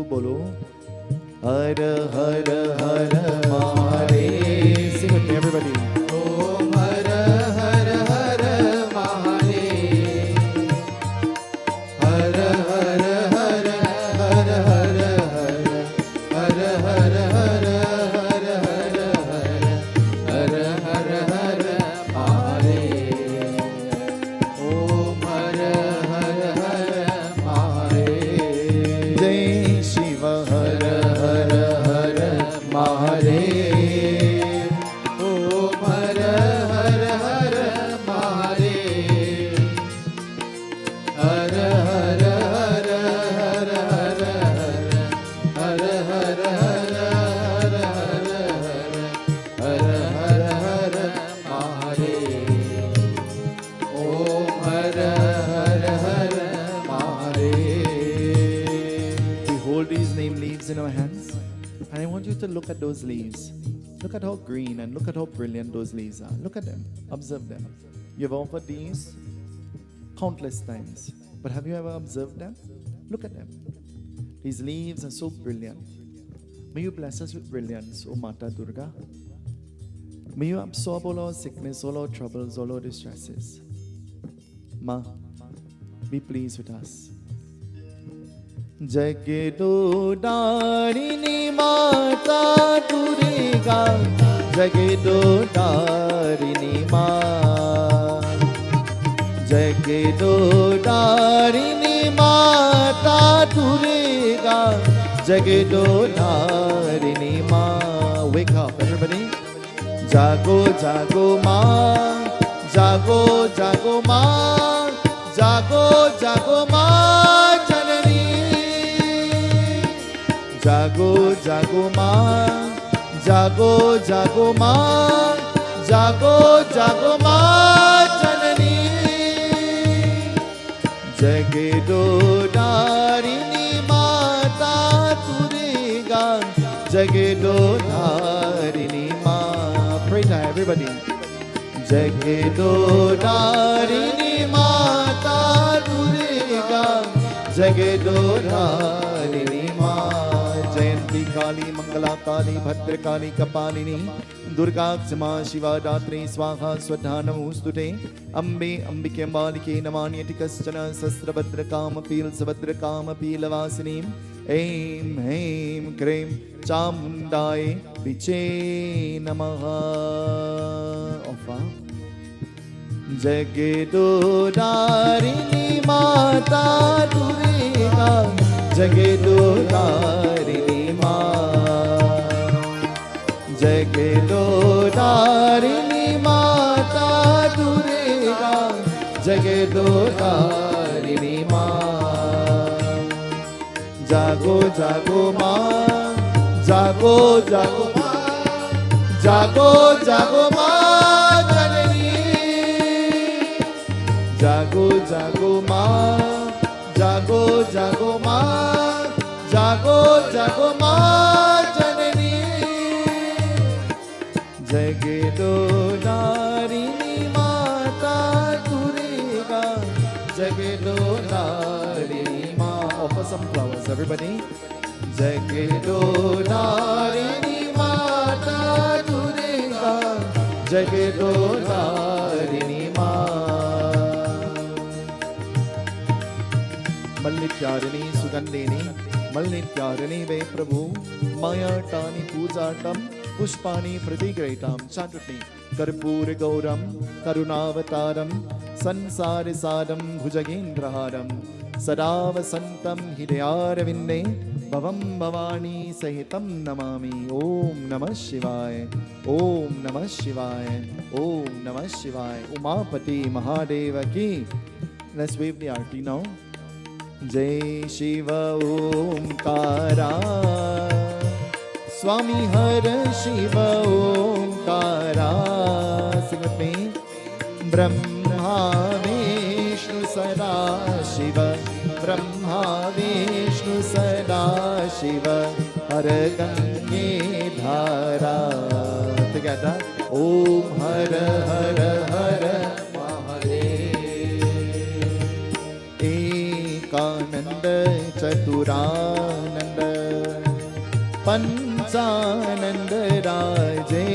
Bolo Hara Hara Hara Mahadev. Sing with me, everybody. Om Hara Hara Hara Mahadev. Hara Hara Hara Hara Hara Hara Hara Hara Hara Hara Hara Hara Mahadev. Om Hara Hara Hara Mahadev. Jai Shiva Hara Hara Hara Mahadev. Om Hara Hara Hara Mahadev. Hara Hara Hara Hara Hara Hara Hara Hara Hara Hara Hara Mahadev. Om Hara Hara Hara Mahadev. We hold these name leaves in our hands, and I want you to look at those leaves. Look at how green and look at how brilliant those leaves are. Look at them. Observe them. You've offered these countless times, but have you ever observed them? Look at them. These leaves are so brilliant. May you bless us with brilliance, O Mata Durga. May you absorb all our sickness, all our troubles, all our distresses. Ma, be pleased with us. Jagdo Darini Mata Durga, Jagdo Darini Ma, Jagdo Darini Mata Durga, Jagdo Darini Ma. Wake up, everybody. Jago Jago Ma, जागो माँ, जागो जागो माँ जननी, जागो जागो माँ, जागो जागो माँ, जागो जागो माँ जननी, जगदो धारिणी माता तुरेगा, जगदो धारिणी माँ. Pray to everybody. जगदो धारिणी माता दुर्गा, जगदो धारिणी माँ. जयंती काली मंगला काली भद्रकाली कपालिनी, दुर्गा क्षमा शिवा दात्री स्वाहा स्वधा नमोस्तुते. अम्बे अम्बिके अम्बालिके नमान्यति कश्चन सहस्रभद्र काम पील सभद्र काम पीलवासिनीं. ऐं ह्रीं क्रीं चामुण्डाय विचे नमः. जगदो धारिणी माता दुर्गा, जगदो धारिणी माँ, जगदो धारिणी माता दुर्गा, जगदो धारिणी माँ. जागो जागो माँ, जागो जागो माँ, जागो जागो माँ जननी, जागो जागो माँ, जागो जागो माँ, जागो जागो माँ जननी, जगदो धारिणी माता दुर्गा, जगदो धारिणी माँ. Offer some flowers, everybody. जगदो धारिणी माता दुर्गा, जगदो धारिणी माँ. मल्लित्यारिणी सुगंधिनी, मल्लित्यारिणी वे प्रभु, मायाटानि पूजाटम पुष्पाणि प्रतिग्रहीतां. चाटुटनी कर्पूर गौरम करुणावतारम संसार सारम भुजगेन्द्रहारम सदा वसन्तं हृदयारविन्दे भवं भवानी सहितं नमामि. ओम नमः शिवाय, ओम नमः शिवाय, ओम नमः शिवाय. उमापति महादेव की. Let's wave the arti now. जय शिव ओंकारा, स्वामी हर Shiv Omkara. Sing with me. Brahma Vishnu सदा शिव, ब्रह्मा विष्णु सदा शिव, हर गंगे धारा. Together. ओम हर हर हर एकानंद चतुरानंद पंचानंद राजे,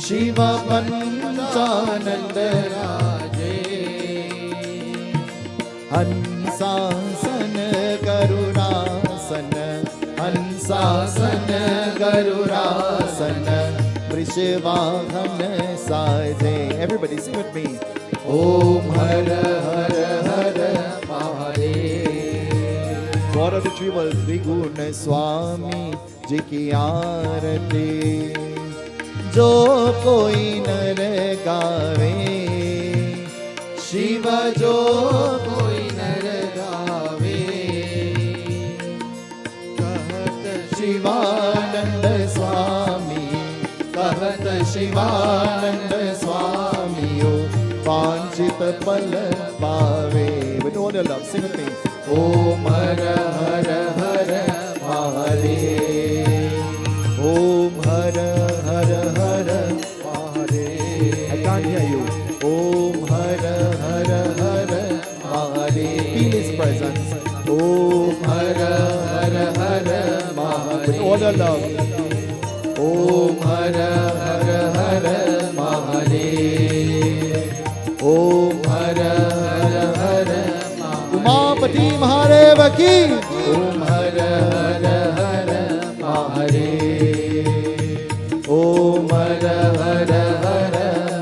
शिव पंचानंद राजे. हंसासन गरुड़ासन, हंसासन गरुड़ासन, वृषवाहन साजे. Everybody sing with me. Om her her her Mahadev. God of the tribal त्रिगुण स्वामी जी की आरती, जो कोई नर गावे, शिव जो कोई नर गावे, कहत शिवानंद स्वामी, कहत शिवानंद स्वामी. वांछित फल पावे. With all your love, sing with me. Om her her her Mahadev, Om her her her Mahadev. I can't hear you. Om her her her Mahadev. Feel His presence. Om her her her Mahadev. With all your love. ओम हर हर हर महादेव, ओम हर हर हर. उमापति महादेव की. ओम हर हर हर महादेव, ओम हर हर हर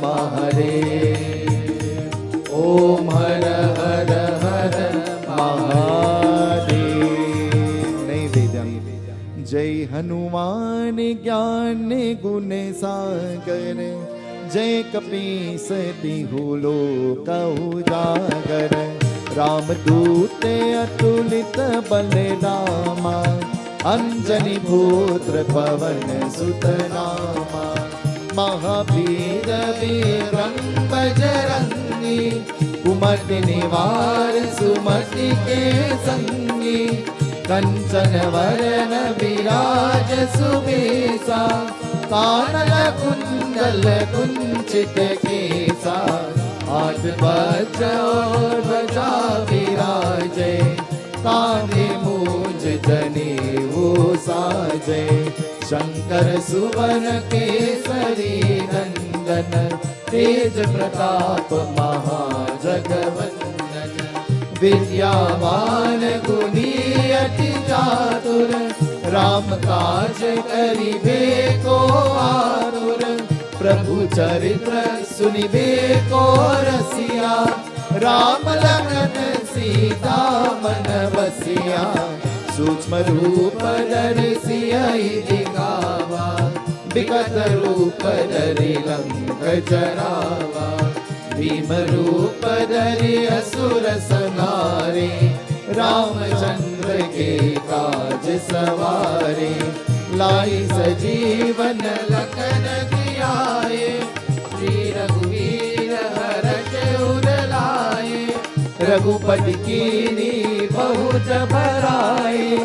महादेव, ओम हर हर हर महादेव. नैवेद्यम. जय हनुमान जय कपीसति हुलो कहु जागर रामदूते अतुलित बलरामा अंजनी पुत्र पवन सुत नामा महावीर वीरं बजरंगी कुमति निवार सुमति के संगी कंचन वरण विराज सुबेसा कानन कुंडल कुंचित केसा आठ वज्र और ध्वजा विराजे कांधे मूंज जनेऊ साजे शंकर सुवन केसरी नंदन तेज प्रताप महाजगवंदन विद्यावान गुणी अति चातुर राम काज करिबे को आतुर प्रभु चरित्र सुनिबे को रसिया राम लखन सीता मन बसिया सूक्ष्म रूप धरि दिखावा विकट रूप धरि लंक जरावा भीम रूप धरि असुर संहारे रामचंद्र के काज सवारे लाई सजीवन लखन जियाए श्री रघुवीर हरष उर लाए रघुपति कीनी बहुत बड़ाई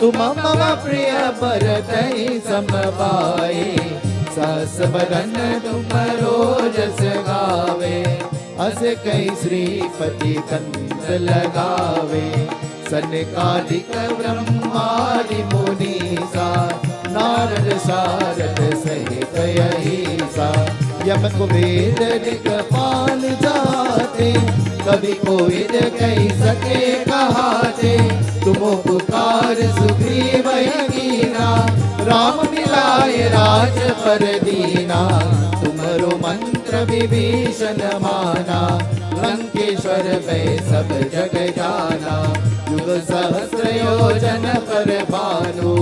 तुम मम प्रिय भरतहि सम भाई सहस बदन तुम रोजस गावे अस कई श्रीपति कंठ लगावे सनकादिक ब्रह्मादि मुनीसा नारद शारद सहित अहिसा यम कुबेर दिक्पाल जाते कभी कोई कही सके कहाते तुमो पुकार सुग्रीव कीना राम मिलाए राज पर दीना तुमरो मंत्र विभीषण माना लंकेश्वर में सब जग जाना युग सहस्र योजन पर भानु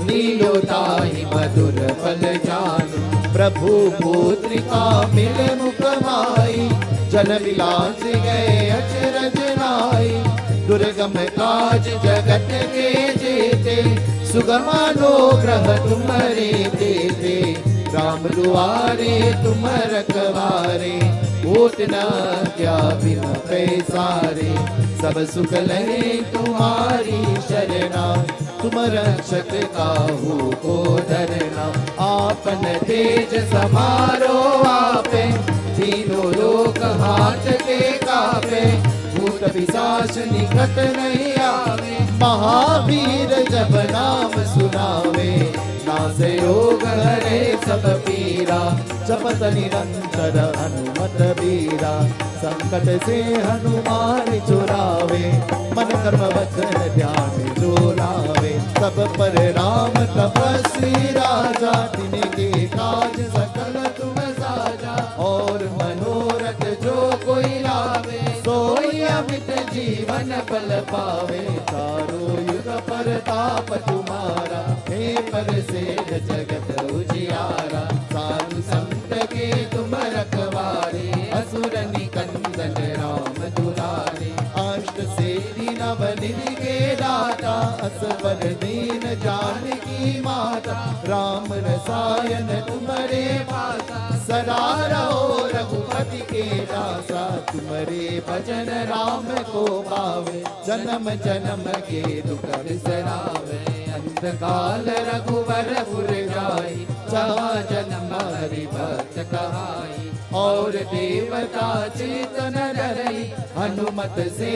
लीलो ताहि मधुर फल जानू प्रभु पुत्रिका मिल मुख माई जन विलास गए अचरज नाई दुर्गम काज जगत के जेते सुगमानुग्रह तुम्हारे देते राम दुआरे तुम रखवारे ओट न क्या बिन पैसारे सब सुख लहे तुम्हारी शरणा तुम रक्षक काहू को डरना आपन तेज समारो आपे तीनों लोक हाथ के कापे भूत पिशाच निकट नहीं आवे महावीर जब नाम सुनावे नासे रोग हरे सब पीरा जपत निरंतर हनुमत बीरा संकट से हनुमान छुड़ावे मन कर्म वचन ध्यान जो लावे सब पर राम तपस्वी राजा तिनके काज सकल तुम साजा और मनोरथ जो कोई लावे सोई अमित जीवन फल पावे चारों युग परताप तुम्हारा हे परसेद जगत उजियारा साधु संत के तुम रखवारे असुर निकंदन राम दुलारे अष्ट सिद्धि नव निधि के दाता असवर दीन जानकी माता राम रसायन तुम्हारे पासा सदा रहो रघुपति के दासा तुम्हारे भजन राम को पावे जन्म जन्म के दुख बिसरावे अंतकाल रघुवर पुर जाई जहाँ जन्म हरि भक्त कहाई और देवता चेतन डरई हनुमत से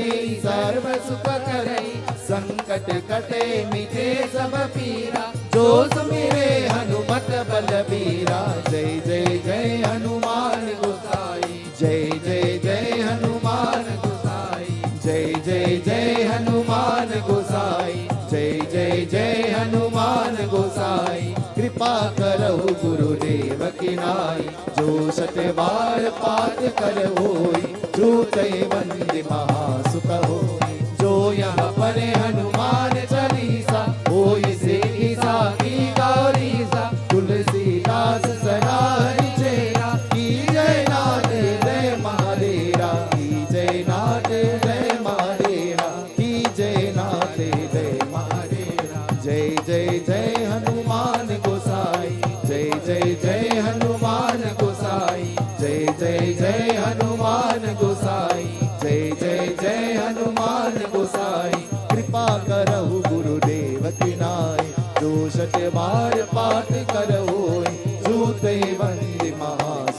सर्व सुख करई संकट कटे मिटे सब पीरा जो सुमिरे हनुमत बलबीरा जय जय जय हनुमान गोसाई जय जय जय हनुमान गोसाई जय जय जय हनुमान गोसाई जय जय जय हनुमान गोसाई कृपा करहु गुरुदेव की नाई जो सतबार पाठ कर होई झूठे बंदी महासुख होई जो यहाँ पढ़े हनुमान चालीसा होई सीता की गौरीसा तुलसीदास सदा हरि चेरा की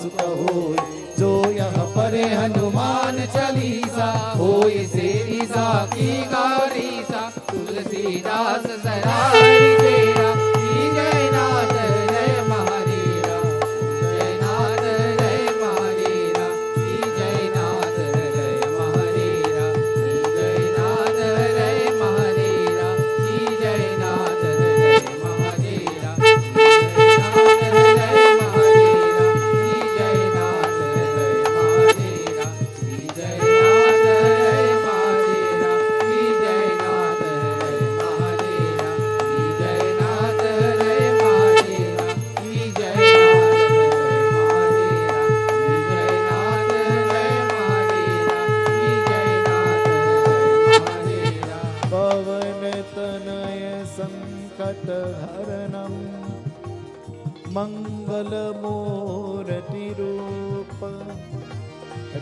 सुख होय, जो यह पढ़े हनुमान चालीसा होय सेरीसा की गारीसा, तुलसीदास सराय तेरा की जयनाथ जय महावीरा, जयनाथ जय महावीरा की जयनाथ जय महावीरा, जयनाथ जय महावीरा की जयनाथ जय महावीरा, जयनाथ जय महावीरा की जयनाथ जय महावीरा, जयनाथ जय महावीरा की जयनाथ जय महावीरा, जयनाथ जय महावीरा की जयनाथ जय महावीरा, जयनाथ जय महावीरा की जयनाथ जय महावीरा। पवन तनय संकट हरणं, मंगल मूर्ति रूप,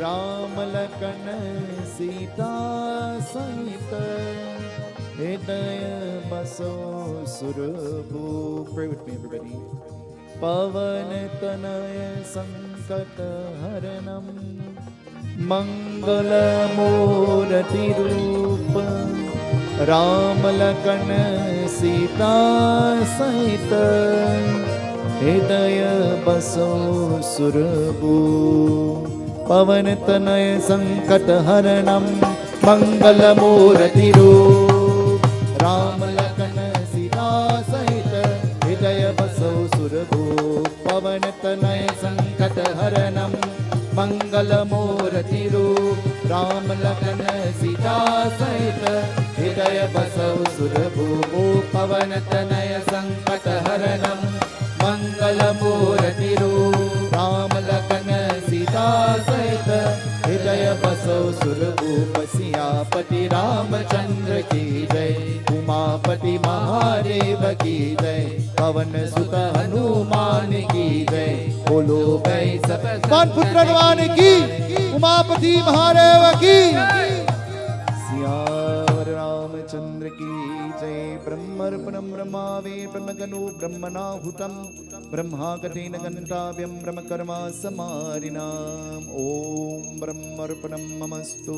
राम लखन सीता सहित, हृदय बसो सुरभूप। Pray with me, everybody. पवन तनय संकट हरणं, मंगल मूर्ति रूप, राम लखन सीता सहित, हृदय बसो सुरभूप। पवन तनय संकट हरणं, मंगल मूर्ति रूप, राम लखन सीता सहित, हृदय बसो सुरभूप। पवन तनय संकट हरणं, मंगल मूर्ति रूप, राम लखन सीता सहित, हृदय बसो सुरभूप। पवन तनय संकट हरणं, मंगल मूर्ति रूप, राम लखन सीता सहित, हृदय बसो सुरभूप। सियापति रामचंद्र की जय, उमापति महादेव की जय, पवन सुत हनुमान की जय, बोलो भाई सब पुत्र हनुमान की, उमापति महादेव की। सियावर रामचंद्र की जय। ब्रह्मर्पणं ब्रह्मावे ब्रह्मगनो ब्रह्मणाहुतं, ब्रह्माकटेन घण्टाभ्यं ब्रह्मकर्मा समारिणाम्। ॐ ब्रह्मर्पणं ममस्तु,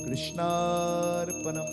कृष्णार्पणम्।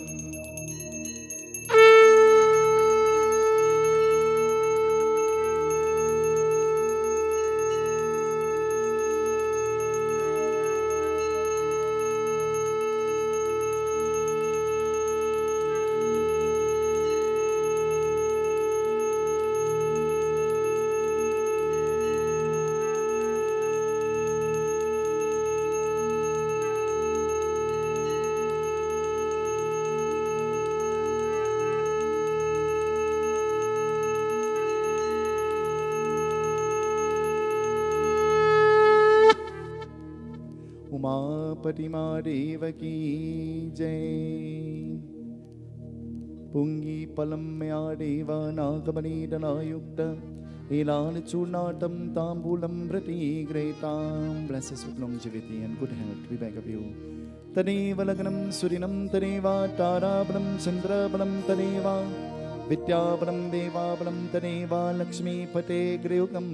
उमापति महादेव की जय। पुंगी पलम देव नागमनीडनायुक्त, एलान चूर्णाटम तांबूलम प्रतिग्रहीतां। Bless us with longevity and good health, we beg of you. तदेव लग्नं सुरिनं तदेव ताराबलं चन्द्रबलं तदेव विद्याबलं देवाबलं तदेव लक्ष्मीपते गृयुगं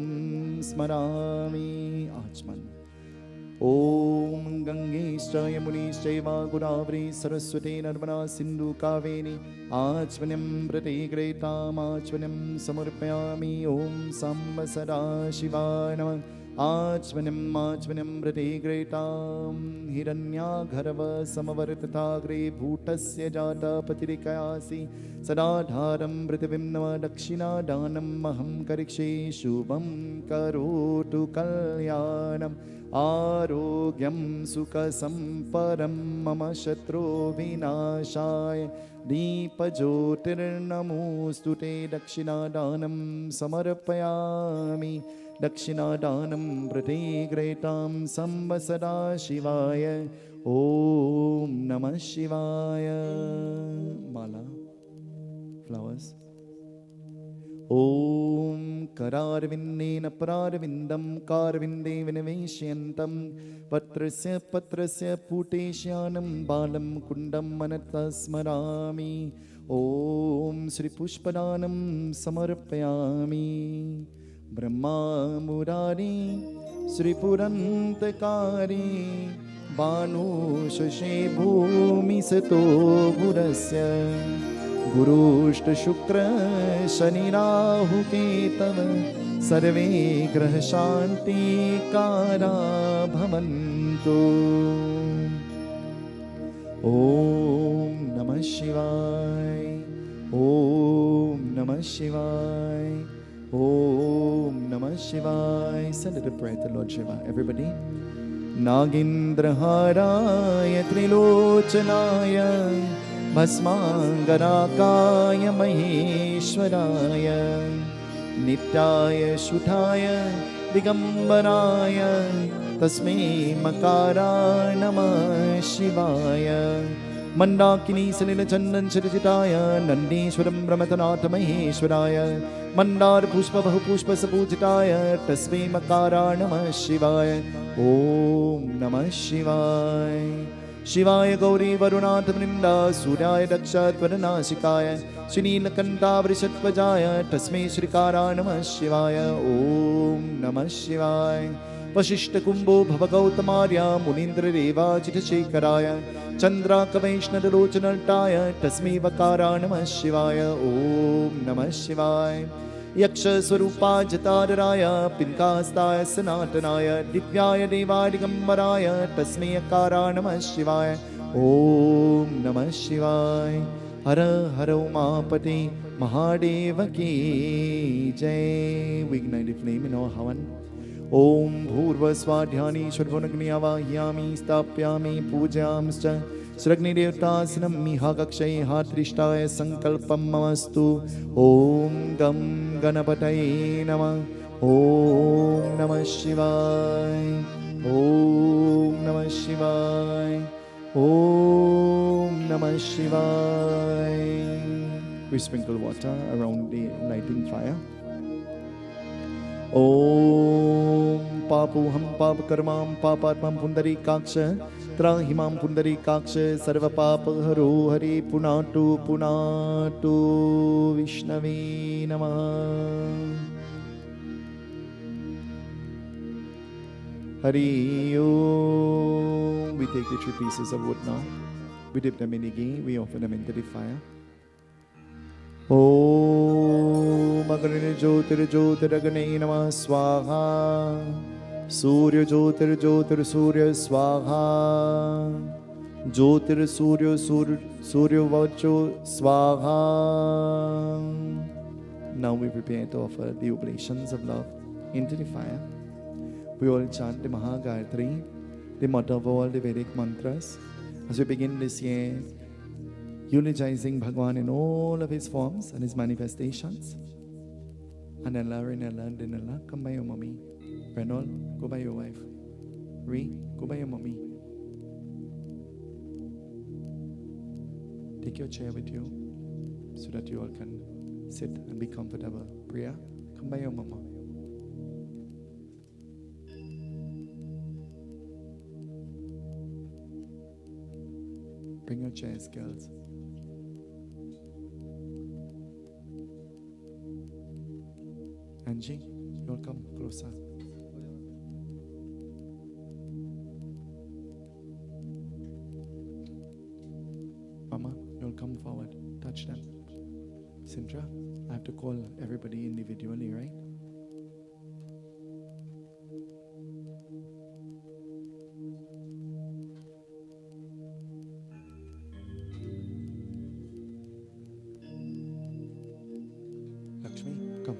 स्मरामि। आचमन। ओम गंगेश्च यमुनेश्चैव गोदावरी सरस्वती नर्मदा सिन्धु कावेरी आचमनीं प्रतिगृहीताम् आचमनीं समर्पयामि। ओम साम्ब सदा शिवाय नमः। आचमनीं प्रतिगृहीतां हिरण्याघर्व समवर्तताग्रे भूतस्य जातपतिरिकयासि सदाधारं पृथिवीं नमः। दक्षिणादानम् अहं करिष्ये शुभं करोतु कल्याणम्। आरोग्यं सुखसम्पदं मम शत्रुविनाशाय दीपज्योतिर्नमोऽस्तु ते। दक्षिणादानं समर्पयामि। दक्षिणादानं प्रतिगृहीतां सम्ब सदा शिवाय। ॐ नमः शिवाय। माला फ्लावर्स। ॐ करारविन्देन परारविन्दं कारविन्दे विनिवेशयन्तं पत्रस्य पुटेश्यानं बालं कुण्डं मनसा स्मरामि। ॐ श्रीपुष्पदानं समर्पयामि। ब्रह्मा मुरारी श्रीपुरन्तकारी भानु शशे भूमि सतो गुरस्य गुरुष्टशुक्र शनिराहु केतव सर्वे ग्रह शान्तिकारा भवन्तु। ॐ नमः शिवाय, ॐ नमः शिवाय, ॐ नमः शिवाय. Send it a prayer to Lord Shiva, everybody. नागेन्द्रहाराय त्रिलोचनाय भस्मांगराकाय महेश्वराय नित्याय शुद्धाय दिगंबराय तस्मै मकाराय नमः शिवाय. मंदाकिनी सलिल चंदन चरिताय नंदीश्वरं ब्रह्मतनाथ महेश्वराय मंदार पुष्प बहु पुष्प सपूजिताय तस्मै मकाराय नमः शिवाय. ओम नमः शिवाय. शिवाय गौरी वरुणाथ वृंदा सूर्याय दक्षत्वरनाशिकाय श्रीनीलकंठावृषध्वजाय तस्मै श्रीकाराय नमः शिवाय. ओम नमः शिवाय. वशिष्ठ कुंभो भवगौतमार्य मुनीन्द्ररेवाजितशेखराय चंद्राकवैष्णवलोचनटाय तस्मै वकाराय नमः शिवाय. ओम नमः शिवाय. यक्ष स्वरूपा जताराय पिंकास्ताय सनातनाय दिव्याय देवाय दिगंबराय तस्मै अकाराय नमः शिवाय. ओम नमः शिवाय. हर हर उमापते महादेव की जय. We ignite the flame in our havan. ओम भूर्भुवस्वाध्यानीश्वरगुणग्नि आवाहयामि स्थापयामि पूजयामश्च श्रग्निदेवतासनं मिहाकक्षये हात्रिष्टाय संकल्पं ममस्तु. ओम गं गणपतये नमः. ओम नमः शिवाय. ओम नमः शिवाय. ओम नमः शिवाय. We sprinkle water around the lighting fire. ओम पापोहम पाप कर्मां पापात्मां पुंडरीकाक्ष त्राहि मां पुंडरीकाक्ष सर्व पाप हरो हरि पुनातु पुनातु विष्णवे नमः. Hari Om. We take the 3 pieces of wood now. We dip them in the ghee. We offer them into the fire. Om Agnini Jyotirjyotiragni Namah Swaha. Surya Jyotirjyotir Swaha. Jyotir Surya Vacho Swaha. Now we prepare to offer the oblations of love into the fire. We all chant the Mahagayatri, the motto of all the Vedic mantras, as we begin this year, eulogizing Bhagwan in all of his forms and his manifestations. And Allah, come by your mommy. Renol, go by your wife. Ree, go by your mommy. Take your chair with you so that you all can sit and be comfortable. Priya, come by your mama. Bring your chairs, girls. Angie, you'll come closer. Mama, you'll come forward. Touch them. Sindra, I have to call everybody individually, right? Lakshmi, come.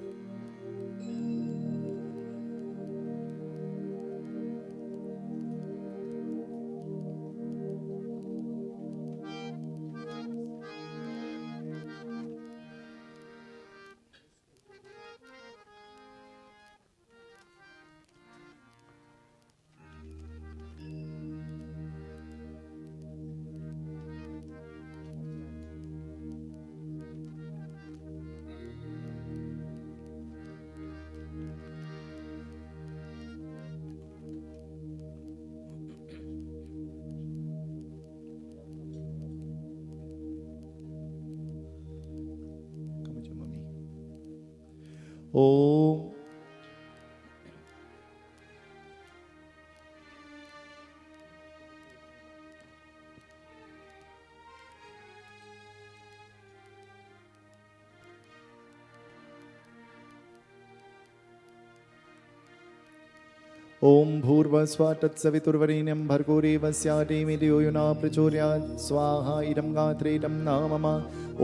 Om ओम भूर्भुवस्सुवः तत्सवितुर्वरेण्यं भर्गो देवस्य धीमहि धियो यो नः प्रचोदयात् स्वाहा इदं गात्रे इदं नाम मम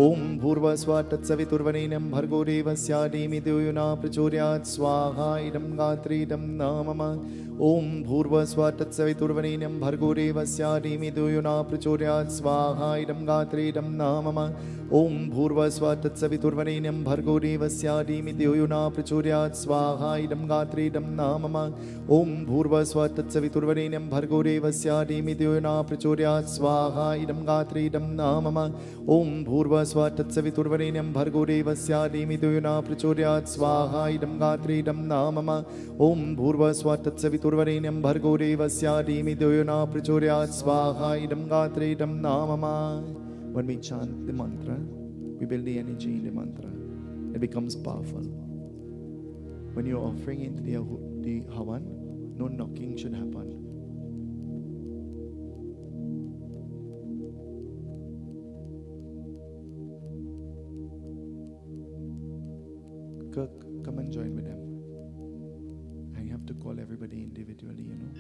ओम भूर्भुवस्सुवः तत्सवितुर्वरेण्यं भर्गो देवस्य धीमहि धियो यो नः प्रचोदयात् स्वाहा इदं गात्रे इदं नाम मम ओम भूर्भुवस्सुवः तत्सवितुर्वरेण्यं भर्गो देवस्य धीमहि धियो यो नः प्रचोदयात् स्वाहा इदं गात्रे इदं नाम मम ओम भूर्भुवस्सुवः तत्सवितुर्वरेण्यं भर्गो देवस्य धीमहि धियो यो नः प्रचोदयात् स्वाहा इदं गात्रे इदं नाम मम ओम भूर्भुवस्सुवः तत्सवितुर्वरेण्यं भर्गो देवस्य धीमहि धियो यो नः प्रचोदयात् स्वाहा इदं गात्रे इदं नाम मम ओम भूर्भुवस्सुवः तत्सवितुर्वरेण्यं भर्गो देवस्य धीमहि धियो यो नः प्रचोदयात् स्वाहा इदं गात्रे इदं नाम मम ओम भूर्भुवस्सुवः तत्सवितुर्वरेण्यं भर्गो देवस्य धीमहि धियो यो नः प्रचोदयात् स्वाहा इदं गात्रे इदं नाम मम. When we chant the mantra, we build the energy in the mantra. It becomes powerful. When you're offering into the Havan, no knocking should happen. Kirk, come and join with them. I have to call everybody individually, you know.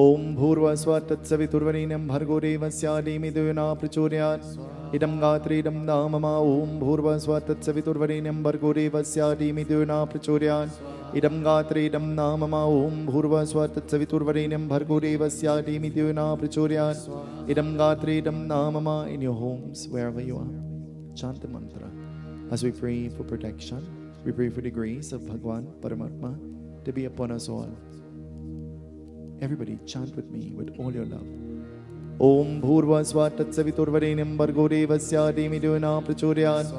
ओम भूर्भुवस्सुवः तत्सवितुर्वरेण्यं भर्गो देवस्य धीमहि धियो यो नः प्रचोदयात् इदं गात्रे इदं नाम मम ओम भूर्भुवस्सुवः तत्सवितुर्वरेण्यं भर्गो देवस्य धीमहि धियो यो नः प्रचोदयात् इदं गात्रे इदं नाम मम ओम भूर्भुवस्सुवः तत्सवितुर्वरेण्यं भर्गो देवस्य धीमहि धियो यो नः प्रचोदयात् इदं गात्रे इदं नाम मम. In your homes, wherever you are, chant the mantra. As we pray for protection, we pray for the grace of Bhagwan Paramatma to be upon us all. Everybody chant with me with all your love. Om Bhurvasva Tatsaviturvarenyam Bhargo Devasya Dhimhi Dhiyo yo nah Prachodayat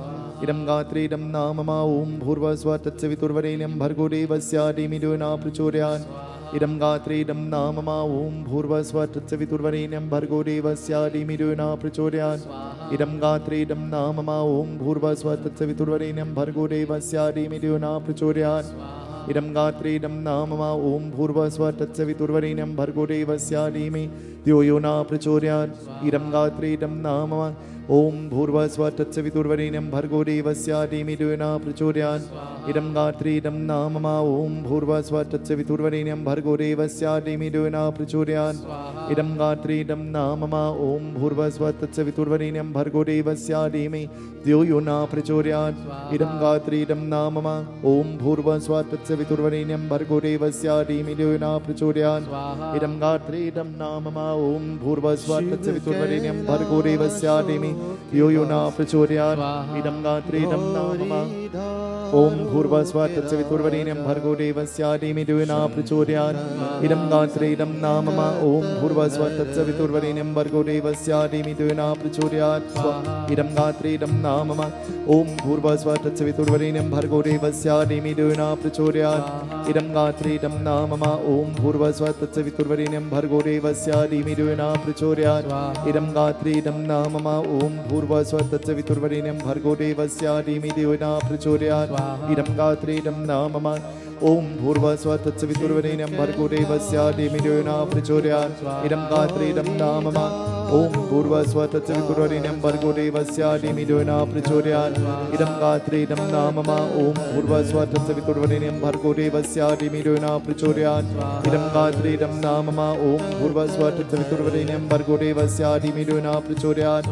Idam Gatre Idam Namama Om Bhurvasva Tatsaviturvarenyam Bhargo Devasya Dhimhi Dhiyo yo nah Prachodayat Idam Gatre Idam Namama Om Bhurvasva Tatsaviturvarenyam Bhargo Devasya Dhimhi Dhiyo yo nah Prachodayat Idam Gatre Idam Namama Om Bhurvasva Tatsaviturvarenyam Bhargo Devasya Dhimhi Dhiyo yo nah Prachodayat Idam Gatre Idam Namama Om Bhurvasva Tatsaviturvarenyam Bhargo Devasya Dhimhi Dhiyo yo nah Prachodayat Idam Gatre Idam Namama Om Bhurvasva Tatsaviturvarenyam Bhargo Devasya Dhimhi Dhiyo yo nah Prachodayat Idam Gatre Idam Namama Om Bhurvasva Tatsaviturvarenyam Bhargo Devasya Dhimhi Dhiyo yo nah Prachodayat Idam Gatre Idam Namama Om Bhurvasva Tatsaviturvarenyam Bhargo Devasya Dhimhi Dhiyo yo nah Prachodayat Idam Gatre Idam Namama Om Bhurvasva Tatsaviturvarenyam Bhargo Devasya Dhimhi Dhiyo yo nah Prachodayat Idam Gatre Idam Namama Om Bhurvasva Tatsaviturvarenyam Bhargo Devasya Dhimhi Dhiyo yo nah Prachodayat Idam Gatre Idam Namama Om Bhurvasva Tatsaviturvarenyam Bhargo Devasya Dhimhi Dhiyo yo nah Prachodayat Idam Gatre Idam Namama Om Bhurvasva Tatsaviturvarenyam Bhargo Devasya Dhimhi Dhiyo yo nah Prachodayat Idam Gatre Idam Namama Om Bhurvasva Tatsaviturvarenyam Bhargo Devasya Dhimhi Dhiyo yo nah Prachodayat Idam Gatre Idam Namama Om Bhurvasva Tatsaviturvarenyam Bhargo Devasya Dhimhi Dhiyo yo nah Prachodayat Idam Gatre Idam Namama Om Bhurvasva Tatsaviturvarenyam Bhargo Devasya Dhimhi Dhiyo yo nah Prachodayat Idam Gatre Idam Namama Om Bhurvasva Tatsaviturvarenyam Bhargo Devasya Dhimhi Dhiyo yo nah Prachodayat Idam Gatre Idam Namama Om Bhurvasva Tatsaviturvarenyam Bhargo Devasya Dhimhi Dhiyo yo nah Prachodayat Idam Gatre Idam Namama Om Bhurvasva Tatsaviturvarenyam Bhargo Devasya Dhimhi Dhiyo yo nah Prachodayat Idam Gatre Idam Namama Om Bhurvasva Tatsaviturvarenyam Bhargo Devasya Dhimhi Dhiyo yo nah Prachodayat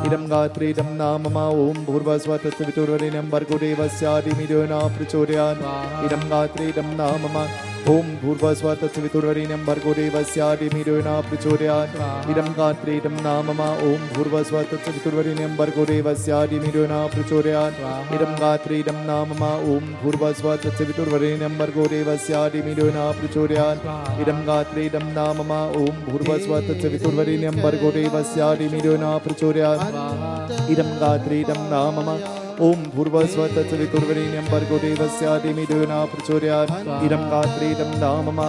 Idam Gatre Idam Namama Om Bhurvasva Tatsaviturvarenyam Bhargo Devasya Dhimhi Dhiyo yo nah Prachodayat Idam Gatre Idam Namama Om Bhurvasva Tatsaviturvarenyam Bhargo Devasya Dhimhi Dhiyo yo nah Prachodayat Idam Gatre Idam Namama Om Bhurvasva Tatsaviturvarenyam Bhargo Devasya Dhimhi Dhiyo yo nah Prachodayat Idam Gatre Idam Namama Om Bhurvasva Tatsaviturvarenyam Bhargo Devasya Dhimhi Dhiyo yo nah Prachodayat Idam Gatre Idam Namama Om Bhurvasva Tatsaviturvarenyam Bhargo Devasya Dhimhi Dhiyo yo nah Prachodayat Idam Gatre Idam Namama Om Bhurvasva Tatsaviturvarenyam Bhargo Devasya Dhimhi Dhiyo yo nah Prachodayat Idam Gatre Idam Namama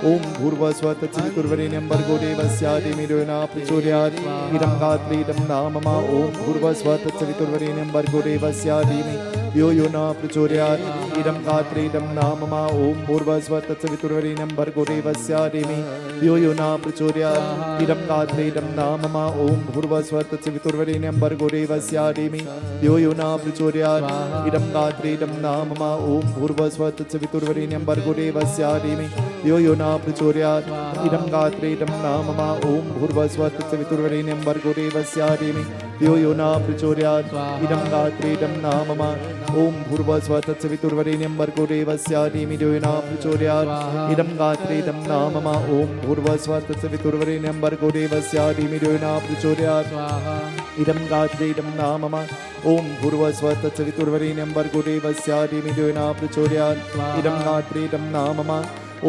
Om Bhurvasva Tatsaviturvarenyam Bhargo Devasya Dhimhi Dhiyo yo nah Prachodayat Idam Gatre Idam Namama Om Bhurvasva Tatsaviturvarenyam Bhargo Devasya Dhimhi यो यो न प्रचोदयात् इदं गात्रेदं नाम मा ॐ भूर्भुवः तत्सवितुर्वरेण्यं भर्गो देवस्य धीमहि यो यो न प्रचोदयात् इदं गात्रेदं नाम मा ॐ भूर्भुवः तत्सवितुर्वरेण्यं भर्गो देवस्य धीमहि यो यो न प्रचोदयात् इदं गात्रेदं नाम मा ॐ भूर्भुवः तत्सवितुर्वरेण्यं भर्गो देवस्य धीमहि यो यो न प्रचोदयात् इदं गात्रेदं नाम मा ॐ भूर्भुवः तत्सवितुर्वरेण्यं भर्गो देवस्य धीमहि यो यो न प्रचोदयात् इदं गात्रेदं नाम मा ॐ भूर्भुवः तत्सवितुर्वरेण्यं भर्गो देवस्य धीमहि यो यो न प्रचोदयात् इदं गात्रेदं नाम मा ॐ भूर्भुवः तत्सवितुर्वरेण्यं भर्गो देवस्य धीमहि यो यो न प्रचोदयात् इदं गात्रेदं नाम मा ॐ भूर्भुवः तत्सवितुर्वरेण्यं भर्गो देवस्य धीमहि यो यो न प्रचोदयात् इदं गात्रेदं नाम मा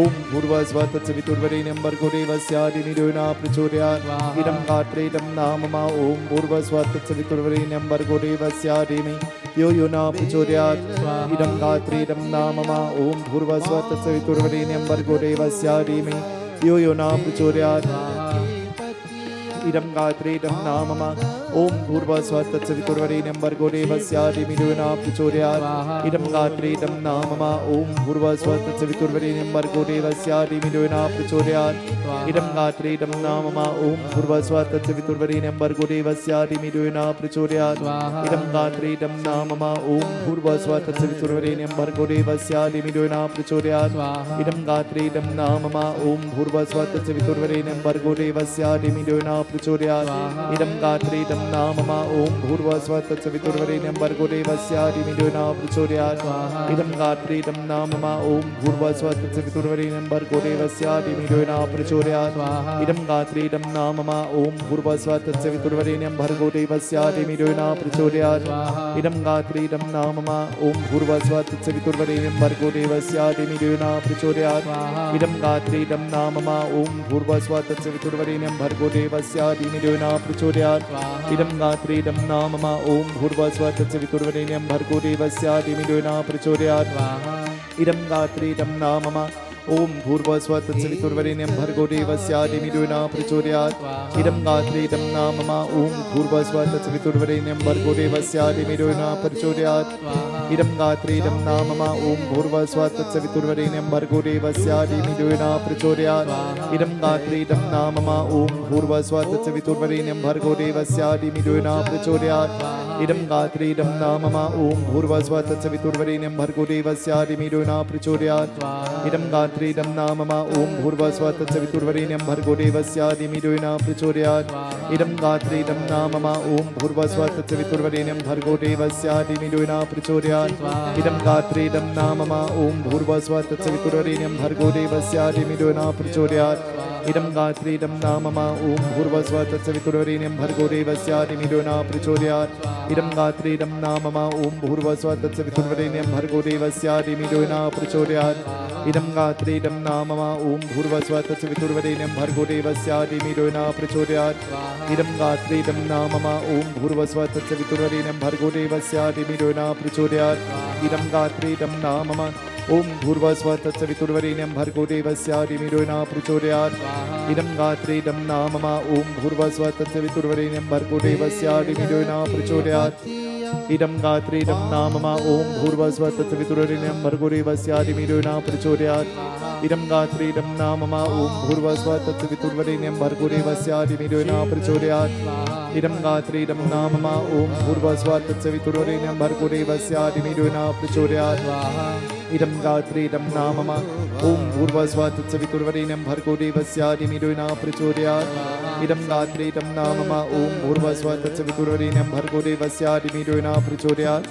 ॐ भूर्भुवः तत्सवितुर्वरेण्यं भर्गो देवस्य धीमहि यो यो न प्रचोदयात् इदं गात्रेदं नाम मा ॐ भूर्भुवः तत्सवितुर्वरेण्यं भर्गो देवस्य धीमहि यो यो न प्रचोदयात् इदं गात्रेदं नाम मा ॐ भूर्भुवः तत्सवितुर्वरेण्यं भर्गो देवस्य धीमहि यो यो न प्रचोदयात् इदं गात्रेदं नाम मा ॐ भूर्भुवः तत्सवितुर्वरेण्यं भर्गो देवस्य धीमहि यो यो न प्रचोदयात् इदं गात्रेदं नाम मा ॐ भूर्भुवः तत्सवितुर्वरेण्यं भर्गो देवस्य धीमहि यो यो न प्रचोदयात् इदं गात्रेदं नाम मा ॐ भूर्भुवः तत्सवितुर्वरेण्यं भर्गो देवस्य धीमहि यो यो न प्रचोदयात् इदं गात्रेदं नाम मा ॐ भूर्भुवः तत्सवितुर्वरेण्यं भर्गो देवस्य धीमहि यो यो न प्रचोदयात् इदं गात्रेदं नाम मा ॐ भूर्भुवः तत्सवितुर्वरेण्यं भर्गो देवस्य धीमहि यो यो न प्रचोदयात् इदं गात्रेदं नाम मा ॐ भूर्भुवः तत्सवितुर्वरेण्यं भर्गो देवस्य धीमहि यो यो न प्रचोदयात् इदं गात्रेदं नाम मा ॐ भूर्भुवः तत्सवितुर्वरेण्यं भर्गो देवस्य धीमहि यो यो न प्रचोदयात् इदं गात्रेदं नाम मा ॐ भूर्भुवः तत्सवितुर्वरेण्यं भर्गो देवस्य धीमहि यो यो न प्रचोदयात् इदं गात्रेदं नाम मा ॐ भूर्भुवः तत्सवितुर्वरेण्यं भर्गो देवस्य धीमहि यो यो न प्रचोदयात् इदं गात्रेदं नाम मा ॐ भूर्भुवः तत्सवितुर्वरेण्यं भर्गो देवस्य धीमहि यो यो न प्रचोदयात् इदं गात्रेदं नाम मा ॐ भूर्भुवः तत्सवितुर्वरेण्यं भर्गो देवस्य धीमहि यो यो न प्रचोदयात् इदं गात्रेदं नाम मा ॐ भूर्भुवः तत्सवितुर्वरेण्यं भर्गो देवस्य धीमहि यो यो न प्रचोदयात् इदं गात्रेदं नाम मा ॐ भूर्भुवः तत्सवितुर्वरेण्यं भर्गो देवस्य धीमहि यो यो न प्रचोदयात् इदं गात्रेदं नाम मा ॐ भूर्भुवः तत्सवितुर्वरेण्यं भर्गो देवस्य धीमहि यो यो न प्रचोदयात् इदं गात्रेदं नाम मा ॐ भूर्भुवः तत्सवितुर्वरेण्यं भर्गो देवस्य धीमहि यो यो न प्रचोदयात् इदं गात्रेदं नाम मा ॐ भूर्भुवः तत्सवितुर्वरेण्यं भर्गो देवस्य धीमहि यो यो न प्रचोदयात् इदं गात्रेदं नाम मा ॐ भूर्भुवः तत्सवितुर्वरेण्यं भर्गो देवस्य धीमहि यो यो न प्रचोदयात् इदं गात्रेदं नाम मा ॐ भूर्भुवः तत्सवितुर्वरेण्यं भर्गो देवस्य धीमहि यो यो न प्रचोदयात् इदं गात्रेदं नाम मा ॐ भूर्भुवः तत्सवितुर्वरेण्यं भर्गो देवस्य धीमहि यो यो न प्रचोदयात् इदं गात्रेदं नाम मा ॐ भूर्भुवः तत्सवितुर्वरेण्यं भर्गो देवस्य धीमहि यो यो न प्रचोदयात् इदं गात्रेदं नाम मा ॐ भूर्भुवः तत्सवितुर्वरेण्यं भर्गो देवस्य धीमहि यो यो न प्रचोदयात् इदं गात्रेदं नाम मा ॐ भूर्भुवः तत्सवितुर्वरेण्यं भर्गो देवस्य धीमहि यो यो न प्रचोदयात् इदं गात्रेदं नाम मा ॐ भूर्भुवः तत्सवितुर्वरेण्यं भर्गो देवस्य धीमहि यो यो न प्रचोदयात् इदं गात्रेदं नाम मा ॐ भूर्भुवः तत्सवितुर्वरेण्यं भर्गो देवस्य धीमहि यो यो न प्रचोदयात् इदं गात्रेदं नाम मा ॐ भूर्भुवः तत्सवितुर्वरेण्यं भर्गो देवस्य धीमहि यो यो न प्रचोदयात् इदं गात्रेदं नाम मा ॐ भूर्भुवः तत्सवितुर्वरेण्यं भर्गो देवस्य धीमहि यो यो न प्रचोदयात् इदं गात्रेदं नाम मा ॐ भूर्भुवः तत्सवितुर्वरेण्यं भर्गो देवस्य धीमहि यो यो न प्रचोदयात् इदं गात्रेदं नाम मा ॐ भूर्भुवः तत्सवितुर्वरेण्यं भर्गो देवस्य धीमहि यो यो न प्रचोदयात् इदं गात्रेदं नाम मा ॐ भूर्भुवः तत्सवितुर्वरेण्यं भर्गो देवस्य धीमहि यो यो न प्रचोदयात् इदं गात्रेदं नाम मा ॐ भूर्भुवः तत्सवितुर्वरेण्यं भर्गो देवस्य धीमहि यो यो न प्रचोदयात्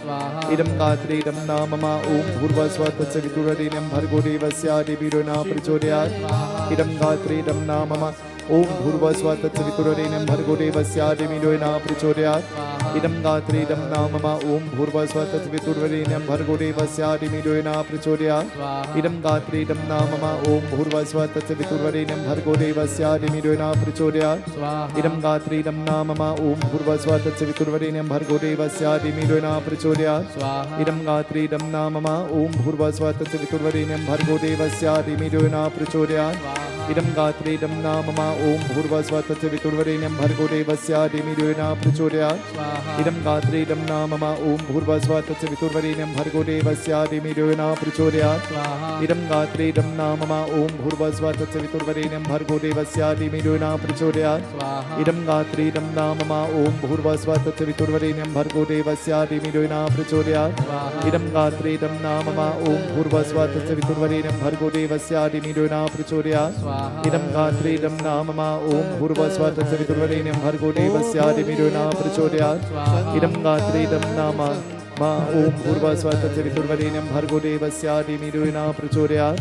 इदं गात्रेदं नाम मा ॐ भूर्भुवः तत्सवितुर्वरेण्यं भर्गो देवस्य धीमहि यो यो न प्रचोदयात् इदं गात्रेदं नाम मा ॐ भूर्भुवः तत्सवितुर्वरेण्यं भर्गो देवस्य धीमहि यो यो न प्रचोदयात् इदं गात्रेदं नाम मा ॐ भूर्भुवः तत्सवितुर्वरेण्यं भर्गो देवस्य धीमहि यो यो न प्रचोदयात् इदं गात्रेदं नाम मा ॐ भूर्भुवः तत्सवितुर्वरेण्यं भर्गो देवस्य धीमहि यो यो न प्रचोदयात् इदं गात्रेदं नाम मा ॐ भूर्भुवः तत्सवितुर्वरेण्यं भर्गो देवस्य धीमहि यो यो न प्रचोदयात् इदं गात्रेदं नाम मा ॐ भूर्भुवः तत्सवितुर्वरेण्यं भर्गो देवस्य धीमहि यो यो न प्रचोदयात् इदं गात्रेदं नाम मा ॐ भूर्भुवः तत्सवितुर्वरेण्यं भर्गो देवस्य धीमहि यो यो न प्रचोदयात् idam gatre idam namama om bhurvasva tatsaviturbharenyam bhargo devasya dhimyo na prachodayat idam gatre idam namama om bhurvasva tatsaviturbharenyam bhargo devasya dhimyo na prachodayat idam gatre idam namama om bhurvasva tatsaviturbharenyam bhargo devasya dhimyo na prachodayat idam gatre idam namama om bhurvasva tatsaviturbharenyam bhargo devasya dhimyo na prachodayat idam gatre idam namama om bhurvasva tatsaviturbharenyam bhargo devasya dhimyo na prachodayat idam gatre idam nama ma om bhurvasva tatsaviturbharenyam bhargo devasya dhimyo na prachodayat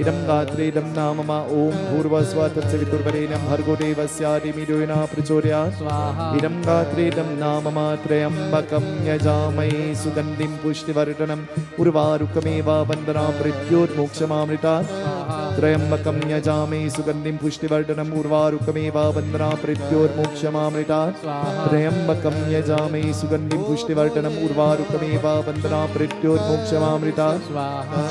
idam gatre idam namama om bhurvasva tatsaviturbharenyam bhargo devasya dhimyo na prachodayat idam gatre idam namama trayambakam yajamai sugandhim pushtivardhanam urvarukameva vandana mrityurmokshamamritat Trayambakam yajame sugandhim pushtivardhanam urvarukameva vandana mrityurmokshamamritat Trayambakam yajame sugandhim pushtivardhanam urvarukameva vandana mrityurmokshamamritat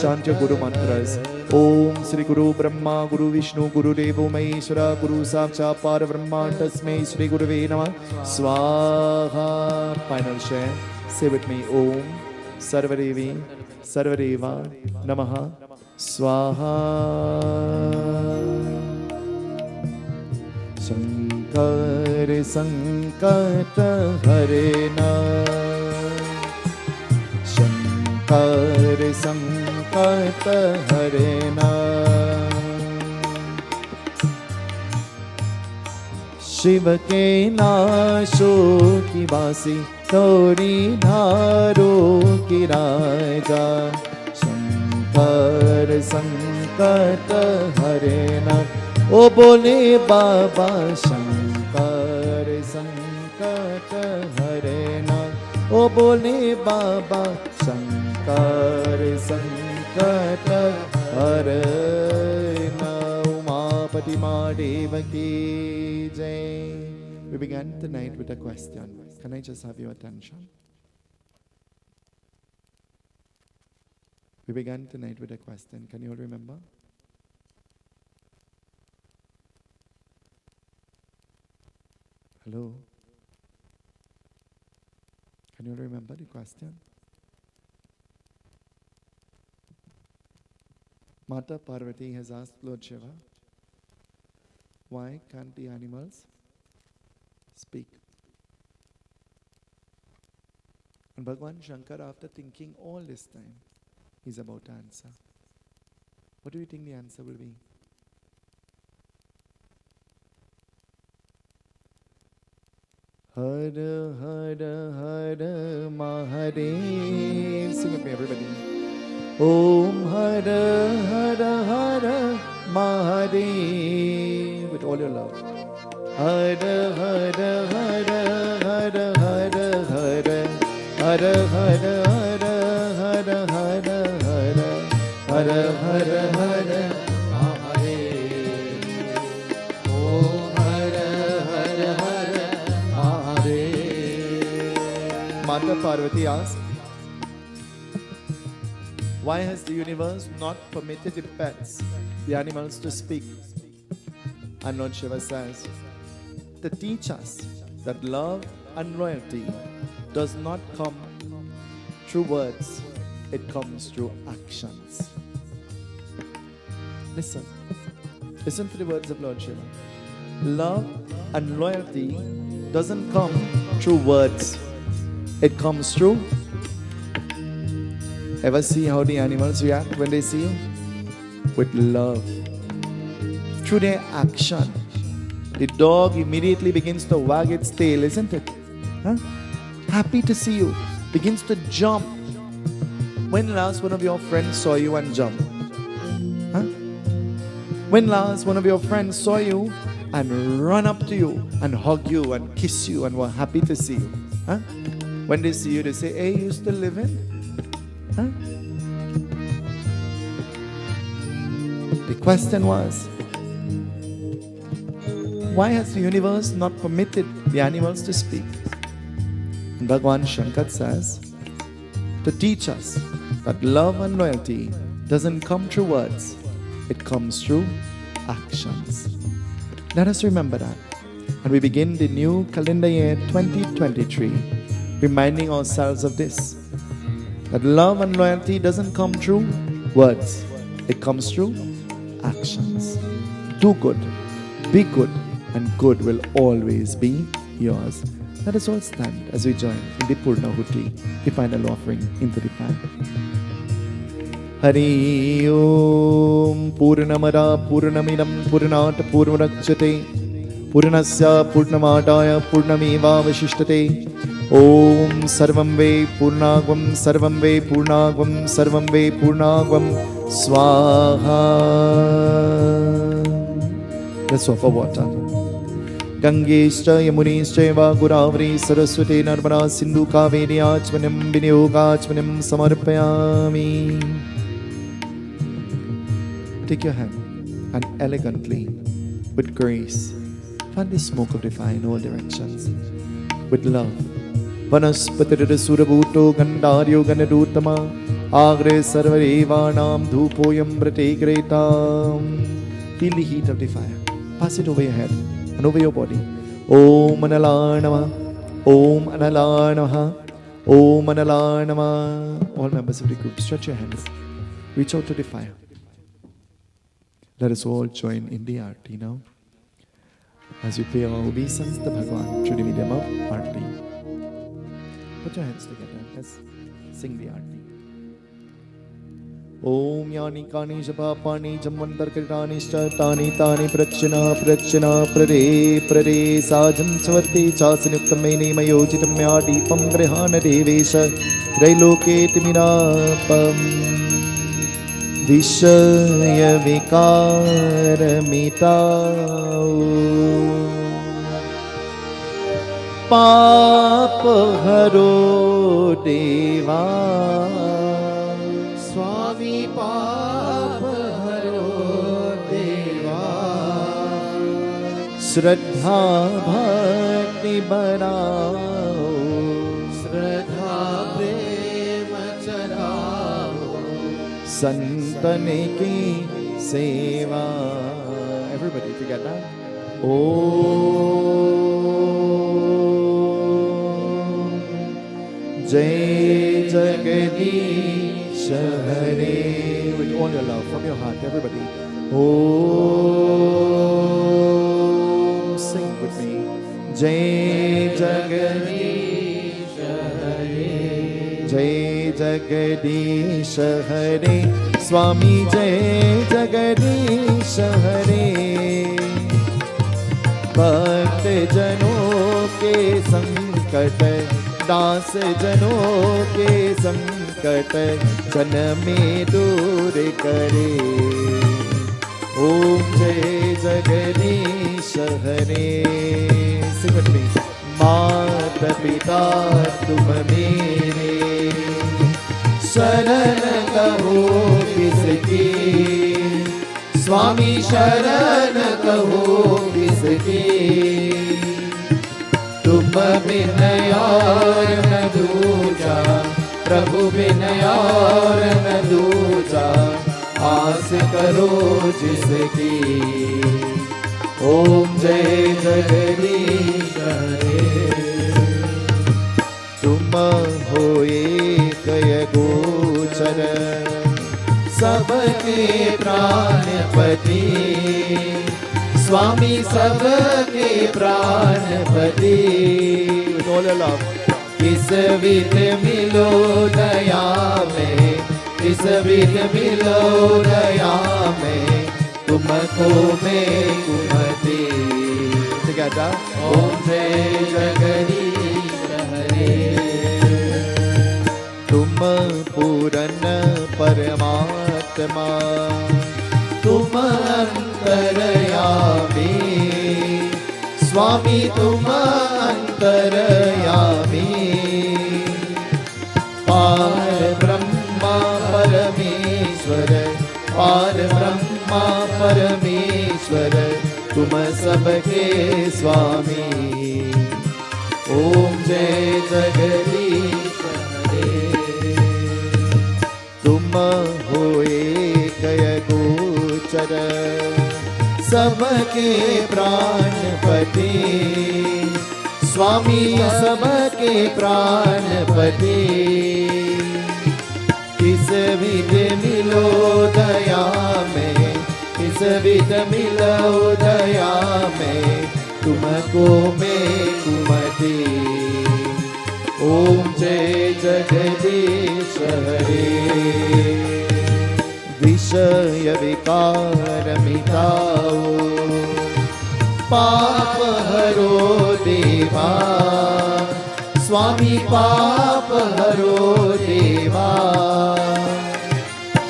Chant your Guru mantras. Om Sri Guru Brahma Guru Vishnu Guru Devo Maheshwara Guru Sakshat Parabrahma Tasmai Sri Gurave Namah Swaha. Final share. Say with me. Om Sarvadevi Sarvadeva Namaha Swaha. Shankar Sankata Harena Shankar Sankata Harena Shiva ke naasho ki basi Tori dharo ki raja Shankar Sankata Harena O bole Baba Shankar Sankata Harena O bole Baba Shankar Sankata Harena Umapati Madeva ki jai. We began tonight with a question. Can I just have your attention? We began tonight with a question. Can you all remember? Hello? Can you all remember the question? Mata Parvati has asked Lord Shiva, why can't the animals speak? And Bhagavan Shankar, after thinking all this time, is about to answer. What do you think the answer will be? Hara Hara Hara Mahadev. Sing with me, everybody. Om Hara Hara Hara Mahadev. With all your love. Hara Hara Hara Hara Hara Hara Hara Hara Hara Hara Hara Hara Hara Hara Mahadev. Om Hara Hara Hara Mahadev. Mata Parvati asked, why has the universe not permitted the pets, the animals, to speak? And Lord Shiva says, to teach us that love and loyalty does not come through words, it comes through actions. Listen to the words of Lord Shiva. Love and loyalty doesn't come through words, it comes through. Ever see how the animals react when they see you? With love. Through their action. The dog immediately begins to wag its tail, isn't it? Huh? Happy to see you. Begins to jump. When last one of your friends saw you and jumped? Huh? When last one of your friends saw you and run up to you and hug you and kiss you and were happy to see you? Huh? When they see you, they say, hey, you still living? Huh? The question was, why has the universe not permitted the animals to speak? And Bhagavan Shankar says, to teach us that love and loyalty doesn't come through words, it comes through actions. Let us remember that. And we begin the new calendar year 2023 reminding ourselves of this, that love and loyalty doesn't come through words, it comes through actions. Do good, be good, and good will always be yours. Let us all stand as we join in the Purnahuti, the final offering into the fire. Hari Om Purnamada Purnamidam Purnat Purnamudachyate Purnasya Purnamadaya Purnameva Vasishtate Om Sarvam Ve Purnagvam Sarvam Ve Purnagvam Sarvam Ve Purnagvam Swaha. Let's offer water. Gangeshcha Yamuneshcha Eva Godavari Saraswati Narmada Sindhu Kaveri Achmanam Vinayogachmanam Samarpayami. Take your hand and elegantly, with grace, fan the smoke of the fire in all directions. With love. Vanaspatira Surabhuto Gandaryo Ganadutama Agre Sarvarevanam Dhupoyam Brate Gretam. Feel the heat of the fire. Pass it over your head and over your body. Om Analanama, Om Analanama, Om Analanama. All members of the group, stretch your hands. Reach out to the fire. Let us all join in the arti now, as we pay our obeisance to Bhagavan through the medium of arti. Put your hands together. Let's sing the arti. Om yani kani japa pani jamvantar kritanishcha tani tani prakshana prakshana prade prade sajam savarti chasanuktam mene mayojitam mya deepam grihana devesha trailoke timirapam Vishaya vikara mitao Papa haro deva Swami Papa haro deva Shraddha bhakti barao Shraddha prema charao संतन की सेवा. Everybody together. Om Jai Jagadish Hare. With all your love from your heart, everybody. Om. Sing with me. Jai Jagadish Hare. Jai Jagadish Hare. Swami Jai Jagadish Hare. भक्त जनों के संकट दास जनों के संकट जन में दूर करे. ओम जय जगदीश हरे. सिमट में मात पिता तुम मेरे शरण कहो किसकी. स्वामी शरण कहो किसकी. तुम बिन और न दूजा प्रभु बिन और न दूजा आस करो जिसकी. ओम जय जगदीश हरे. तुम हो एक गोचर सबके प्राणपति. स्वामी सबके प्राणपति. किस विध मिलो दया में किस विध मिलो दया में तुमको मैं कुमति. ओम जय जगदीश हरे. तुम पूरन परमात्मा तुम अंतरयामी. स्वामी तुम अंतरयामी. पार ब्रह्मा परमेश्वर पार ब्रह्मा परमेश्वर तुम सबके स्वामी. ओम जय जगदीश हरे. तुम हो एक गोचर सबके प्राणपति. स्वामी सबके प्राणपति, किस विध मिलो दया में, किस विध मिलो दया में, तुमको मैं कुमति। ओम जय जगदीश हरे। विषय विकार मिटाओ, पाप हरो देवा, स्वामी पाप हरो देवा।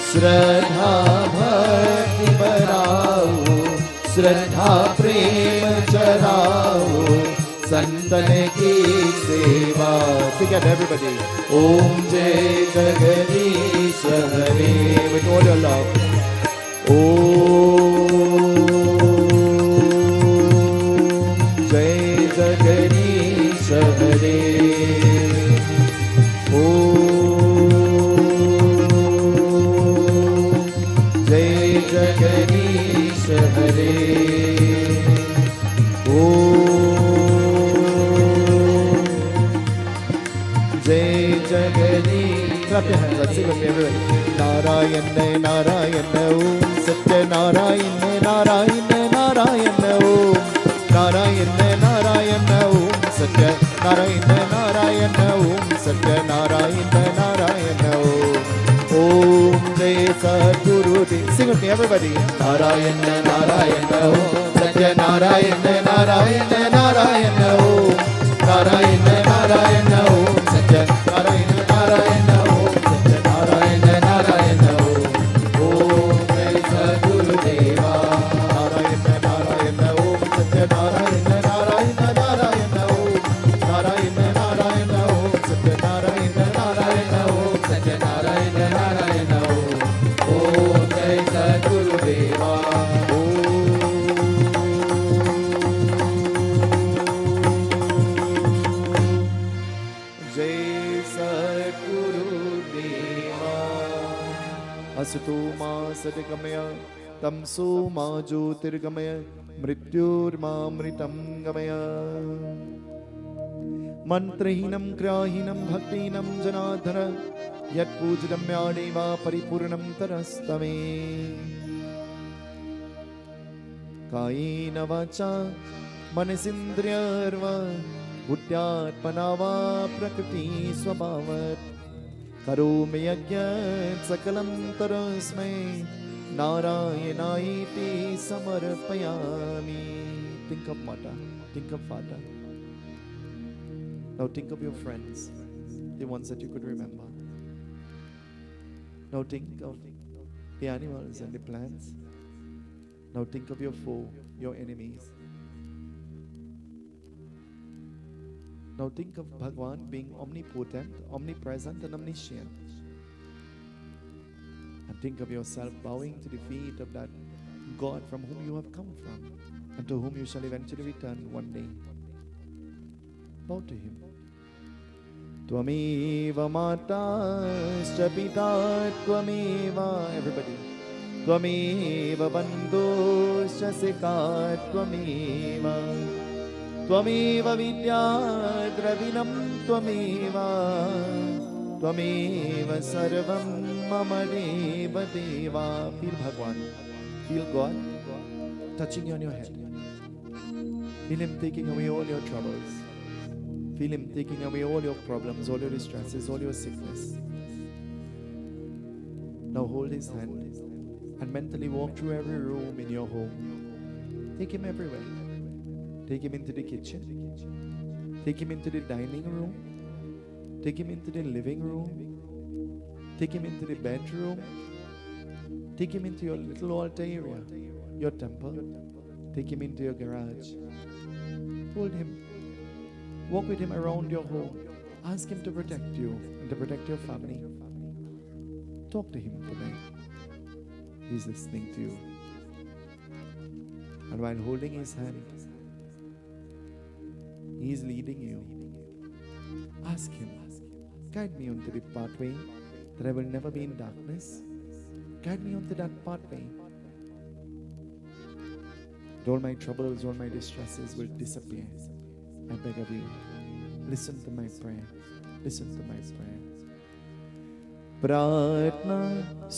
श्रद्धा भक्ति बढ़ाओ, श्रद्धा प्रेम चढ़ाओ, संतन की सेवा। Together everybody. Om Jai Jagadish Hare. With all your love. Om Jai Jagadish Hare. Om Jai Jagadish Hare. Jai Jagadish. Clap your hands. Let's sing with me, everybody. Narayana Narayana Om Satya Narayana Narayana Narayana Om Narayana Narayana Om Satya Narayana Narayana Om Satya Narayana Narayana Om. Om Jai Sadguru Dev. Sing with me, everybody. Narayana Narayana Om Satya Narayana Narayana Narayana Om Narayana Narayana Om Satya Narayana Narayana Om Satya Narayana Narayana Om. Om Jai Sadguru Deva. Narayana Narayana Om Satya Narayana Narayana Narayana Om Narayana Narayana Om Satya Narayana Narayana Om Satya Narayana Narayana Om. Om Jai Sadguru Deva. असतो मा सद्गमय तमसो मा ज्योतिर्गमय मृत्युर्मामृतं गमय। मंत्रहीनं क्रियाहीनं भक्तिहीनं जनार्दन यत्पूजितं मया परिपूर्णं तरस्तमे। कायेन वाचा मनसेन्द्रियर्वा बुद्ध्यात्मना वा प्रकृति स्वभावात् करोमि यज्ञं सकलं परस्मै नारायणायेति समर्पयामि। Think of mother, think of father. Now think of your friends, the ones that you could remember. Now think of the animals and the plants. Now think of your foe, your enemies. Now think of Bhagwan being omnipotent, omnipresent and omniscient. And think of yourself bowing to the feet of that God from whom you have come from and to whom you shall eventually return one day. Bow to Him. Tvameva matascha pita tvameva. Everybody. Tvameva bandhuscha sikha tvameva. Tvameva vidya dravinam tvameva. Tvameva sarvam mama deva deva. Feel Bhagwan. Feel God touching you on your head. Feel Him taking away all your troubles. Feel Him taking away all your problems, all your distresses, all your sickness. Now hold His hand and mentally walk through every room in your home. Take Him everywhere. Take Him into the kitchen. Take Him into the dining room. Take Him into the living room. Take Him into the bedroom. Take Him into your little altar area, your temple. Take Him into your garage. Hold Him. Walk with Him around your home. Ask Him to protect you and to protect your family. Talk to Him today. He's listening to you. And while holding His hand, He is leading you. Ask Him, guide me onto the pathway that I will never be in darkness. Guide me onto that pathway. All my troubles, all my distresses will disappear. I beg of you, listen to my prayer. Listen to my prayer. प्रार्थना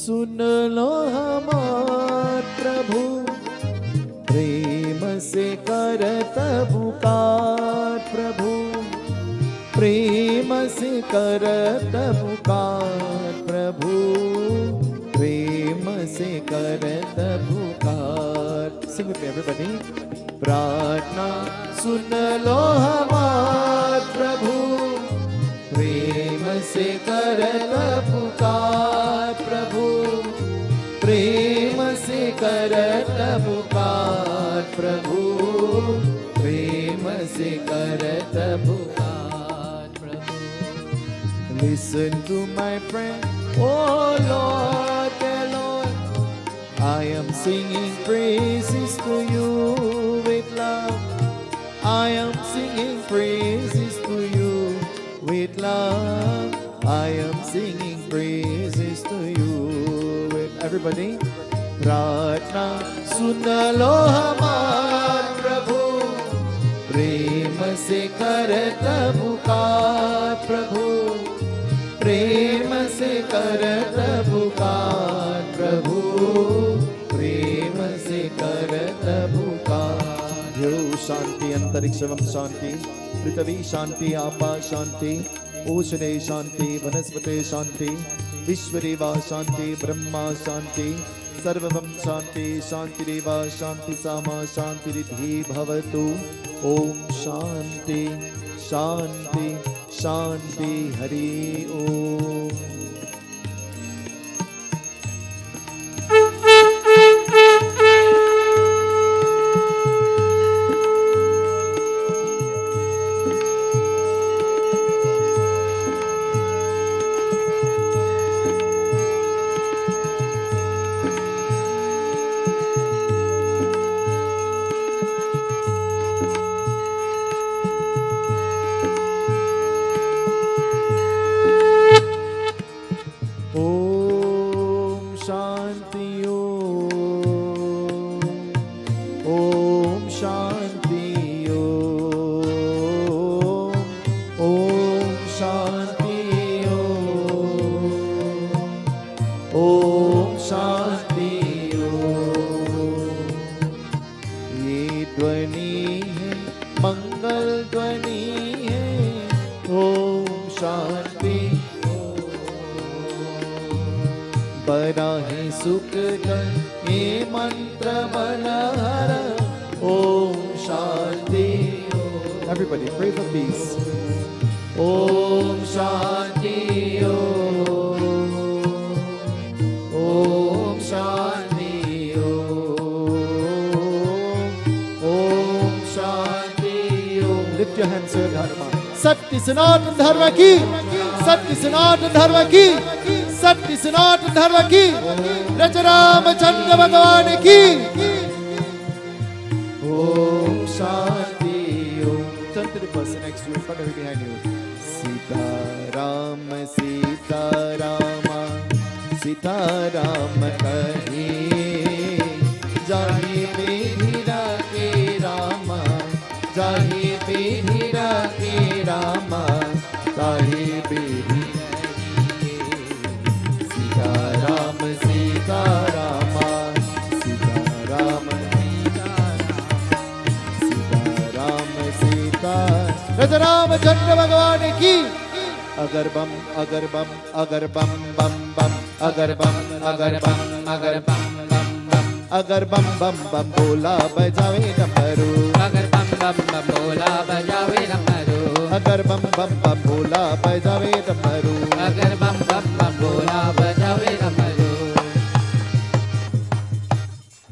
सुन लो हमार प्रभु, प्रेम से करत पुकार प्रभु, प्रेम से करत पुकार प्रभु, प्रेम से करत पुकार. Sing with me everybody. प्रार्थना सुन लो हमार प्रभु, प्रेम से करत पुकार प्रभु, प्रेम से करत पुकार प्रभु, प्रेम से करत पुकार प्रभु. Listen to my prayer, oh Lord, dear Lord. I am singing praises to you with love. I am singing praises to you with love. I am singing praises to you with everybody. प्रार्थना सुन लो हमार प्रभु, प्रेम से करत पुकार प्रभु, प्रेम से करत पुकार प्रभु, प्रेम से करत पुकार. यो शांति अंतरिक्षम शांति, पृथ्वी शांति, आपा शांति, ओशने शांति, वनस्पते शांति, विश्वरेवा शांति, ब्रह्मा शांति, सर्वं शांति, शांतिरेवा शांति सामा शांतिरिद्धि भवतु. ओम शांति शांति शांति. हरि ओम. Everybody pray for peace. Om Shanti Om. Om Shanti Om. Om Shanti Om. Lift your hands to Dharma. Satya Sanatan Dharma ki. Satya Sanatan Dharma ki. Satya Sanatan Dharma ki. Raja Ramachandra Bhagavan ki. Om Shanti. Turn to the person next to you, in front of you, behind you. Sita Rama, Sita Rama, Sita Rama kahi, jahi pedhira ke Rama, jahi pedhira ke Rama, jahi pedhira ke. Sita Rama, Sita Rama, Sita Rama. Raja Ramachandra Bhagavan ki. Agar bam agar bam agar bam bam bam agar bam agar bam agar bam bam bam agar bam bam bam bola bajave damaru. Agar bam bam bam bola bajave damaru. Agar bam bam bam bola bajave damaru. Agar bam bam bam bola bajave damaru.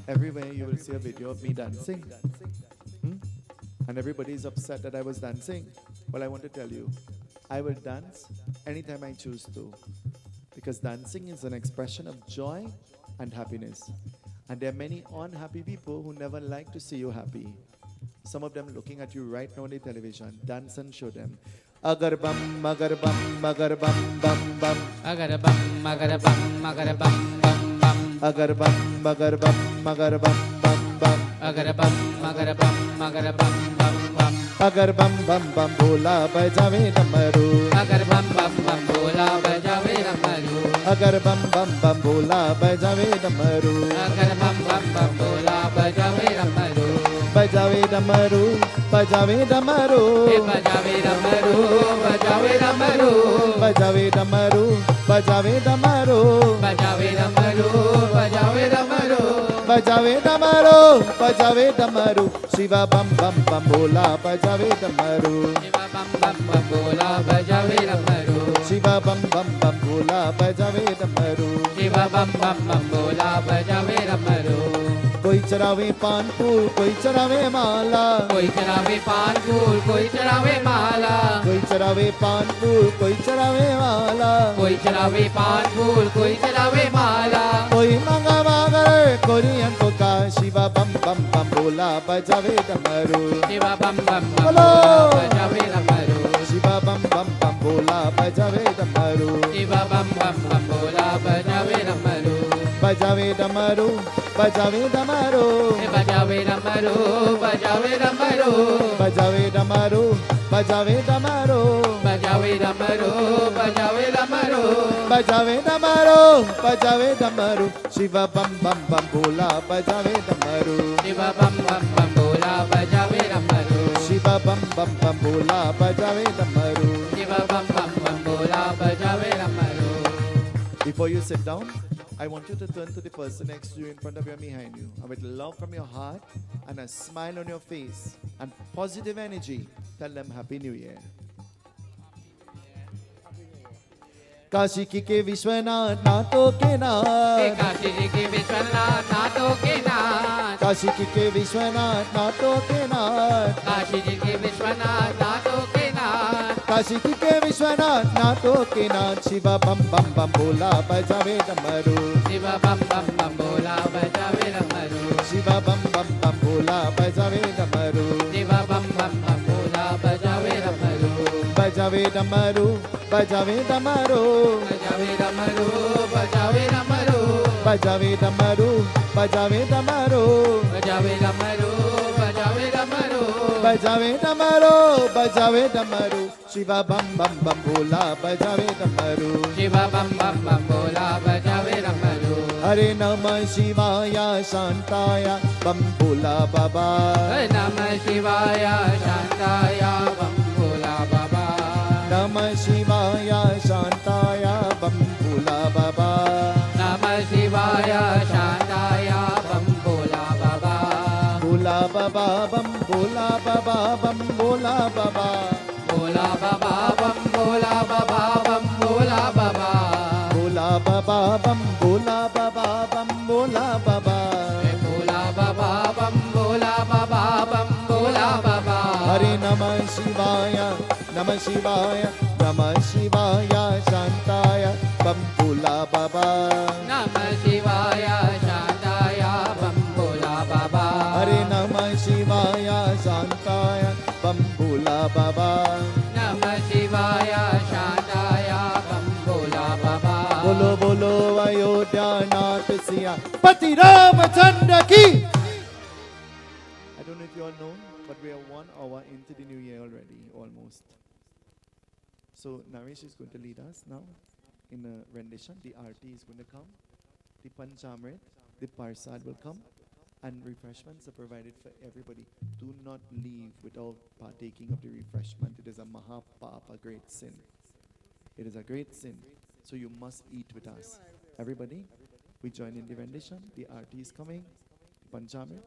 Everywhere you will see a video of me dancing. And everybody is upset that I was dancing. Well, I want to tell you, I will dance anytime I choose to. Because dancing is an expression of joy and happiness. And there are many unhappy people who never like to see you happy. Some of them looking at you right now on the television. Dance and show them. Agar bam, agar bam, agar bam, bam, bam. Agar bam, agar bam, agar bam, bam, bam. Agar bam, agar bam, agar bam, bam, bam. Agar bam, मगर बम मगर बम बम बम अगर बम बम बम भोला बजावे डमरू अगर बम बम बम भोला बजावे डमरू अगर बम बम बम भोला बजावे डमरू अगर बम बम बम भोला बजावे डमरू बजावे डमरू बजावे डमरू हे बजावे डमरू बजावे डमरू बजावे डमरू बजावे डमरू बजावे डमरू बजावे डमरू बजावे डमरू बजावे डमरू शिवा बम बम बम भोला बजावे डमरू शिवा बम बम बम भोला बजावे डमरू शिवा बम बम बम भोला बजावे डमरू शिवा बम बम बम भोला बजावे डमरू कोई चरावे पान फूल कोई चरावे माला कोई चरावे पान फूल कोई चरावे माला कोई चरावे पान फूल कोई चरावे माला कोई चरावे पान फूल कोई चरावे माला कोई मांगा मांगर कोरियन को का शिवा बम बम बम भोला बजावे डमरू शिवा बम बम बम बोलो। भोला बजावे डमरू शिवा बम बम बम भोला बजावे डमरू शिवा बम बम बम भोला बजावे डमरू बजावे डमरू बजावे डमरू हे बजावे डमरू बजावे डमरू बजावे डमरू बजावे डमरू बजावे डमरू बजावे डमरू बजावे डमरू बजावे डमरू शिवा बम बम बम भोला बजावे डमरू शिवा बम बम बम भोला बजावे डमरू शिवा बम बम बम भोला बजावे डमरू शिवा बम बम बम भोला बजावे डमरू Before you sit down, I want you to turn to the person next to you, in front of you, and behind you. And with love from your heart and a smile on your face and positive energy, tell them Happy New Year. Kashi की के विश्वनाथ नाथों के नाथ काशी जी के विश्वनाथ नाथों के नाथ काशी की के विश्वनाथ नाथों के नाथ काशी जी के विश्वनाथ नाथों के नाथ काशी की के विश्वनाथ नाथों के नाथ शिवा बम बम बम भोला बजावे डमरू शिवा बम बम बम भोला बजावे डमरू शिवा बम बम बम भोला बजावे डमरू शिवा बम बम बम भोला बजावे डमरू बजावे डमरू बजावे डमरू बजावे डमरू बजावे डमरू बजावे डमरू बजावे डमरू बजावे डमरू बजावे डमरू बजावे डमरू बजावे डमरू शिवा बम बम बम भोला बजावे डमरू शिवा बम बम बम भोला बजावे डमरू हरे नमः शिवाय शांताय बम भोला बाबा नमः शिवाय शांताय बम भोला बाबा नमः शिवाय शांताय बम भोला बाबा नमः शिवाय शांताय बम भोला बाबा भोला बाबा बम भोला बाबा बम भोला बाबा भोला बाबा बम भोला बाबा बम भोला बाबा भोला बाबा बम भोला बाबा बम भोला बाबा भोला बाबा बम भोला बाबा बम भोला बाबा हरे नमः शिवाय नमः शिवाय नमः शिवाय शांताय बम भोला बाबा नमः शिवाय शांताय बम भोला बाबा हरे नमः शिवाय शांताय बम भोला बाबा नमः शिवाय शांताय बम भोला बाबा बोलो बोलो अयोध्या नाथ सिया पति रामचंद्र की I don't know if you all know, but we are 1 hour into the new year already, almost. So Naresh is going to lead us now in a rendition. The arti is going to come. The Panchamrit, the Persad will come. And refreshments are provided for everybody. Do not leave without partaking of the refreshment. It is a mahapapa, a great sin. It is a great sin. So you must eat with us. Everybody, we join in the rendition. The arti is coming. The Panchamrit.